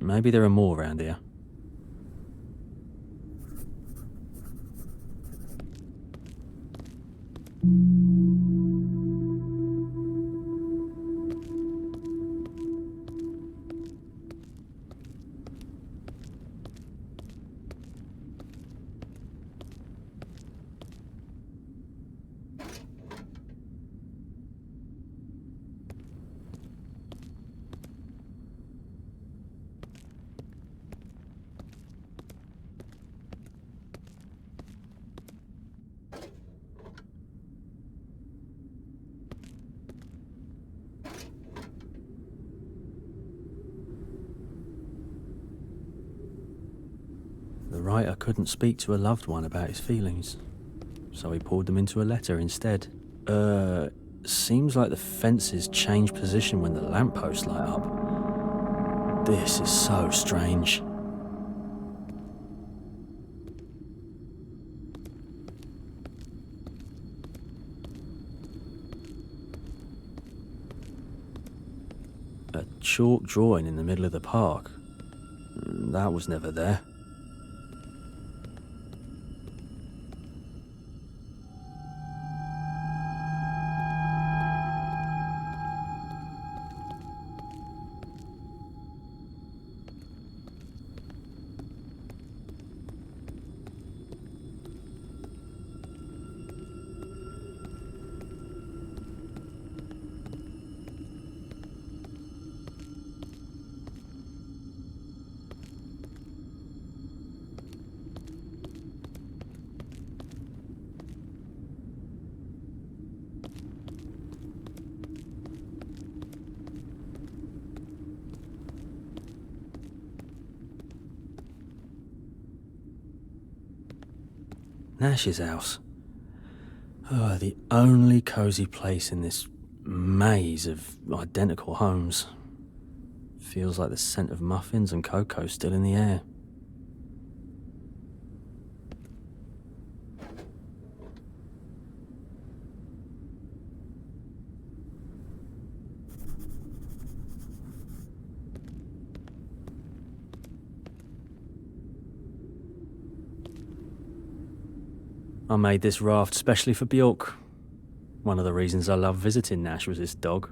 Maybe there are more around here. The writer couldn't speak to a loved one about his feelings, so he poured them into a letter instead. Seems like the fences change position when the lampposts light up. This is so strange. A chalk drawing in the middle of the park. That was never there. Nash's house. Oh, the only cosy place in this maze of identical homes. Feels like the scent of muffins and cocoa still in the air. I made this raft specially for Bjork. One of the reasons I love visiting Nash was this dog.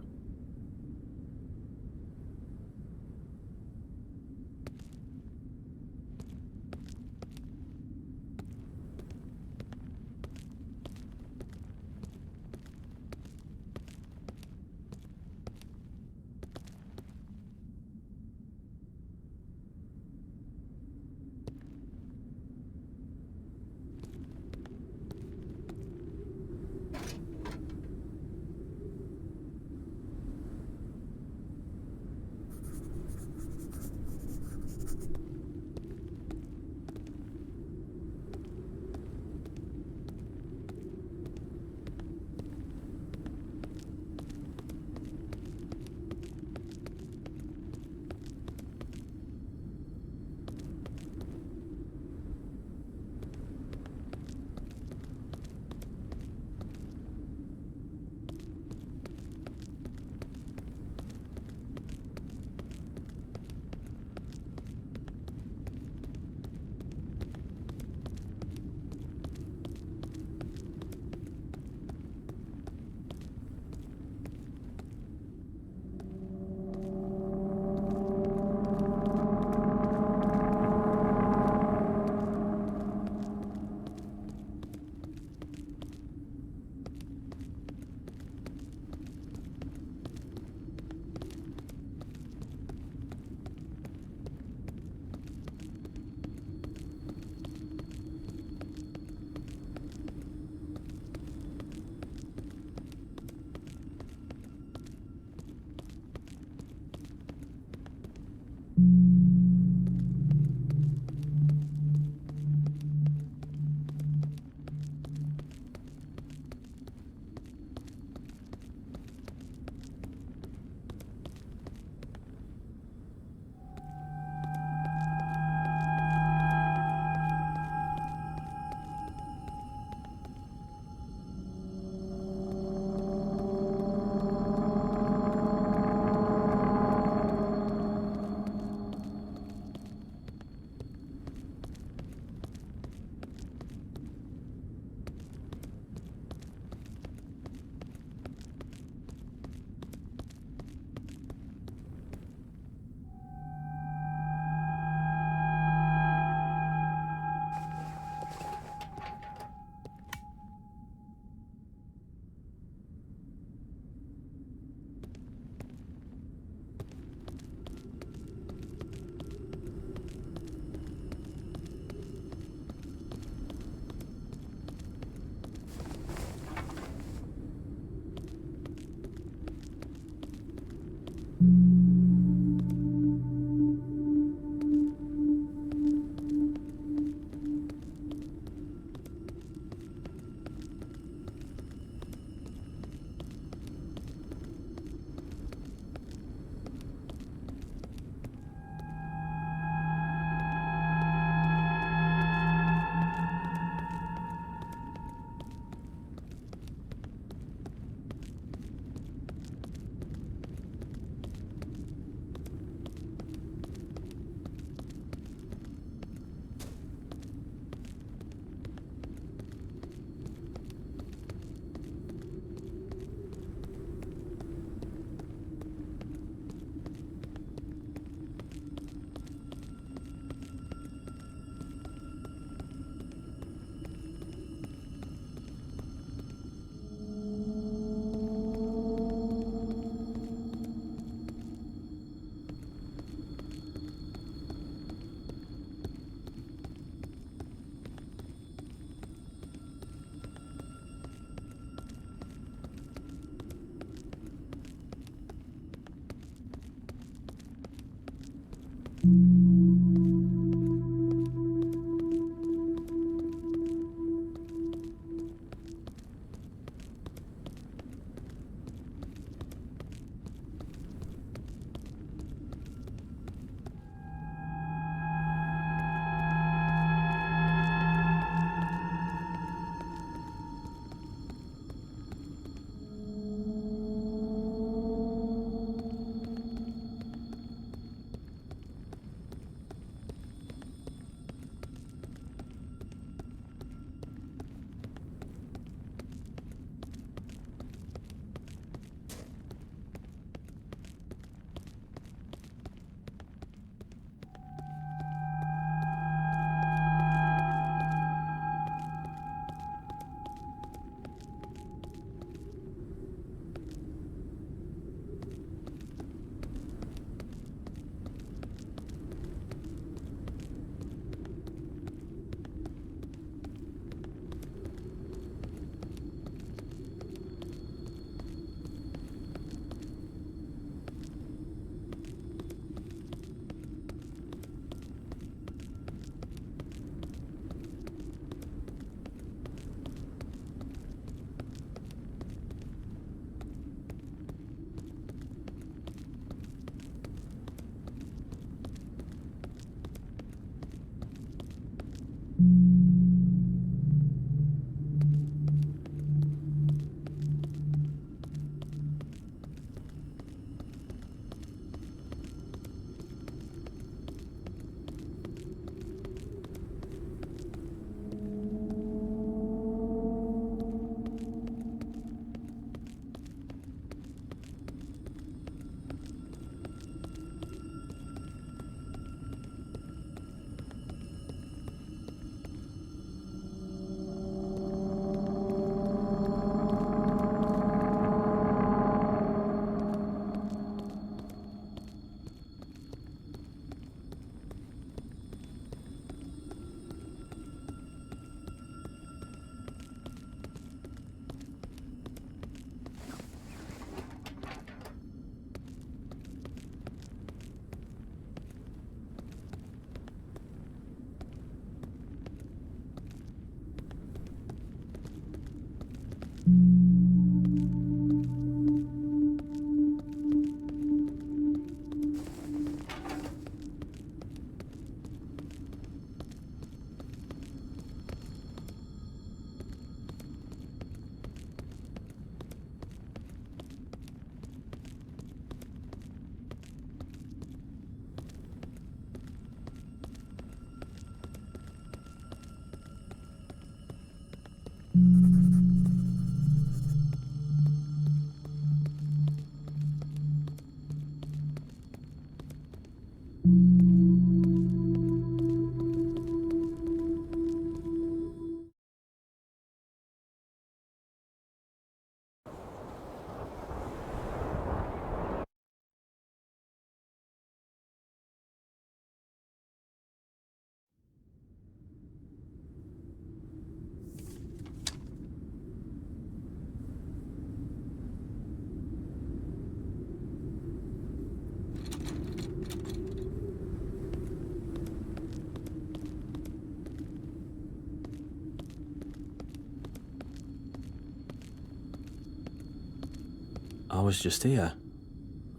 I was just here.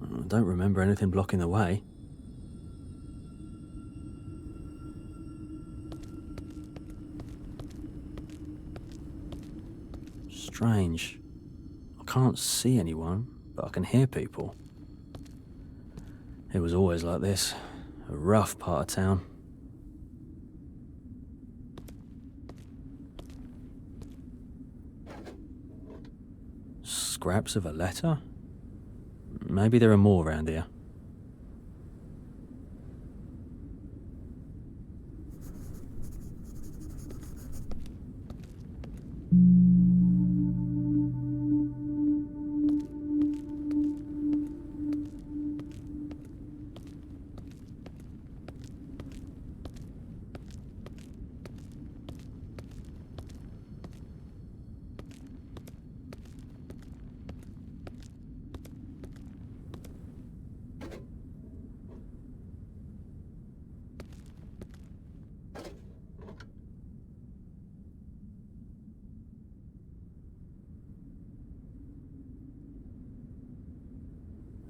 I don't remember anything blocking the way. Strange. I can't see anyone, but I can hear people. It was always like this. A rough part of town. Scraps of a letter? Maybe there are more around here.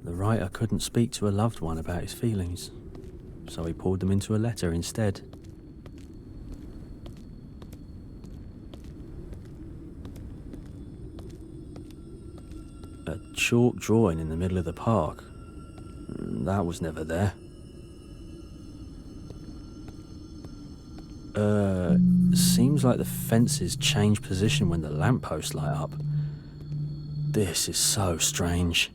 The writer couldn't speak to a loved one about his feelings, so he poured them into a letter instead. A chalk drawing in the middle of the park. That was never there. Seems like the fences change position when the lampposts light up. This is so strange.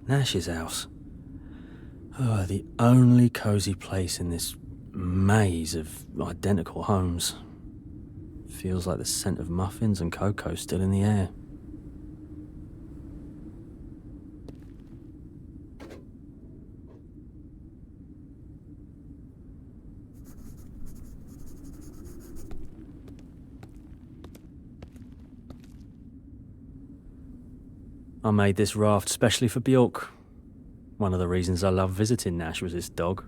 Nash's house. Oh, the only cosy place in this maze of identical homes. Feels like the scent of muffins and cocoa still in the air. I made this raft specially for Bjork. One of the reasons I love visiting Nash was his dog.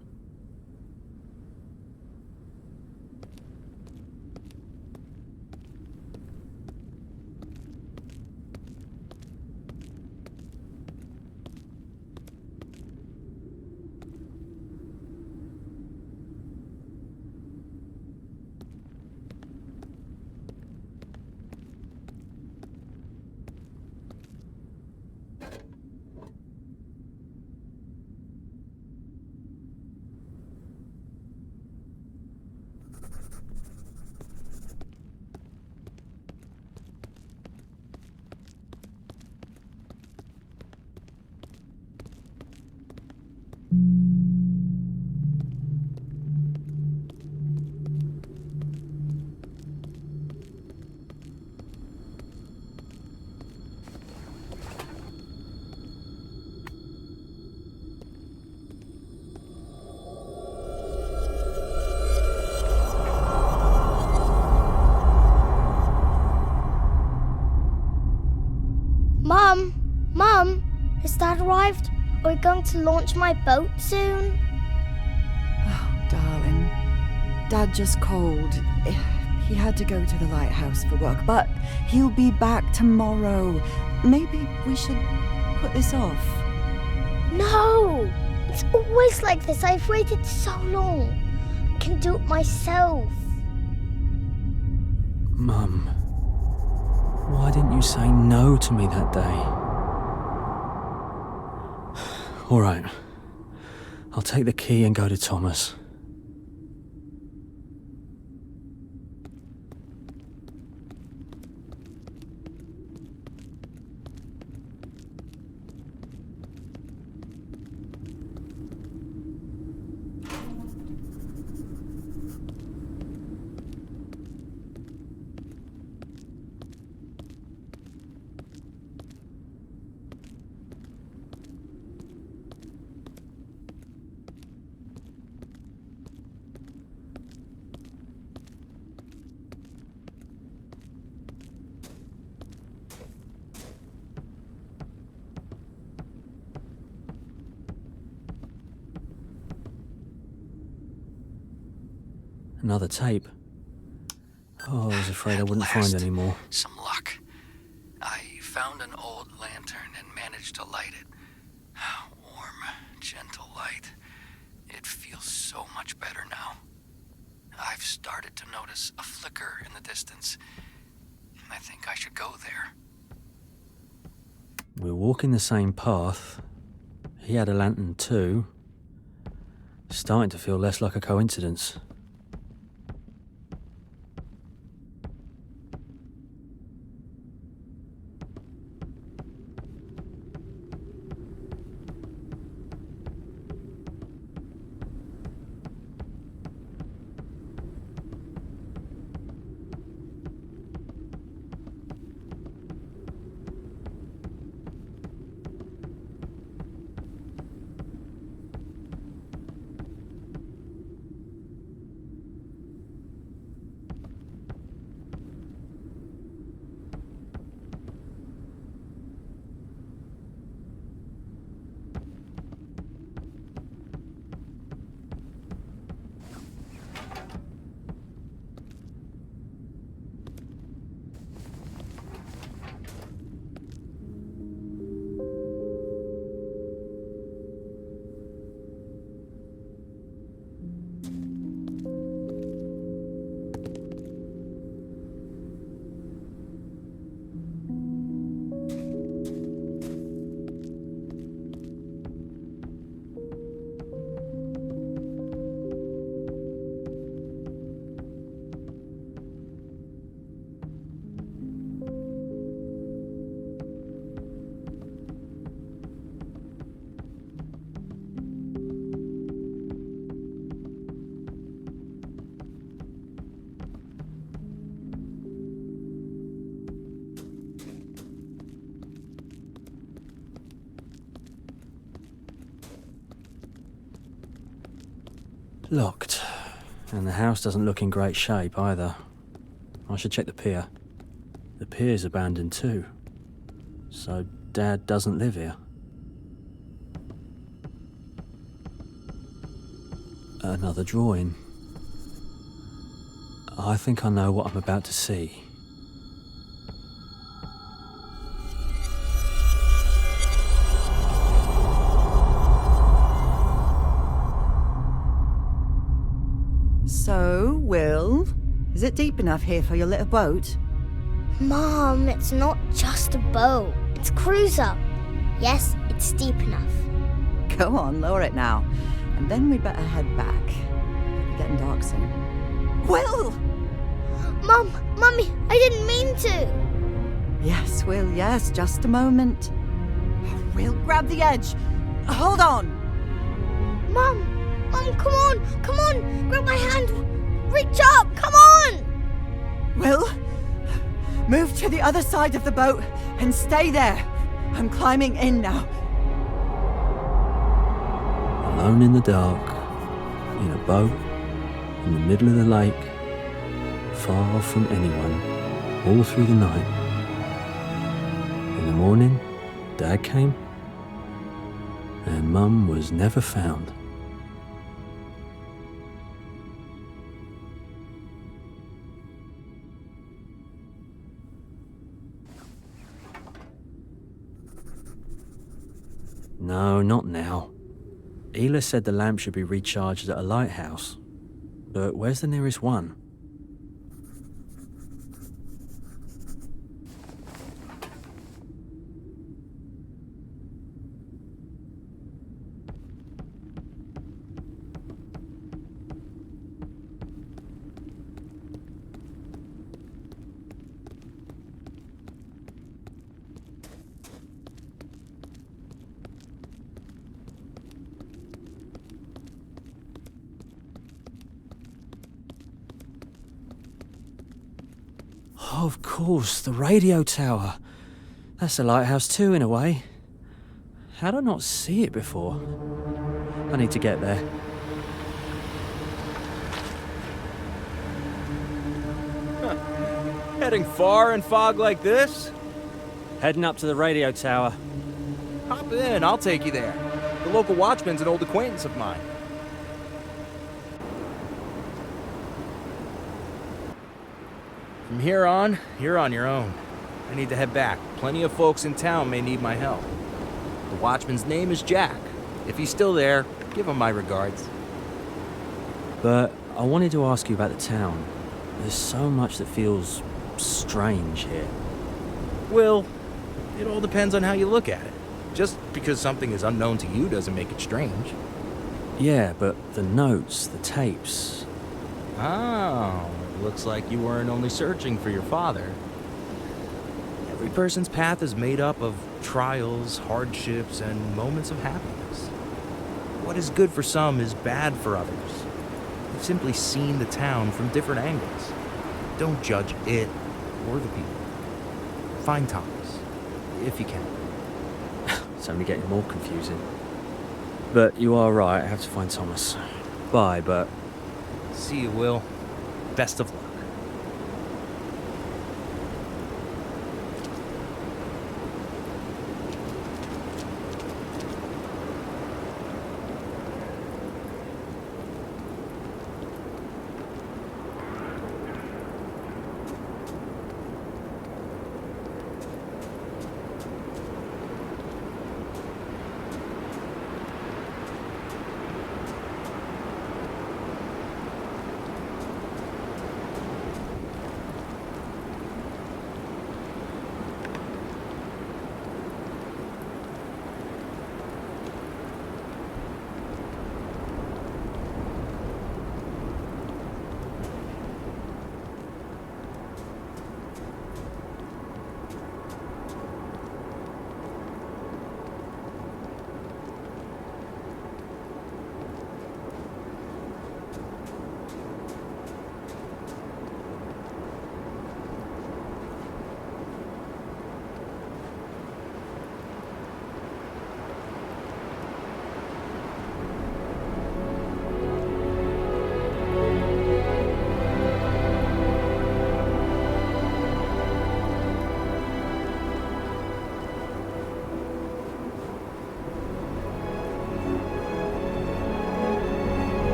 Mum, has Dad arrived? Are we going to launch my boat soon? Oh, darling. Dad just called. He had to go to the lighthouse for work, but he'll be back tomorrow. Maybe we should put this off. No! It's always like this. I've waited so long. I can do it myself. Mum, why didn't you say no to me that day? All right, I'll take the key and go to Thomas. Another tape. Oh, I was afraid I wouldn't find any more. Some luck. I found an old lantern and managed to light it. Warm, gentle light. It feels so much better now. I've started to notice a flicker in the distance. I think I should go there. We're walking the same path. He had a lantern too. Starting to feel less like a coincidence. Locked. And the house doesn't look in great shape either. I should check the pier. The pier's abandoned too. So Dad doesn't live here. Another drawing. I think I know what I'm about to see. So, Will, is it deep enough here for your little boat? Mom, it's not just a boat. It's a cruiser. Yes, it's deep enough. Go on, lower it now. And then we better head back. It's getting dark soon. Will! Mom, Mummy, I didn't mean to. Yes, Will, yes, just a moment. Will, grab the edge. Hold on. Mom, come on, grab my hand. Reach up, come on. Will, move to the other side of the boat and stay there. I'm climbing in now. Alone in the dark, in a boat, in the middle of the lake, far from anyone, all through the night. In the morning, Dad came, and Mum was never found. No, not now. Ela said the lamp should be recharged at a lighthouse. But where's the nearest one? Of course, the radio tower. That's a lighthouse too, in a way. How'd I not see it before? I need to get there. Heading far in fog like this? Heading up to the radio tower. Hop in, I'll take you there. The local watchman's an old acquaintance of mine. From here on, you're on your own. I need to head back. Plenty of folks in town may need my help. The watchman's name is Jack. If he's still there, give him my regards. But I wanted to ask you about the town. There's so much that feels strange here. Well, it all depends on how you look at it. Just because something is unknown to you doesn't make it strange. Yeah, but the notes, the tapes. Oh, looks like you weren't only searching for your father. Every person's path is made up of trials, hardships, and moments of happiness. What is good for some is bad for others. You've simply seen the town from different angles. Don't judge it or the people. Find Thomas, if you can. It's only getting more confusing. But you are right, I have to find Thomas. Bye, but... See you, Will. Best of luck.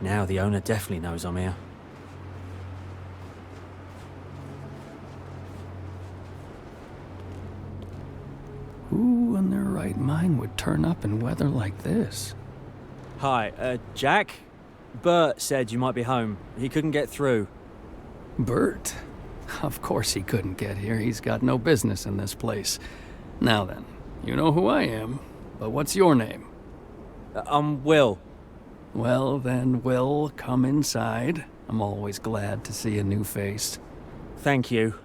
Now the owner definitely knows I'm here. Who in their right mind would turn up in weather like this? Hi, Jack? Bert said you might be home. He couldn't get through. Bert? Of course he couldn't get here. He's got no business in this place. Now then, you know who I am, but what's your name? I'm Will. Well then, Will, come inside. I'm always glad to see a new face. Thank you.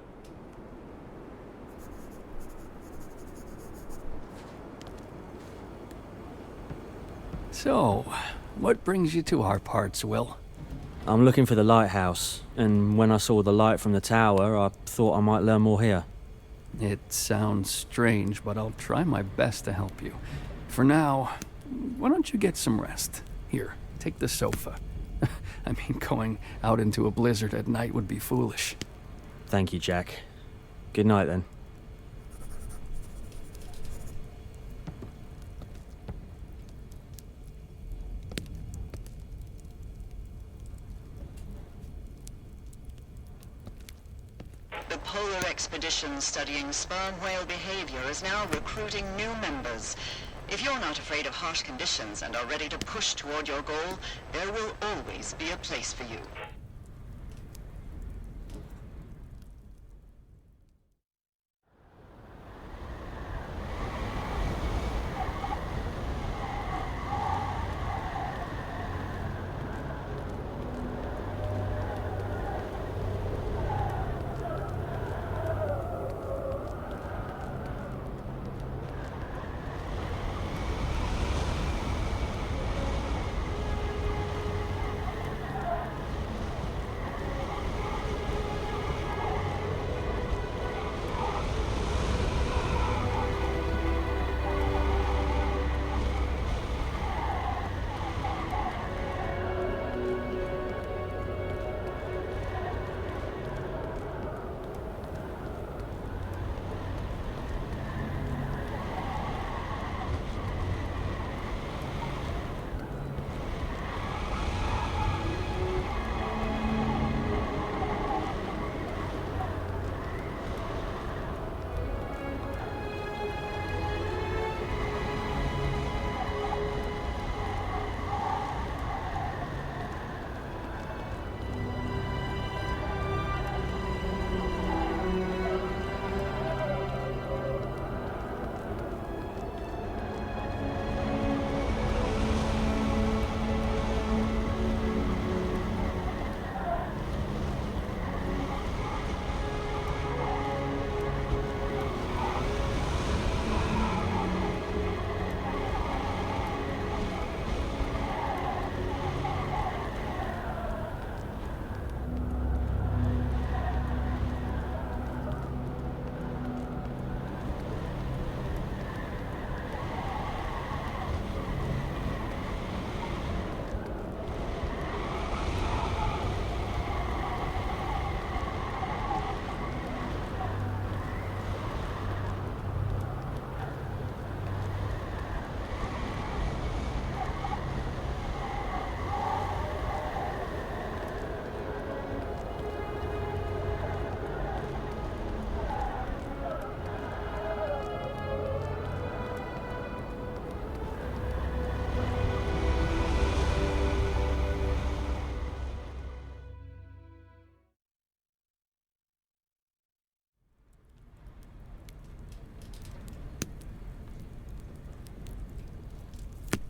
So, what brings you to our parts, Will? I'm looking for the lighthouse, and when I saw the light from the tower, I thought I might learn more here. It sounds strange, but I'll try my best to help you. For now, why don't you get some rest? Here, take the sofa. I mean, going out into a blizzard at night would be foolish. Thank you, Jack. Good night, then. The polar expedition studying sperm whale behavior is now recruiting new members. If you're not afraid of harsh conditions and are ready to push toward your goal, there will always be a place for you.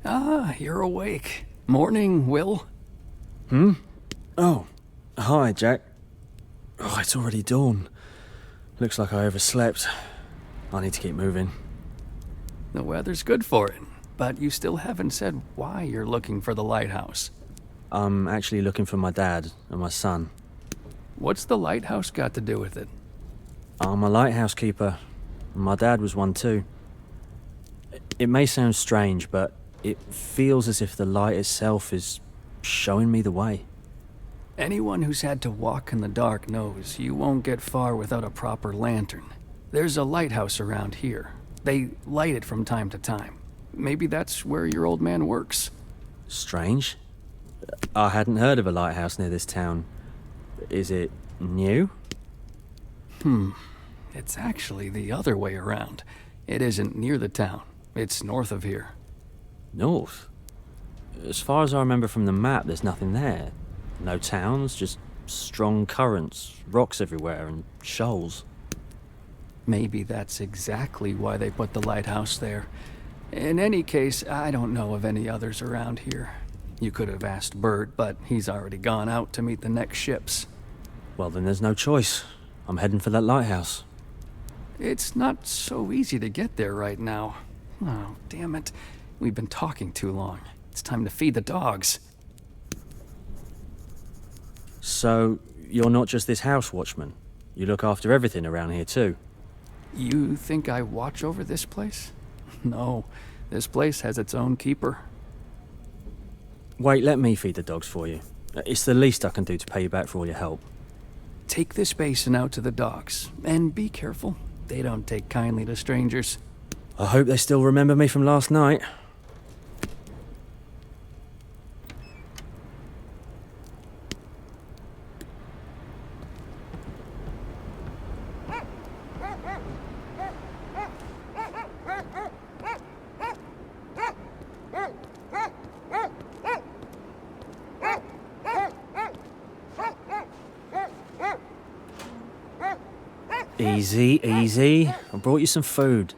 Ah, you're awake. Morning, Will. Oh, hi, Jack. Oh, it's already dawn. Looks like I overslept. I need to keep moving. The weather's good for it, but you still haven't said why you're looking for the lighthouse. I'm actually looking for my dad and my son. What's the lighthouse got to do with it? I'm a lighthouse keeper. My dad was one too. It may sound strange, but it feels as if the light itself is showing me the way. Anyone who's had to walk in the dark knows you won't get far without a proper lantern. There's a lighthouse around here. They light it from time to time. Maybe that's where your old man works. Strange. I hadn't heard of a lighthouse near this town. Is it new? It's actually the other way around. It isn't near the town. It's north of here. North? As far as I remember from the map, there's nothing there. No towns, just strong currents, rocks everywhere, and shoals. Maybe that's exactly why they put the lighthouse there. In any case, I don't know of any others around here. You could have asked Bert, but he's already gone out to meet the next ships. Well, then there's no choice. I'm heading for that lighthouse. It's not so easy to get there right now. Oh, damn it. We've been talking too long. It's time to feed the dogs. So, you're not just this house watchman? You look after everything around here too? You think I watch over this place? No, this place has its own keeper. Wait, let me feed the dogs for you. It's the least I can do to pay you back for all your help. Take this basin out to the dogs, and be careful. They don't take kindly to strangers. I hope they still remember me from last night. Easy, easy. I brought you some food.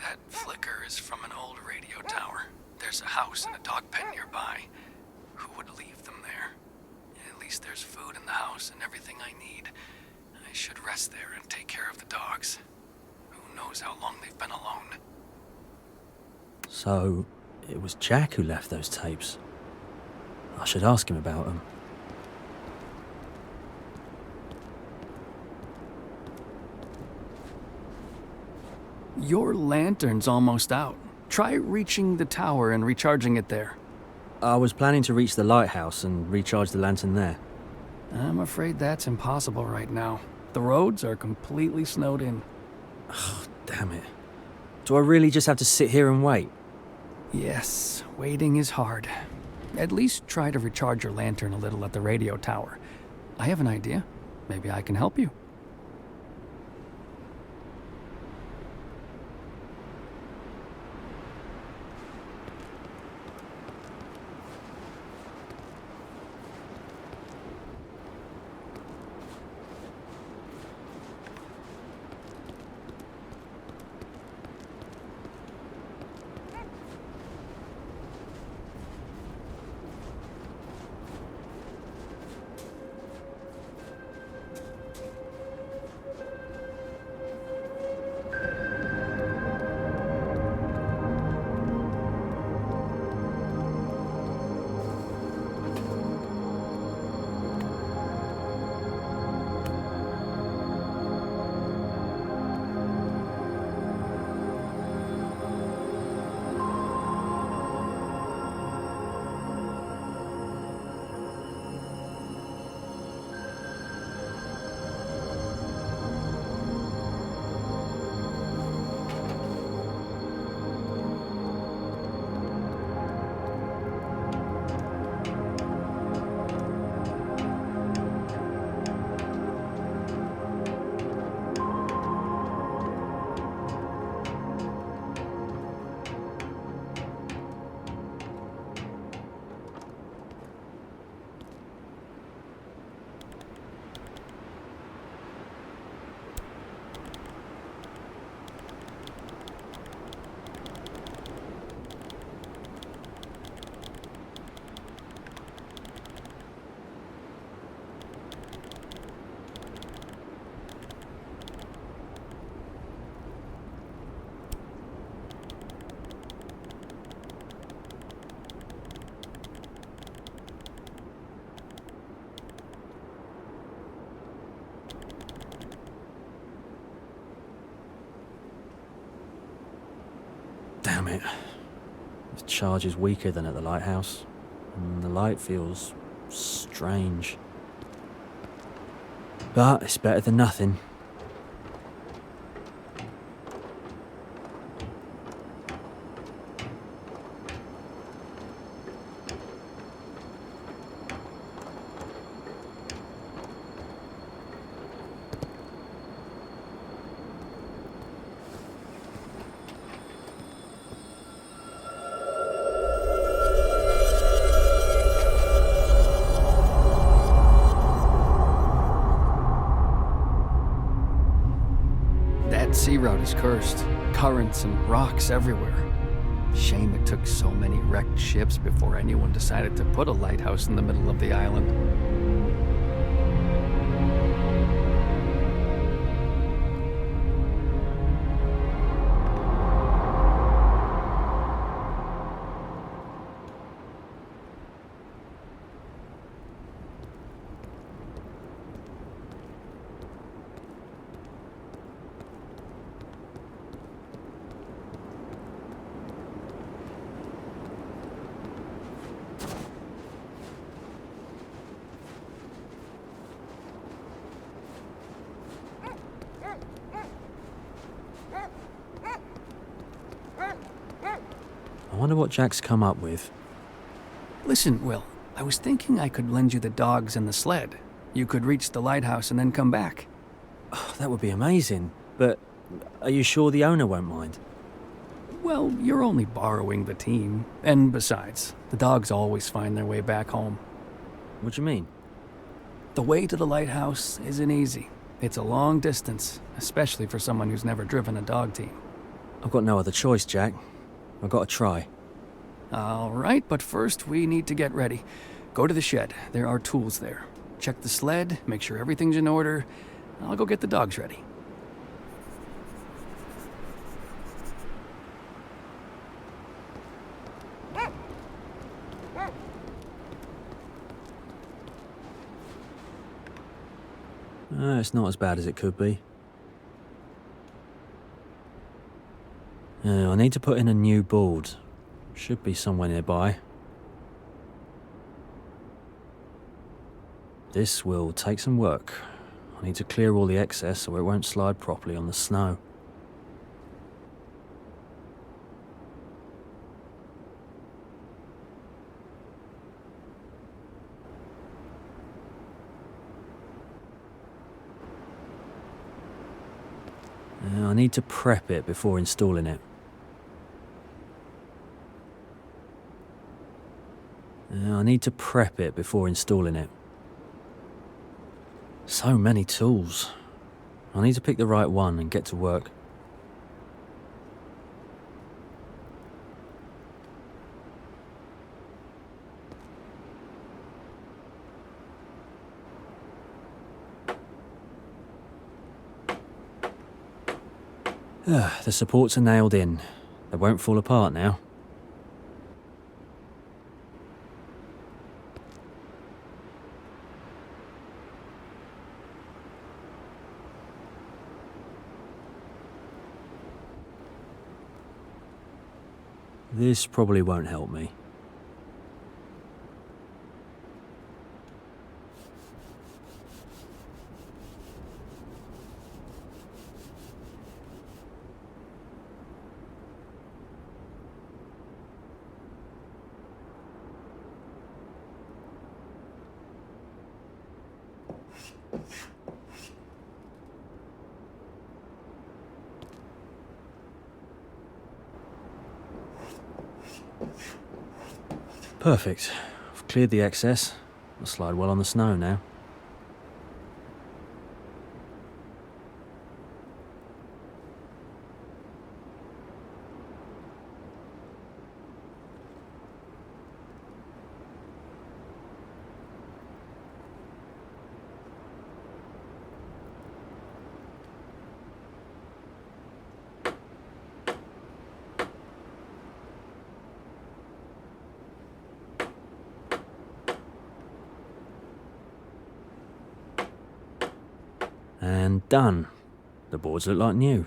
That flicker is from an old radio tower. There's a house and a dog pen nearby. Who would leave them there? At least there's food in the house and everything I need. I should rest there and take care of the dogs. Who knows how long they've been alone. So, it was Jack who left those tapes. I should ask him about them. Your lantern's almost out. Try reaching the tower and recharging it there. I was planning to reach the lighthouse and recharge the lantern there. I'm afraid that's impossible right now. The roads are completely snowed in. Oh, damn it. Do I really just have to sit here and wait? Yes, waiting is hard. At least try to recharge your lantern a little at the radio tower. I have an idea. Maybe I can help you. Damn it. The charge is weaker than at the lighthouse, and the light feels strange. But it's better than nothing. Sea route is cursed. Currents and rocks everywhere. Shame it took so many wrecked ships before anyone decided to put a lighthouse in the middle of the island. I wonder what Jack's come up with. Listen, Will, I was thinking I could lend you the dogs and the sled. You could reach the lighthouse and then come back. Oh, that would be amazing, but are you sure the owner won't mind? Well, you're only borrowing the team. And besides, the dogs always find their way back home. What do you mean? The way to the lighthouse isn't easy. It's a long distance, especially for someone who's never driven a dog team. I've got no other choice, Jack. I've got to try. All right, but first we need to get ready. Go to the shed. There are tools there. Check the sled, make sure everything's in order. I'll go get the dogs ready. It's not as bad as it could be. I need to put in a new board. Should be somewhere nearby. This will take some work. I need to clear all the excess so it won't slide properly on the snow. I need to prep it before installing it. I need to prep it before installing it. So many tools. I need to pick the right one and get to work. The supports are nailed in. They won't fall apart now. This probably won't help me. Perfect. I've cleared the excess. I'll slide well on the snow now. And done. The boards look like new.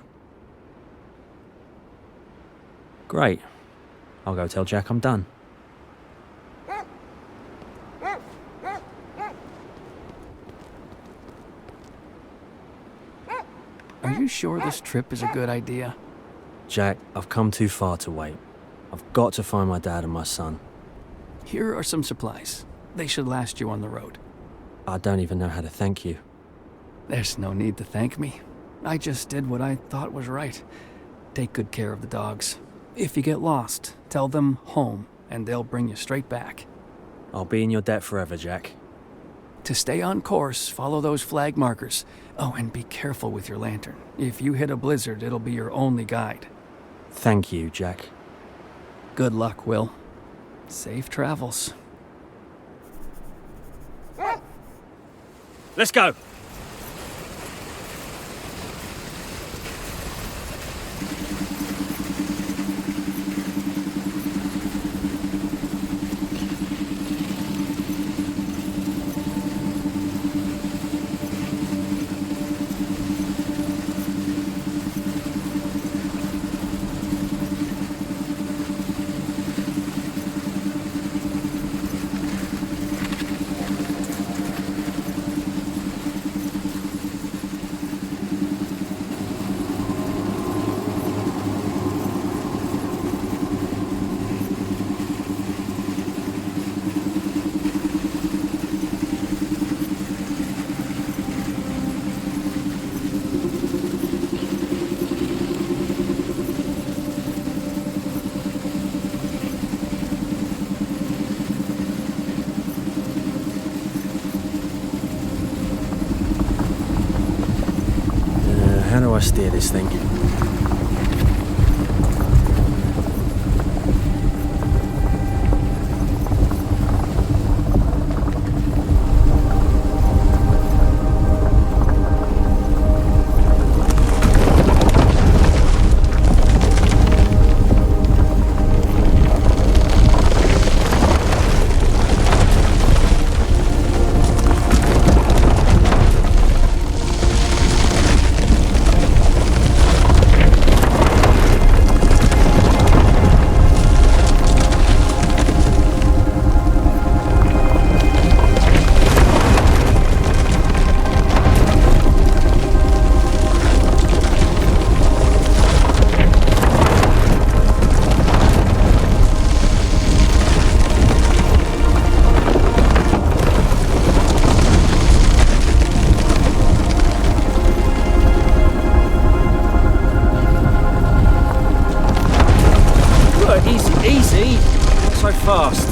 Great. I'll go tell Jack I'm done. Are you sure this trip is a good idea? Jack, I've come too far to wait. I've got to find my dad and my son. Here are some supplies. They should last you on the road. I don't even know how to thank you. There's no need to thank me. I just did what I thought was right. Take good care of the dogs. If you get lost, tell them home, and they'll bring you straight back. I'll be in your debt forever, Jack. To stay on course, follow those flag markers. Oh, and be careful with your lantern. If you hit a blizzard, it'll be your only guide. Thank you, Jack. Good luck, Will. Safe travels. Let's go. How do I steer this thing? Easy, not so fast.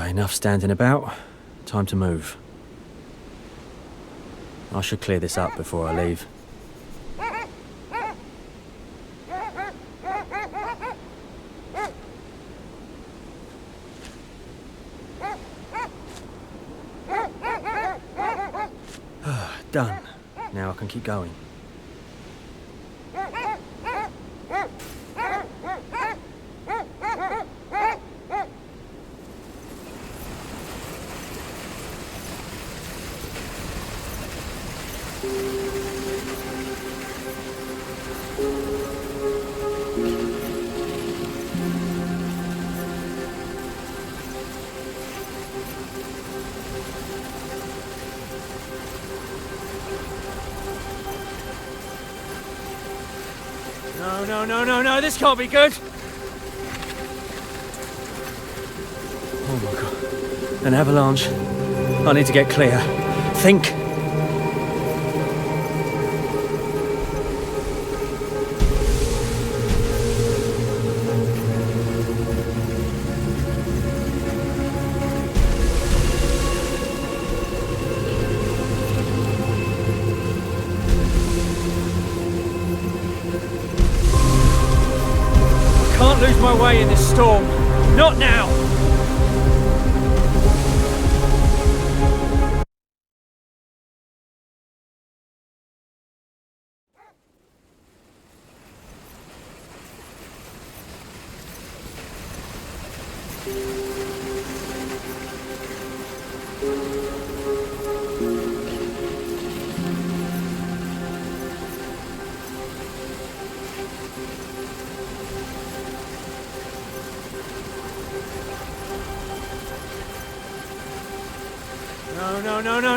Enough standing about. Time to move. I should clear this up before I leave. Done. Now I can keep going. No, this can't be good. Oh my god. An avalanche. I need to get clear. Think. Can't lose my way in this storm. Not now!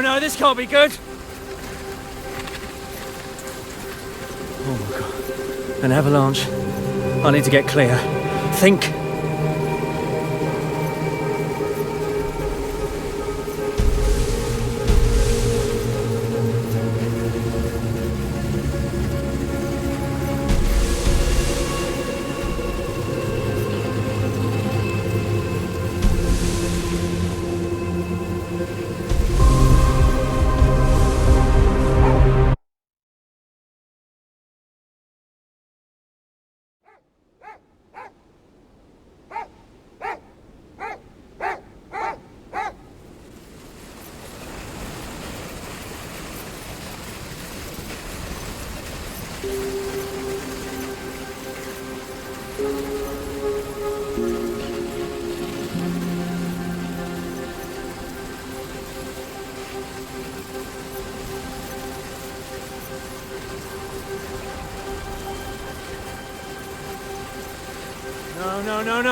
No, this can't be good! Oh my god. An avalanche. I need to get clear. Think.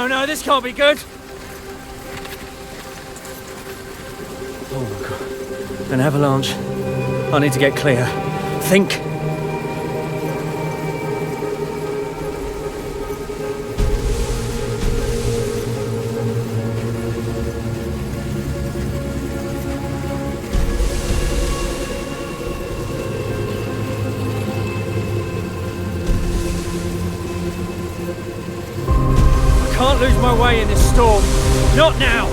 No, this can't be good! Oh my god. An avalanche. I need to get clear. Think. Can't lose my way in this storm. Not now!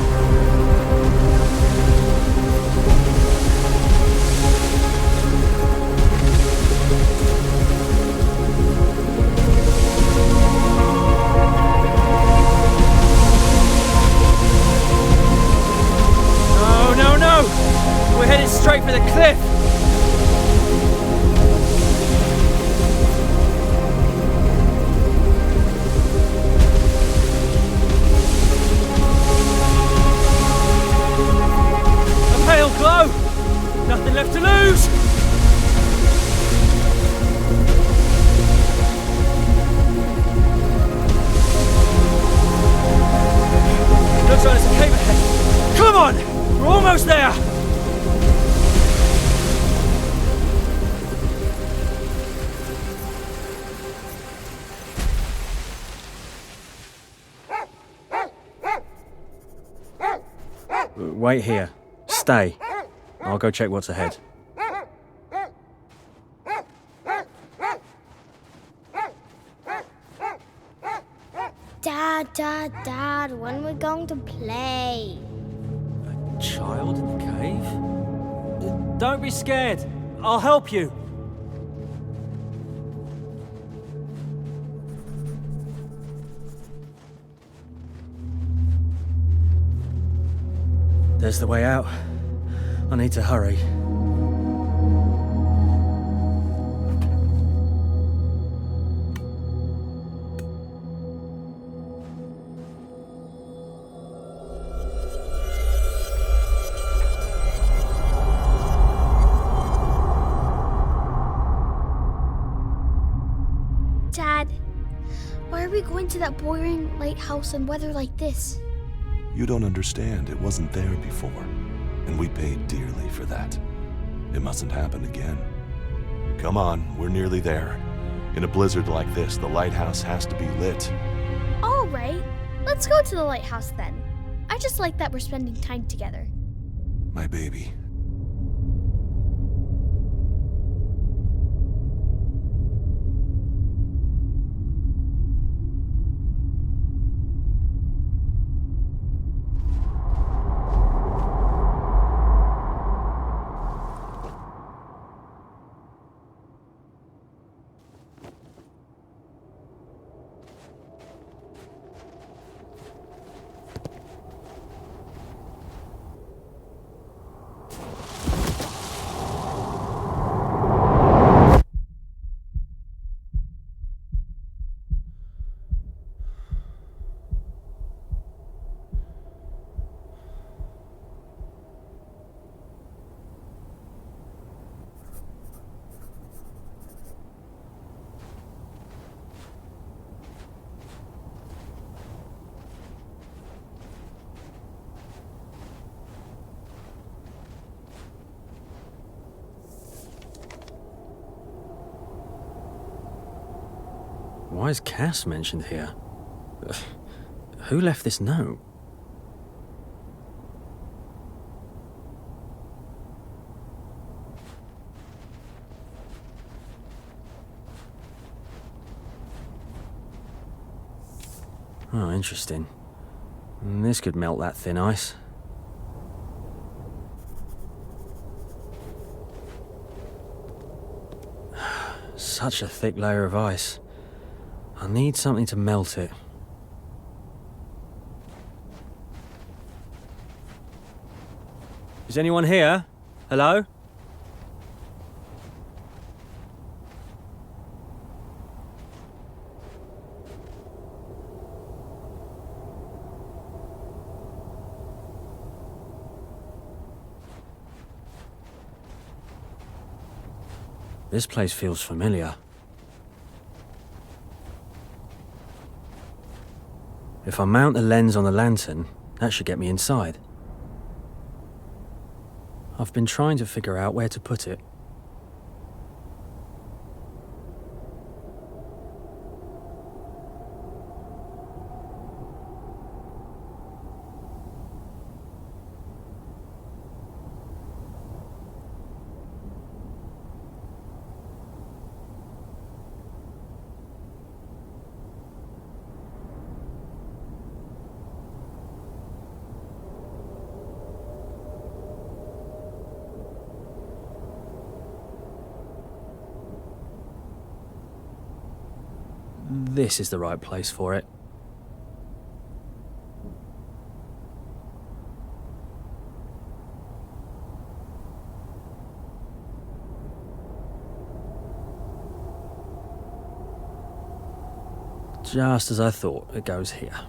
No! We're headed straight for the cliff! Glow! Nothing left to lose! Looks like there's a cave ahead. Come on! We're almost there! Wait here. Stay. I'll go check what's ahead. Dad, when we're going to play? A child in the cave? Don't be scared. I'll help you. There's the way out. I need to hurry. Dad, why are we going to that boring lighthouse in weather like this? You don't understand. It wasn't there before. And we paid dearly for that. It mustn't happen again. Come on, we're nearly there. In a blizzard like this, the lighthouse has to be lit. All right, let's go to the lighthouse then. I just like that we're spending time together. My baby. Why is Cass mentioned here? Who left this note? Oh, interesting. This could melt that thin ice. Such a thick layer of ice. I need something to melt it. Is anyone here? Hello? This place feels familiar. If I mount the lens on the lantern, that should get me inside. I've been trying to figure out where to put it. This is the right place for it. Just as I thought, it goes here.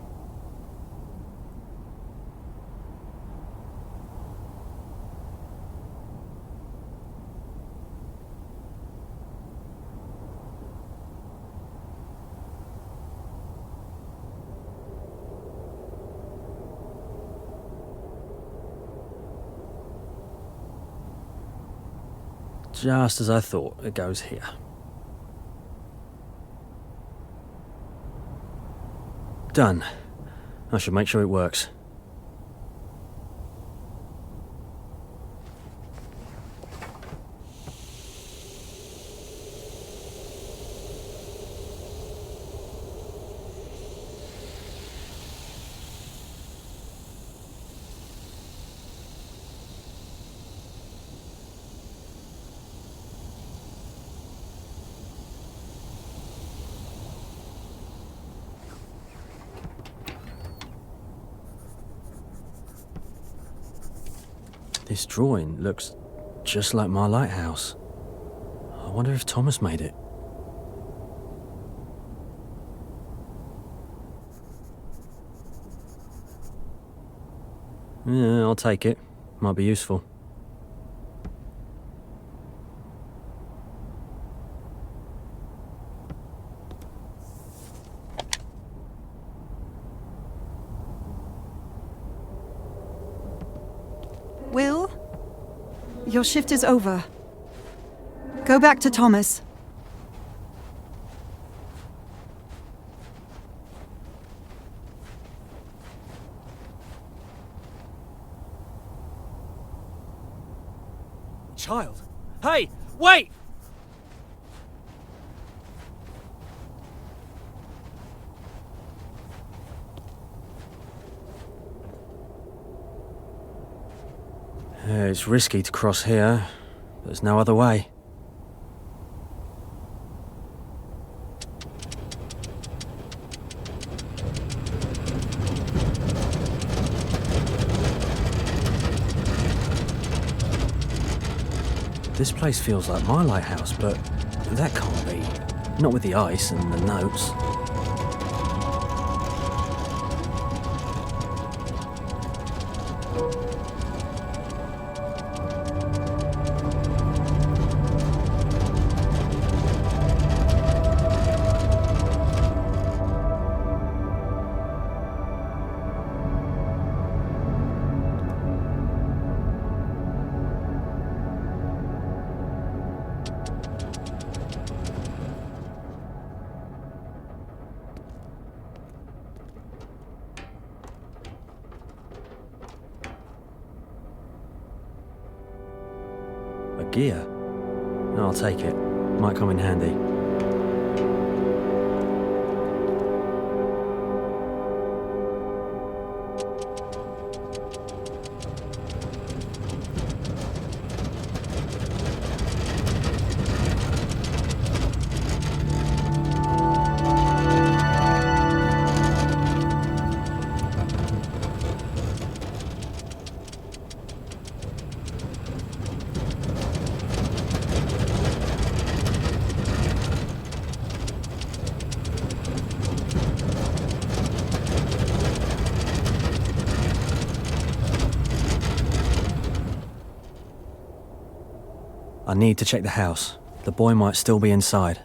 Just as I thought, it goes here. Done. I should make sure it works. This drawing looks just like my lighthouse. I wonder if Thomas made it. Yeah, I'll take it. Might be useful. Will? Your shift is over. Go back to Thomas. child. Hey, wait! It's risky to cross here. There's no other way. This place feels like my lighthouse, but that can't be. Not with the ice and the notes. A gear? I'll take it. Might come in handy. I need to check the house. The boy might still be inside.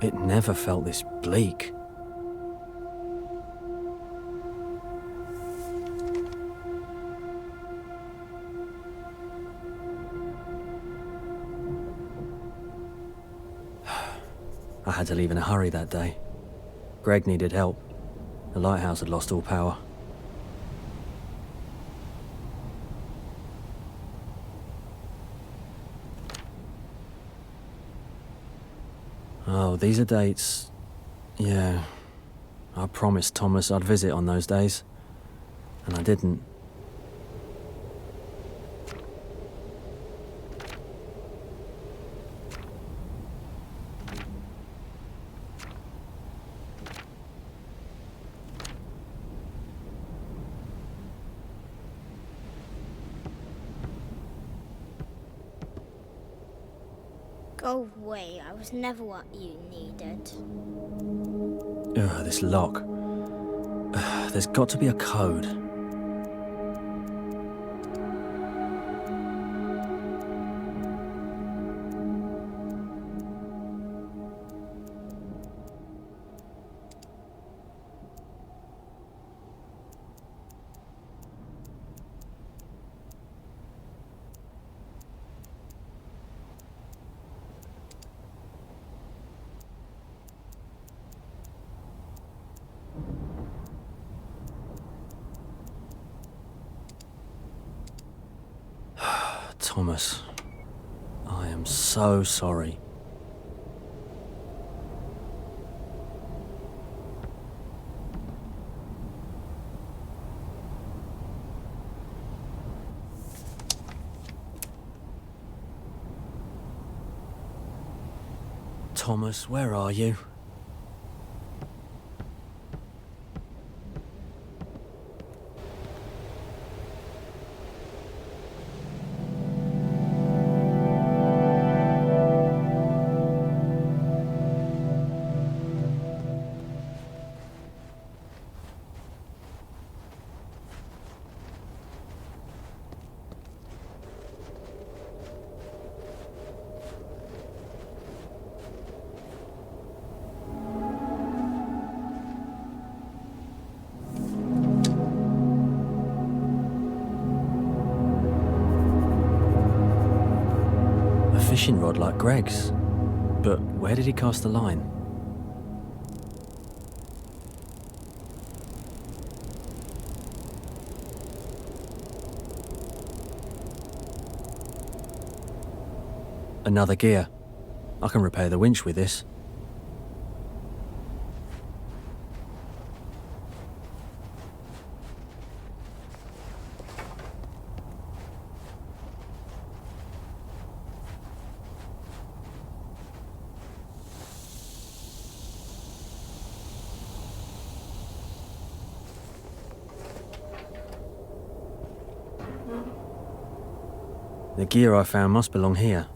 It never felt this bleak. I had to leave in a hurry that day. Greg needed help. The lighthouse had lost all power. Oh, these are dates. Yeah. I promised Thomas I'd visit on those days. And I didn't. Go away. I was never what you needed. Ugh, this lock. There's got to be a code. Thomas, I am so sorry. Thomas, where are you? fishing rod like Greg's. But where did he cast the line? Another gear. I can repair the winch with this. The gear I found must belong here.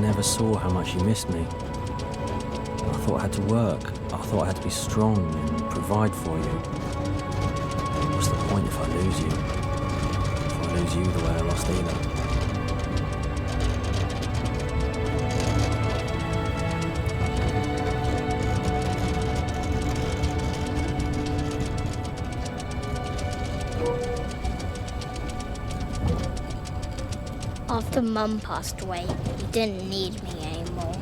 I saw how much you missed me. I thought I had to work. I thought I had to be strong and provide for you. What's the point if I lose you? If I lose you the way I lost Ela? After Mum passed away, you didn't need me anymore.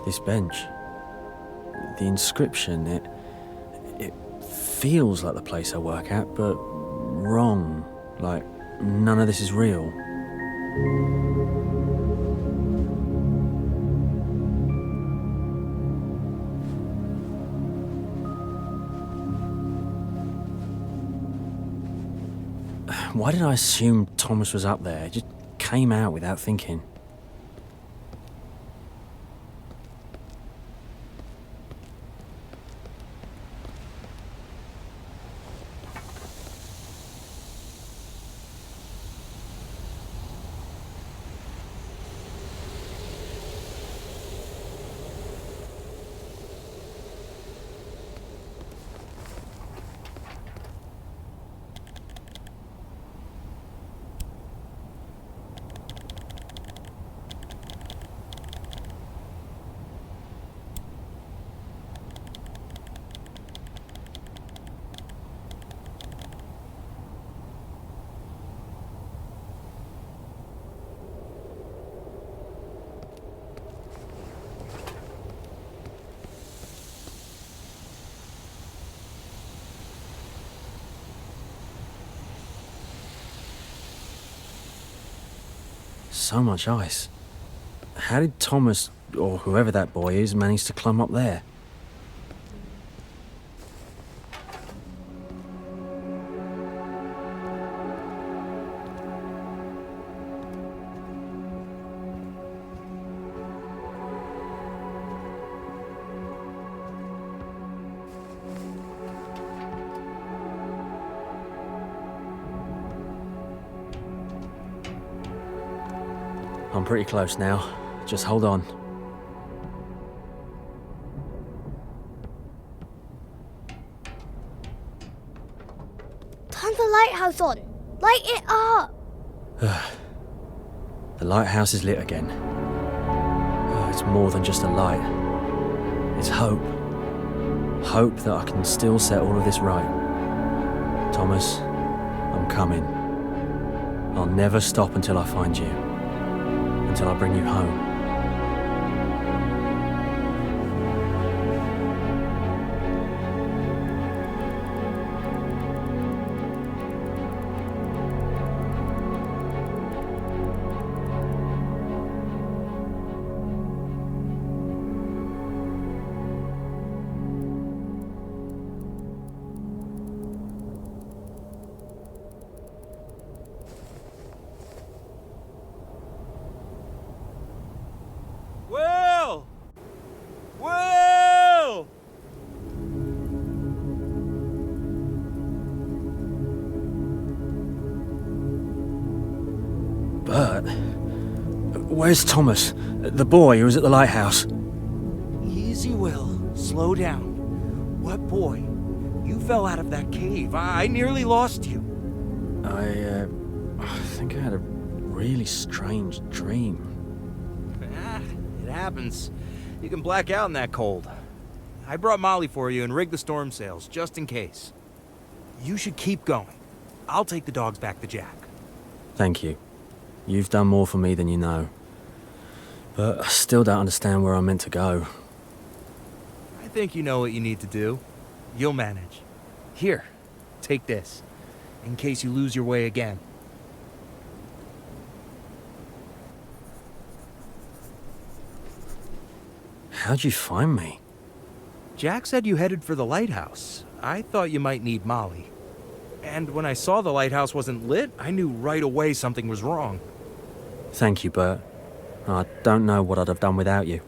This bench, the inscription, it feels like the place I work at, but wrong. Like none of this is real. Why did I assume Thomas was up there? It just came out without thinking. So much ice. How did Thomas, or whoever that boy is, manage to climb up there? I'm pretty close now. Just hold on. lighthouse on. Light it up. The lighthouse is lit again. It's more than just a light. It's hope. Hope that I can still set all of this right. Thomas, I'm coming. I'll never stop until I find you. Until I bring you home. Will! Will! Bert? Where's Thomas? The boy who was at the lighthouse? Easy, Will. Slow down. What boy? You fell out of that cave. I nearly lost you. I think I had a really strange dream. It happens. You can black out in that cold. I brought Molly for you and rigged the storm sails, just in case. You should keep going. I'll take the dogs back to Jack. Thank you. You've done more for me than you know. But I still don't understand where I'm meant to go. I think you know what you need to do. You'll manage. Here, take this, in case you lose your way again. How'd you find me? Jack said you headed for the lighthouse. I thought you might need Molly. And when I saw the lighthouse wasn't lit, I knew right away something was wrong. Thank you, Bert. I don't know what I'd have done without you.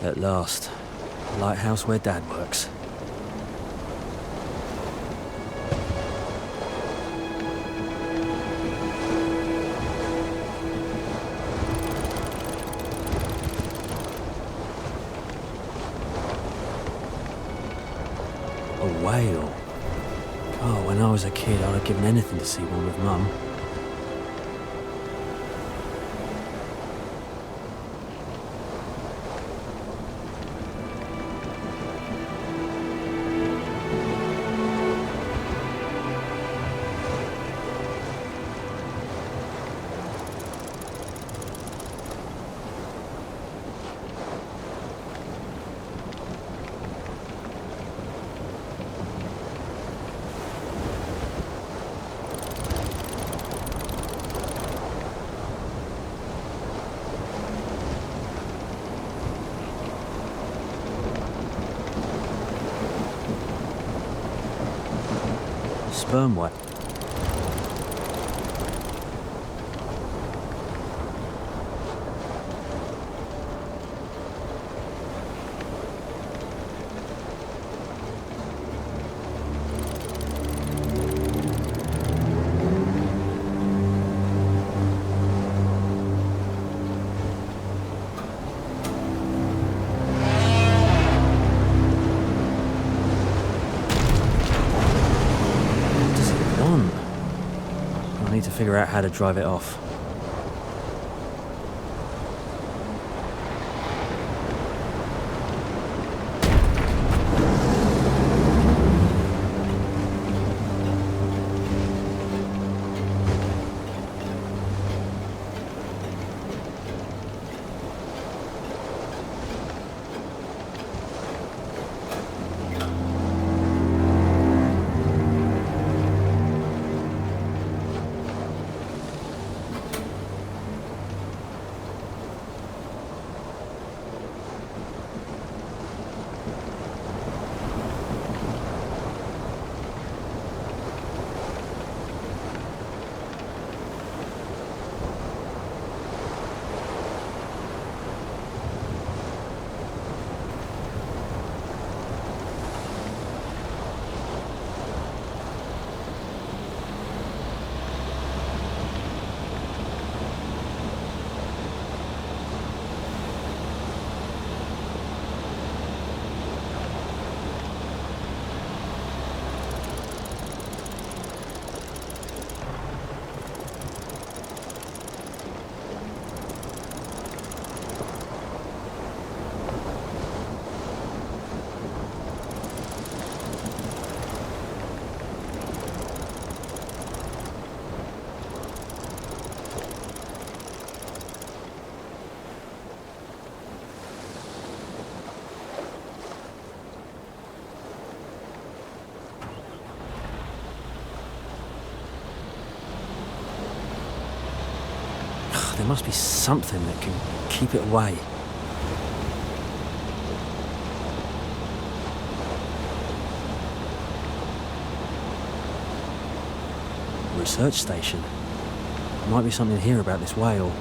At last. Lighthouse where Dad works. A whale. Oh, when I was a kid, I'd have given anything to see one with Mum. Sperm whale. I need to figure out how to drive it off. There must be something that can keep it away. Research station. There might be something here about this whale.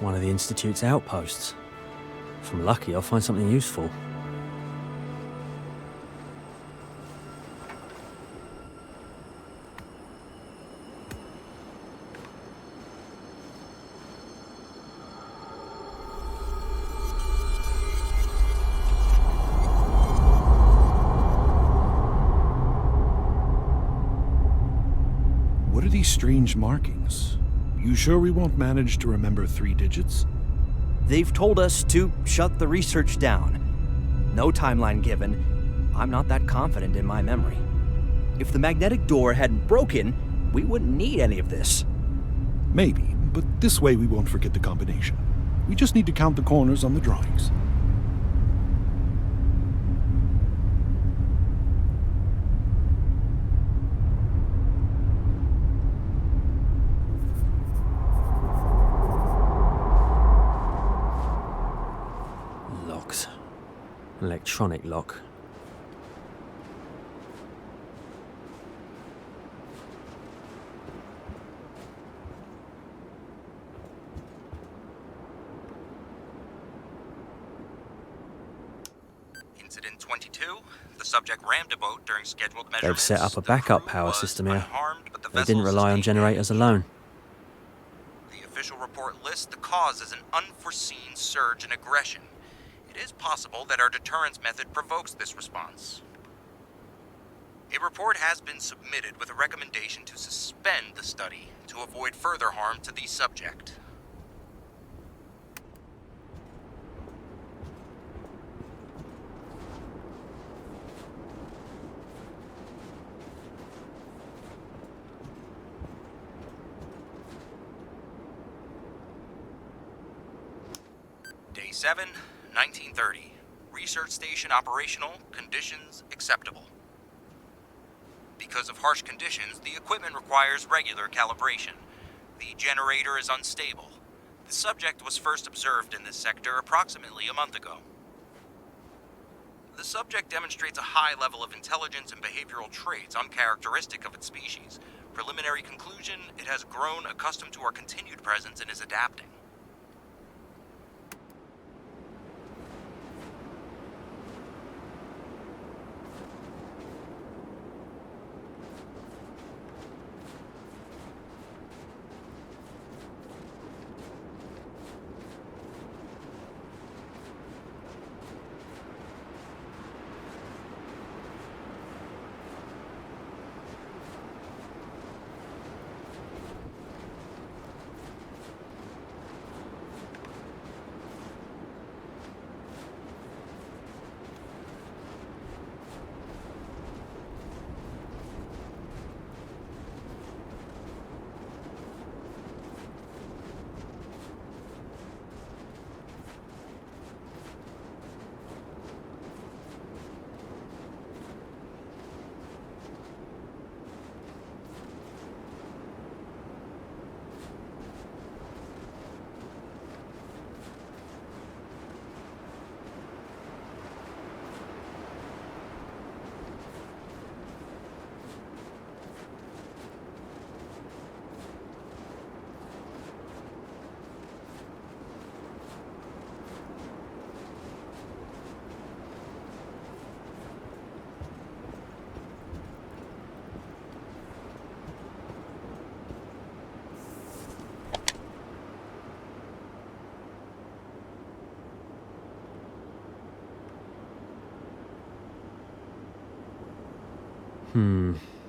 One of the Institute's outposts. If I'm lucky, I'll find something useful. What are these strange markings? You sure we won't manage to remember 3 digits? They've told us to shut the research down. No timeline given. I'm not that confident in my memory. If the magnetic door hadn't broken, we wouldn't need any of this. Maybe, but this way we won't forget the combination. We just need to count the corners on the drawings. Electronic lock. Incident 22. The subject rammed a boat during scheduled measurements. They've set up a backup power system here. But the They didn't rely on generators alone. The official report lists the cause as an unforeseen surge in aggression. It is possible that our deterrence method provokes this response. A report has been submitted with a recommendation to suspend the study to avoid further harm to the subject. Day 7, 1930. Research station operational, conditions acceptable. Because of harsh conditions, the equipment requires regular calibration. The generator is unstable. The subject was first observed in this sector approximately a month ago. The subject demonstrates a high level of intelligence and behavioral traits uncharacteristic of its species. Preliminary conclusion, it has grown accustomed to our continued presence and is adapting.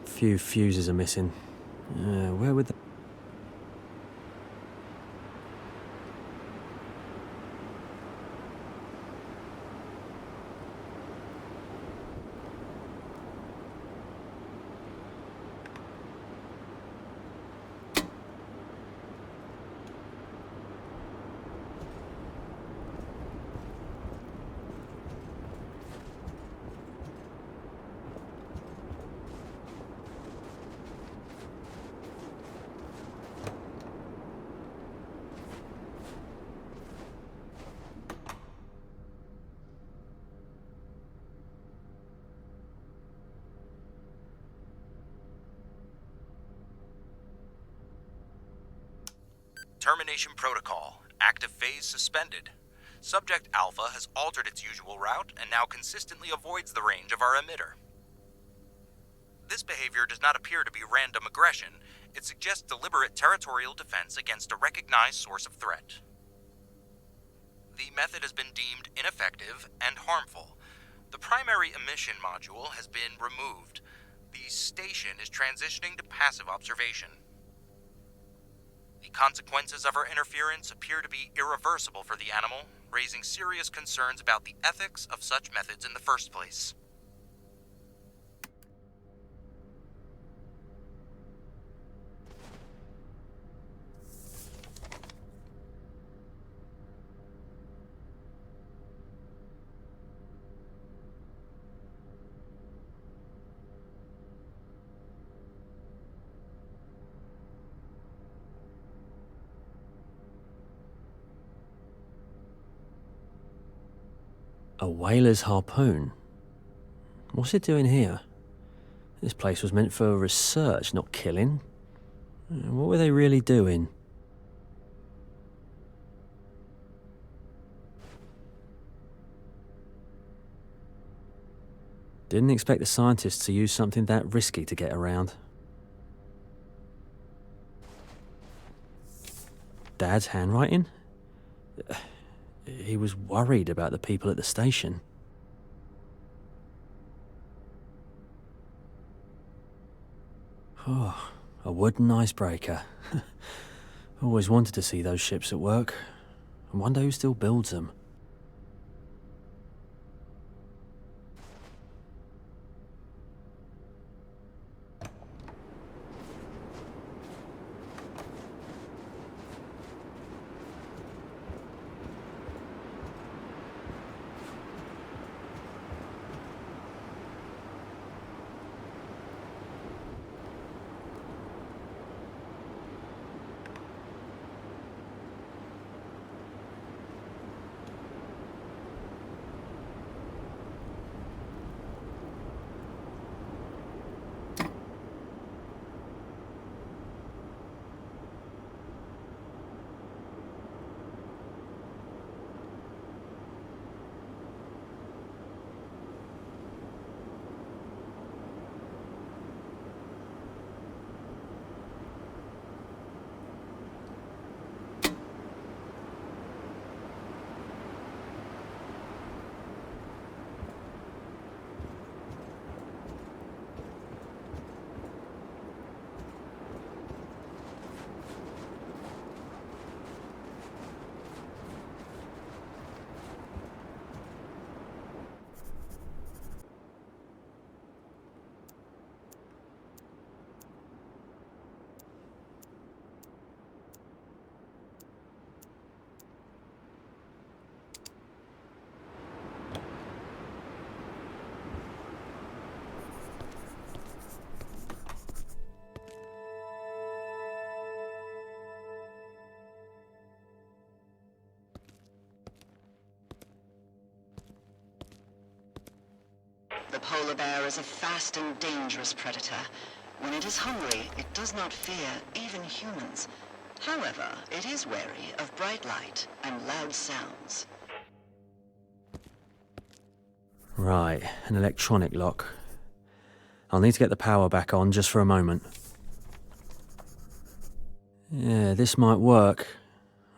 Few fuses are missing. Where would the... Termination protocol. Active phase suspended. Subject Alpha has altered its usual route and now consistently avoids the range of our emitter. This behavior does not appear to be random aggression. It suggests deliberate territorial defense against a recognized source of threat. The method has been deemed ineffective and harmful. The primary emission module has been removed. The station is transitioning to passive observation. The consequences of our interference appear to be irreversible for the animal, raising serious concerns about the ethics of such methods in the first place. A whaler's harpoon? What's it doing here? This place was meant for research, not killing. What were they really doing? Didn't expect the scientists to use something that risky to get around. Dad's handwriting? He was worried about the people at the station. Oh, a wooden icebreaker. Always wanted to see those ships at work. I wonder who still builds them. The polar bear is a fast and dangerous predator. When it is hungry, it does not fear even humans. However, it is wary of bright light and loud sounds. Right, an electronic lock. I'll need to get the power back on just for a moment. Yeah, this might work.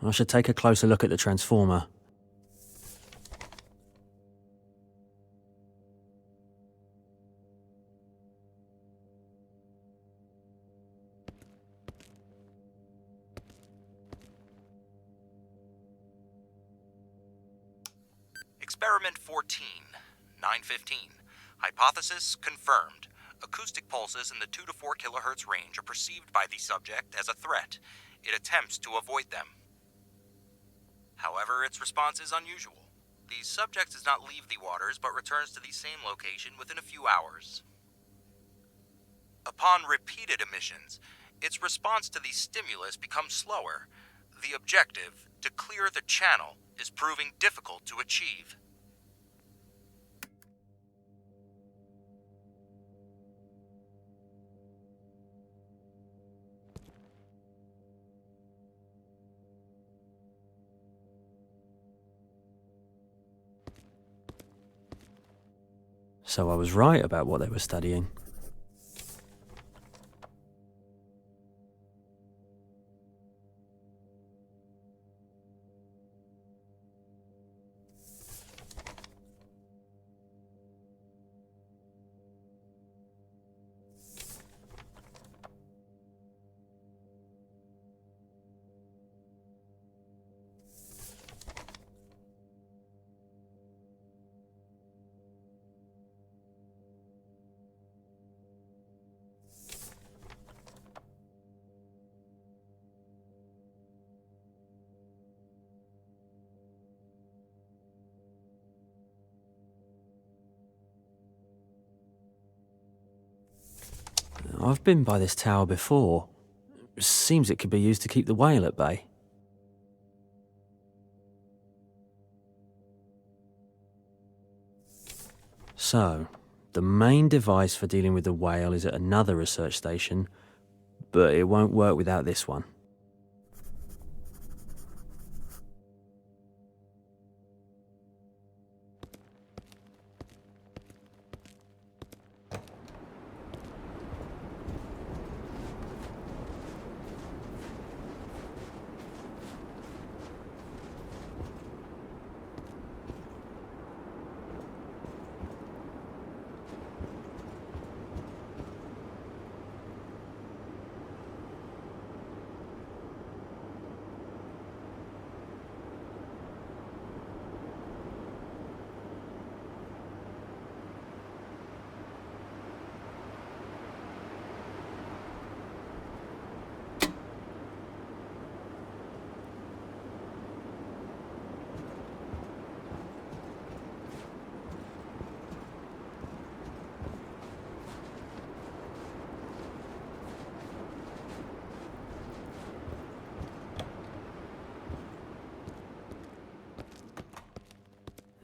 I should take a closer look at the transformer. Experiment 14, 915. Hypothesis confirmed. Acoustic pulses in the 2 to 4 kilohertz range are perceived by the subject as a threat. It attempts to avoid them. However, its response is unusual. The subject does not leave the waters, but returns to the same location within a few hours. Upon repeated emissions, its response to the stimulus becomes slower. The objective, to clear the channel, is proving difficult to achieve. So I was right about what they were studying. I've been by this tower before. Seems it could be used to keep the whale at bay. So, the main device for dealing with the whale is at another research station, but it won't work without this one.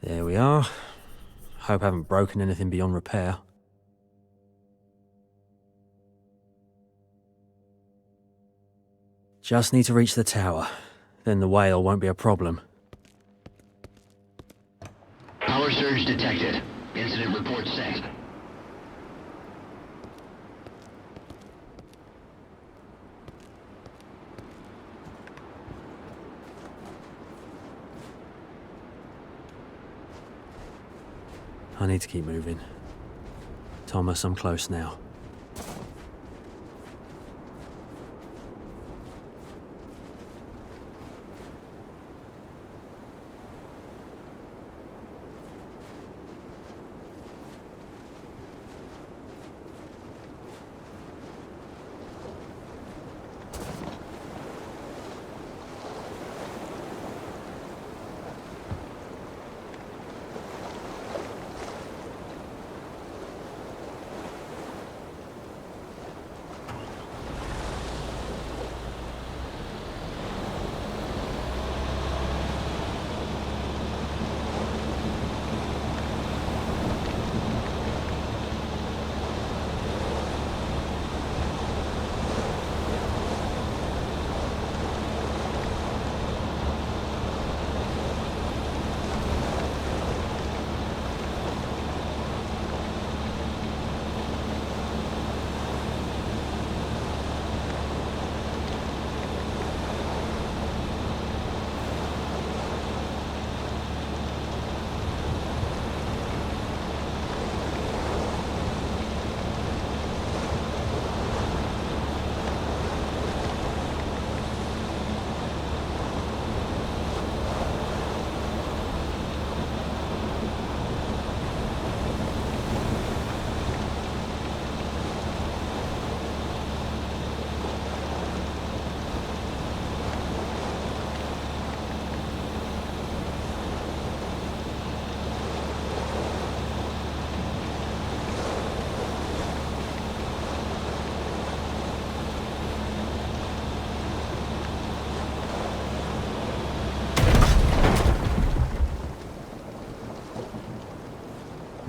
There we are. Hope I haven't broken anything beyond repair. Just need to reach the tower. Then the whale won't be a problem. Power surge detected. Incident report sent. I need to keep moving. Thomas, I'm close now.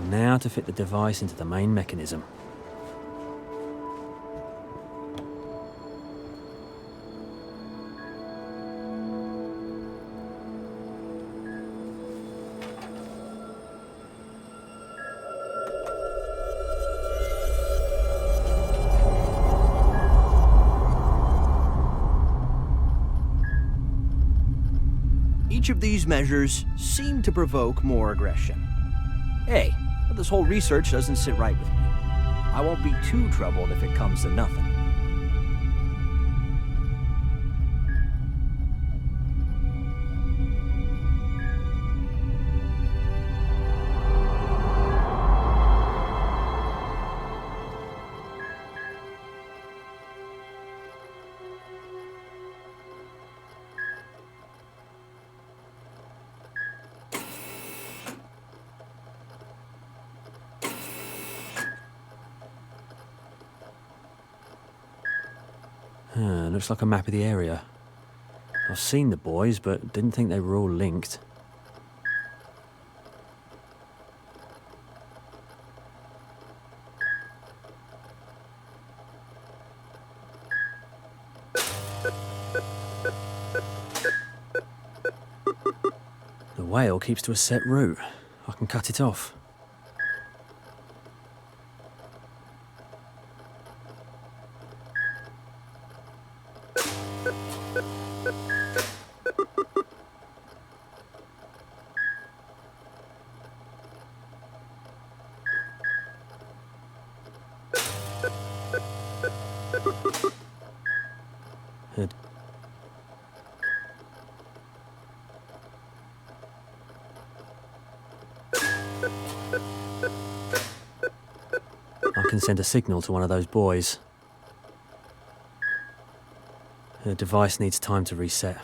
Now to fit the device into the main mechanism. Each of these measures seem to provoke more aggression. Hey, but this whole research doesn't sit right with me. I won't be too troubled if it comes to nothing. Looks like a map of the area. I've seen the boys, but didn't think they were all linked. whale keeps to a set route. I can cut it off. I can send a signal to one of those boys. The device needs time to reset.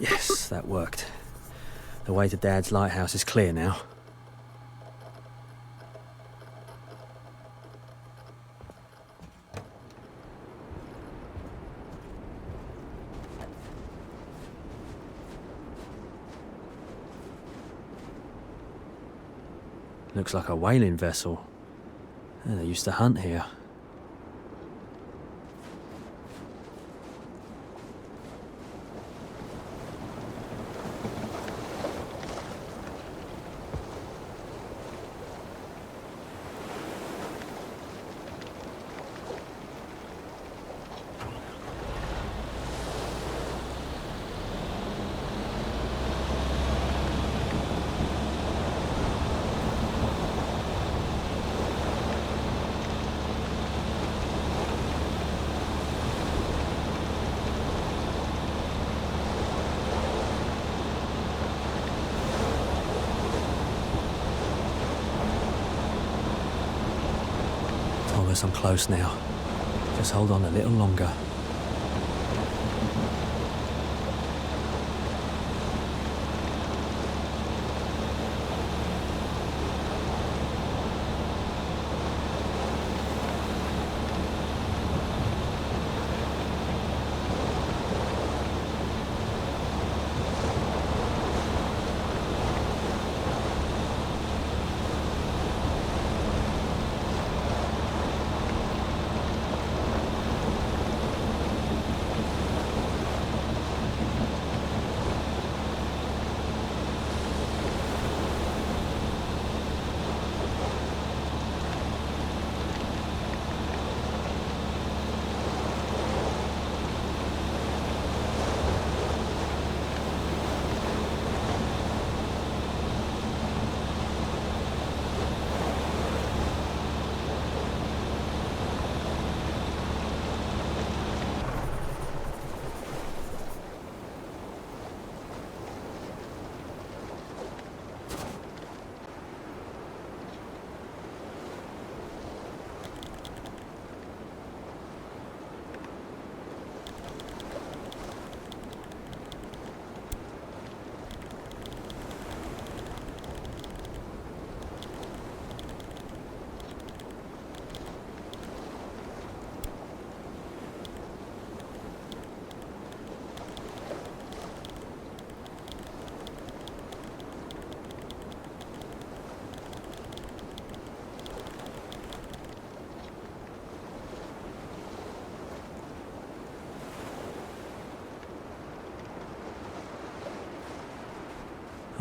Yes, that worked. The way to Dad's lighthouse is clear now. Looks like a whaling vessel. Yeah, they used to hunt here. I'm close now. Just hold on a little longer.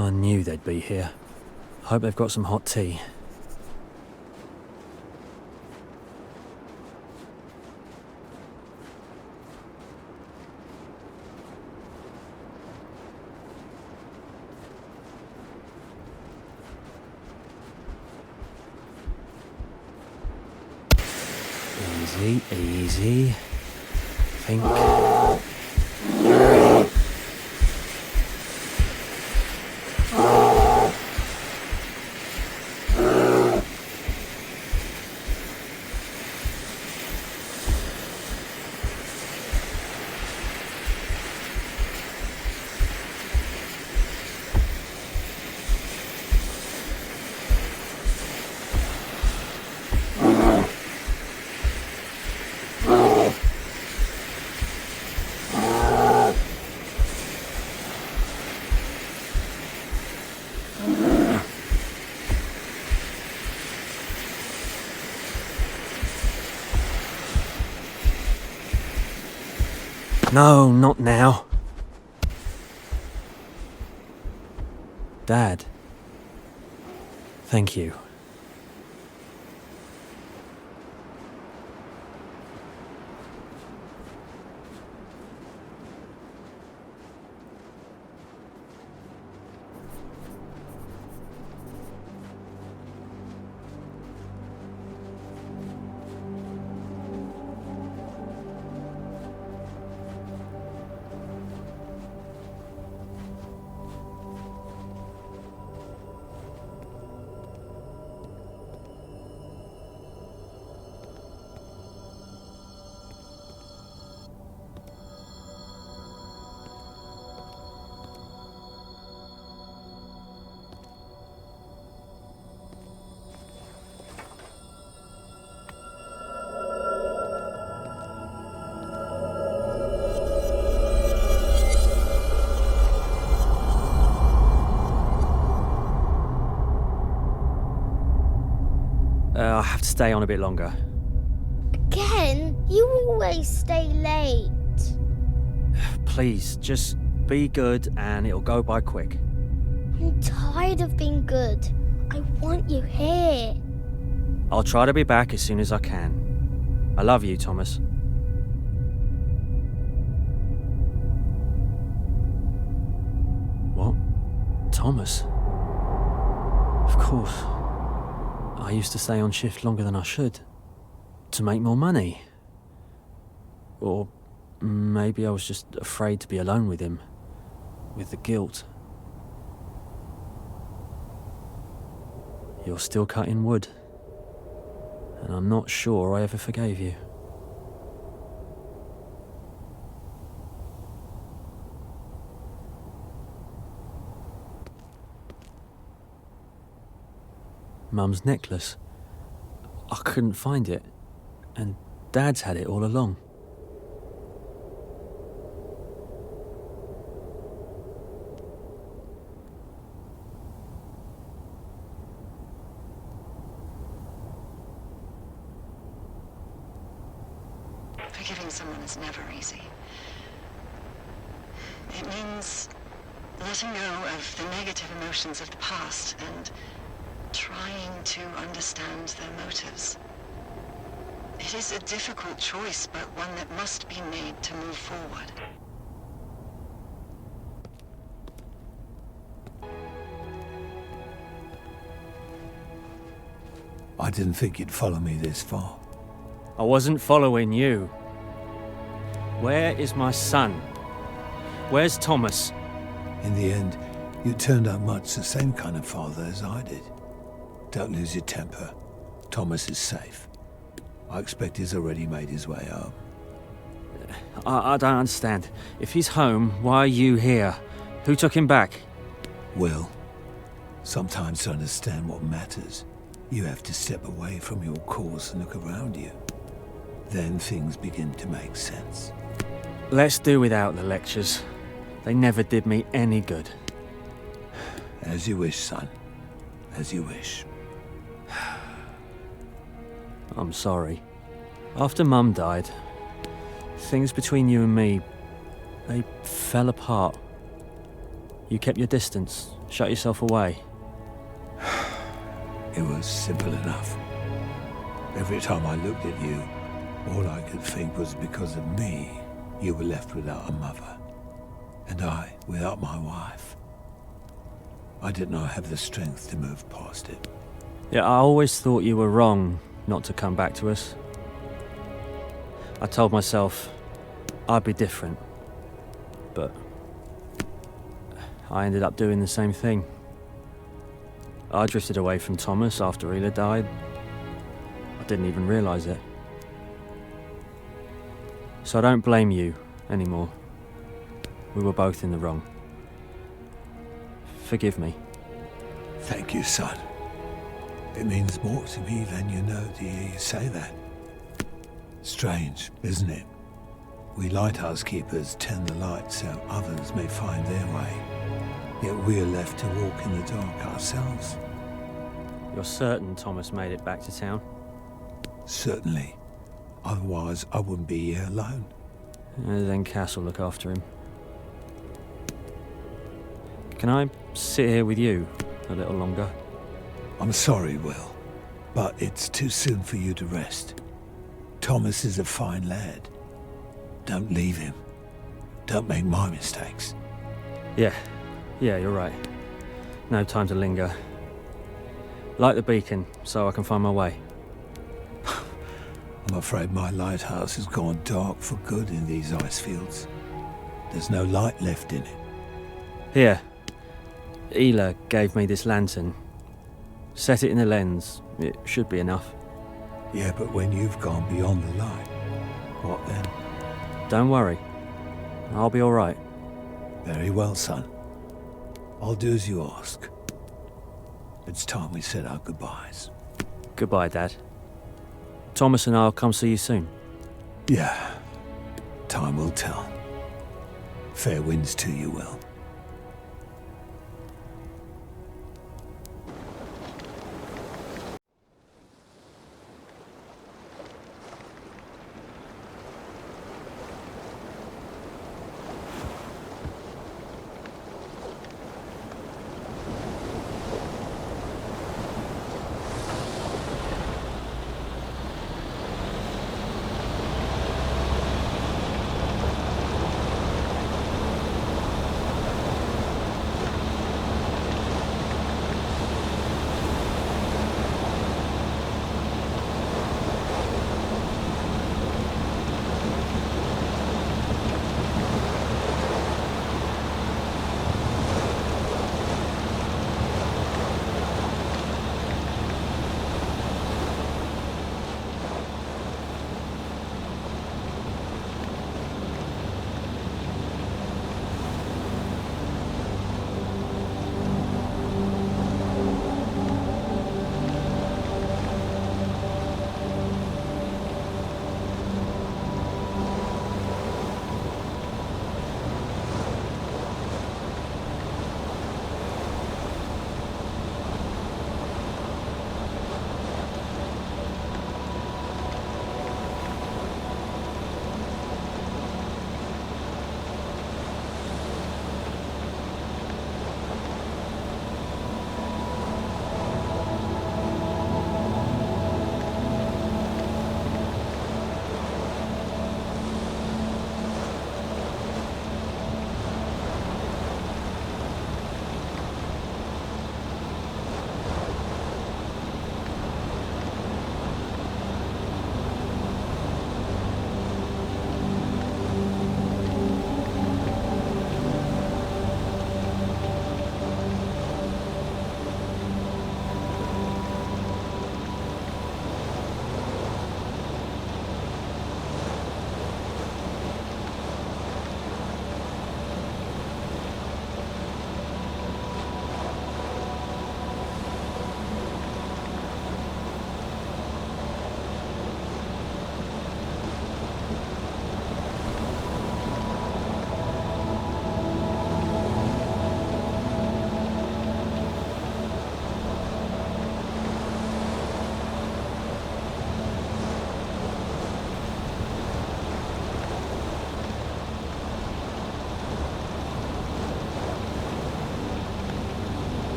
I knew they'd be here. Hope they've got some hot tea. Easy, easy. Think. No, not now. Dad. Thank you. I have to stay on a bit longer. Again? You always stay late. Please, just be good and it'll go by quick. I'm tired of being good. I want you here. I'll try to be back as soon as I can. I love you, Thomas. What? Thomas? Of course. I used to stay on shift longer than I should. To make more money. Or maybe I was just afraid to be alone with him. With the guilt. You're still cutting wood. And I'm not sure I ever forgave you. Mum's necklace. I couldn't find it, and Dad's had it all along. Forgiving someone is never easy. It means letting go of the negative emotions of the past and trying to understand their motives. It is a difficult choice, but one that must be made to move forward. I didn't think you'd follow me this far. I wasn't following you. Where is my son? Where's Thomas? In the end, you turned out much the same kind of father as I did. Don't lose your temper. Thomas is safe. I expect he's already made his way home. I don't understand. If he's home, why are you here? Who took him back? Will, sometimes to understand what matters, you have to step away from your course and look around you. Then things begin to make sense. Let's do without the lectures. They never did me any good. As you wish, son. As you wish. I'm sorry. After Mum died, things between you and me, they fell apart. You kept your distance, Shut yourself away? It was simple enough. Every time I looked at you, all I could think was because of me, you were left without a mother. And I, without my wife. I did not have the strength to move past it. Yeah, I always thought you were wrong not to come back to us. I told myself I'd be different. But I ended up doing the same thing. I drifted away from Thomas after Hila died. I didn't even realise it. So I don't blame you anymore. We were both in the wrong. Forgive me. Thank you, son. It means more to me than you know to hear you say that. Strange, isn't it? We lighthouse keepers tend the light so others may find their way. Yet we're left to walk in the dark ourselves. You're certain Thomas made it back to town? Certainly. Otherwise, I wouldn't be here alone. Then Cass will look after him. Can I sit here with you a little longer? I'm sorry, Will, but it's too soon for you to rest. Thomas is a fine lad. Don't leave him. Don't make my mistakes. Yeah, you're right. No time to linger. Light the beacon so I can find my way. I'm afraid my lighthouse has gone dark for good in these ice fields. There's no light left in it. Here. Hila gave me this lantern. Set it in the lens. It should be enough. Yeah, but when you've gone beyond the light, what then? Don't worry. I'll be all right. Very well, son. I'll do as you ask. It's time we said our goodbyes. Goodbye, Dad. Thomas and I'll come see you soon. Yeah. Time will tell. Fair winds to you, Will.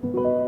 you.